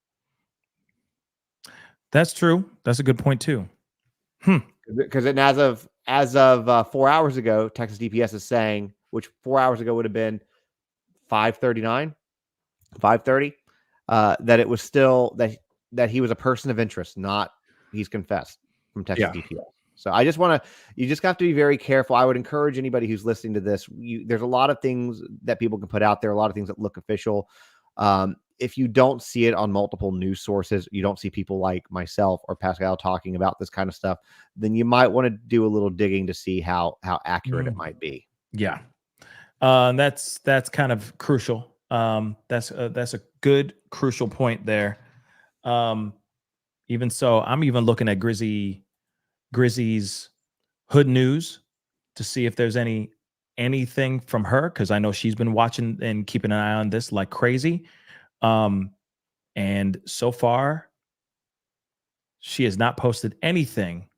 That's true. That's a good point too.
Because as of 4 hours ago, Texas DPS is saying, which 4 hours ago would have been 5:30, that it was still that he was a person of interest, not he's confessed from Texas DPS. So I just want to, you just have to be very careful. I would encourage anybody who's listening to this. There's a lot of things that people can put out there, a lot of things that look official. If you don't see it on multiple news sources, you don't see people like myself or Pascal talking about this kind of stuff, then you might want to do a little digging to see how accurate it might be.
Yeah. That's kind of crucial. That's a good crucial point there. Even so, I'm even looking at Grizzy's Hood News to see if there's anything from her, because I know she's been watching and keeping an eye on this like crazy. And so far, she has not posted anything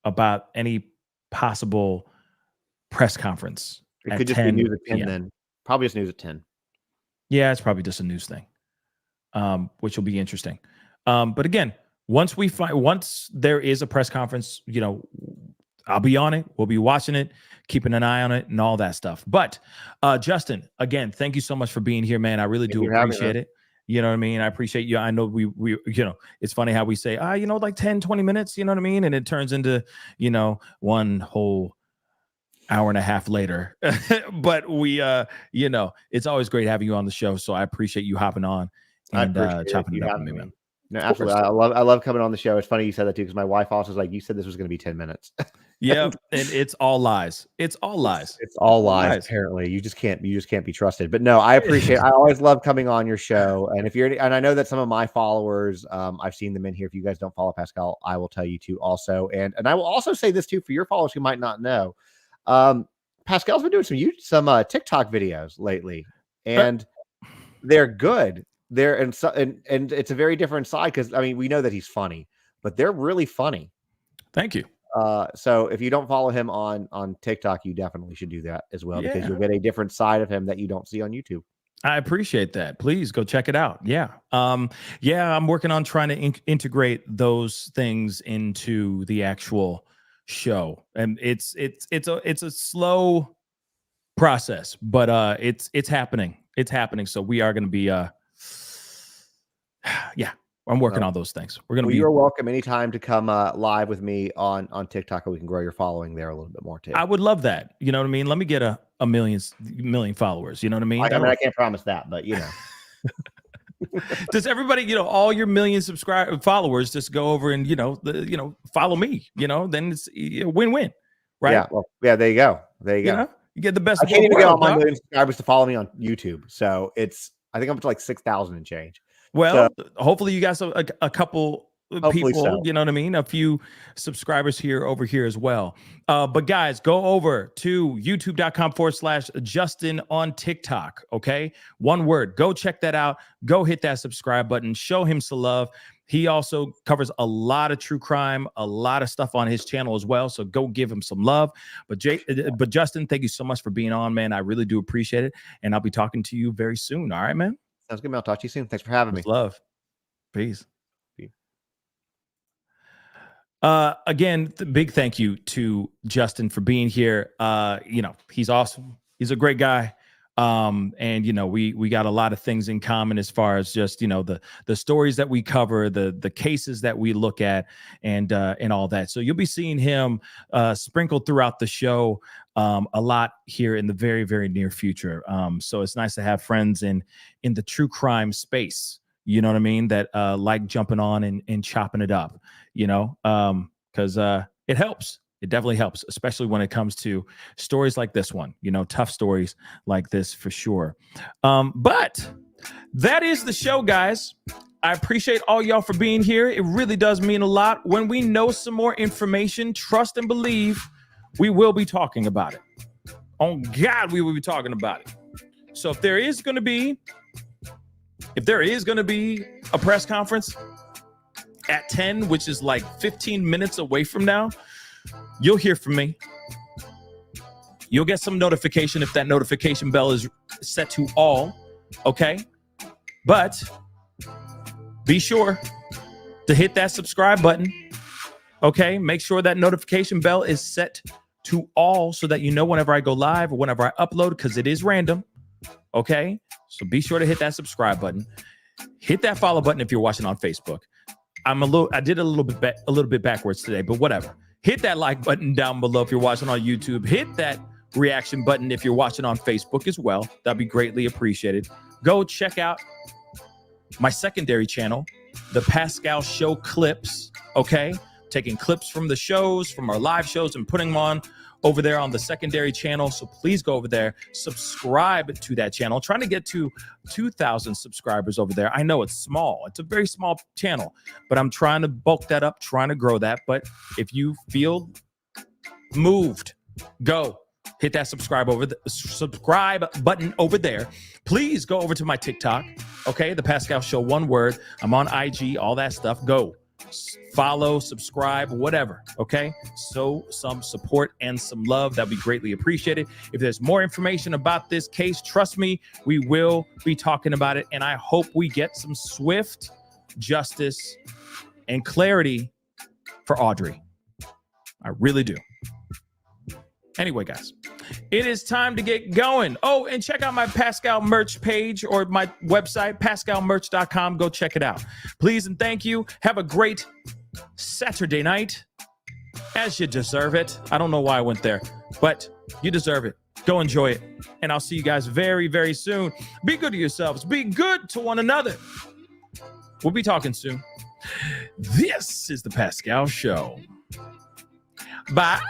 about any possible press conference.
It could just be news at 10 then. Probably just news at 10.
Yeah, it's probably just a news thing, which will be interesting. But again, once there is a press conference, I'll be on it. We'll be watching it, keeping an eye on it, and all that stuff. But Justin, again, thank you so much for being here, man. I really do appreciate it. You know what I mean? I appreciate you. I know we it's funny how we say, like 10, 20 minutes, you know what I mean? And it turns into, one whole hour and a half later. But we, it's always great having you on the show. So I appreciate you hopping on and chopping it up with me, man.
No, absolutely. I love coming on the show. It's funny you said that too, because my wife also was like, you said this was going to be 10 minutes.
Yeah, and it's all lies. It's all lies.
It's all lies. Apparently, you just can't be trusted. But no, I appreciate. I always love coming on your show. And I know that some of my followers, I've seen them in here. If you guys don't follow Pascal, I will tell you to also. And I will also say this too for your followers who might not know. Pascal's been doing some TikTok videos lately, and they're good. And it's a very different side, because we know that he's funny, but they're really funny.
Thank you.
So if you don't follow him on TikTok, you definitely should do that as well, because you'll get a different side of him that you don't see on YouTube.
I appreciate that. Please go check it out. Yeah. I'm working on trying to integrate those things into the actual show, and it's a slow process, but it's happening. It's happening. So we are going to be I'm working on those things. We're going to be.
You're welcome anytime to come live with me on TikTok, and we can grow your following there a little bit more too.
I would love that. You know what I mean? Let me get a million followers. You know what I mean?
I can't promise that, but
Does everybody, all your million followers just go over and follow me? Then it's a win-win, right?
Yeah. Well, yeah. There you go.
You get the best.
I can't even get all my million subscribers to follow me on YouTube, so I think I'm up to like 6,000 and change.
Well, hopefully you got a couple
Hopefully
people,
so.
you know what I mean? A few subscribers over here as well. But guys, go over to youtube.com/Justin on TikTok. Okay. One word. Go check that out. Go hit that subscribe button. Show him some love. He also covers a lot of true crime, a lot of stuff on his channel as well. So go give him some love. But Justin, thank you so much for being on, man. I really do appreciate it. And I'll be talking to you very soon. All right, man.
Sounds good, man. I'll talk to you soon. Thanks for having me.
Love. Peace. Again, big thank you to Justin for being here. He's awesome. He's a great guy. And we got a lot of things in common as far as just, the stories that we cover, the cases that we look at, and all that. So you'll be seeing him sprinkled throughout the show a lot here in the very, very near future. So it's nice to have friends in the true crime space. You know what I mean? That like jumping on and chopping it up, because it helps. It definitely helps, especially when it comes to stories like this one, tough stories like this for sure. But that is the show, guys. I appreciate all y'all for being here. It really does mean a lot. When we know some more information, trust and believe, we will be talking about it. On God, we will be talking about it. So if there is going to be a press conference at 10, which is like 15 minutes away from now, you'll hear from me. You'll get some notification if that notification bell is set to all, okay? But be sure to hit that subscribe button, okay? Make sure that notification bell is set to all so that you know whenever I go live or whenever I upload, because it is random, okay? So be sure to hit that subscribe button. Hit that follow button if you're watching on Facebook. I did a little bit backwards today, but whatever. Hit that like button down below if you're watching on YouTube. Hit that reaction button if you're watching on Facebook as well. That'd be greatly appreciated. Go check out my secondary channel, The Pascal Show Clips, okay? Taking clips from the shows, from our live shows, and putting them on over there on the secondary channel. So please go over there, subscribe to that channel. Trying to get to 2,000 subscribers over there. I know it's small. It's a very small channel, but I'm trying to bulk that up, trying to grow that. But if you feel moved, go hit that subscribe button over there. Please go over to my TikTok, okay? The Pascal Show, one word. I'm on IG, all that stuff. Go. Follow, subscribe, whatever, okay? So some support and some love, that'd be greatly appreciated. If there's more information about this case, trust me, we will be talking about it, and I hope we get some swift justice and clarity for Audrey. I really do. Anyway, guys, it is time to get going. Oh, and check out my Pascal merch page or my website, pascalmerch.com. Go check it out. Please and thank you. Have a great Saturday night, as you deserve it. I don't know why I went there, but you deserve it. Go enjoy it. And I'll see you guys very, very soon. Be good to yourselves. Be good to one another. We'll be talking soon. This is The Pascal Show. Bye.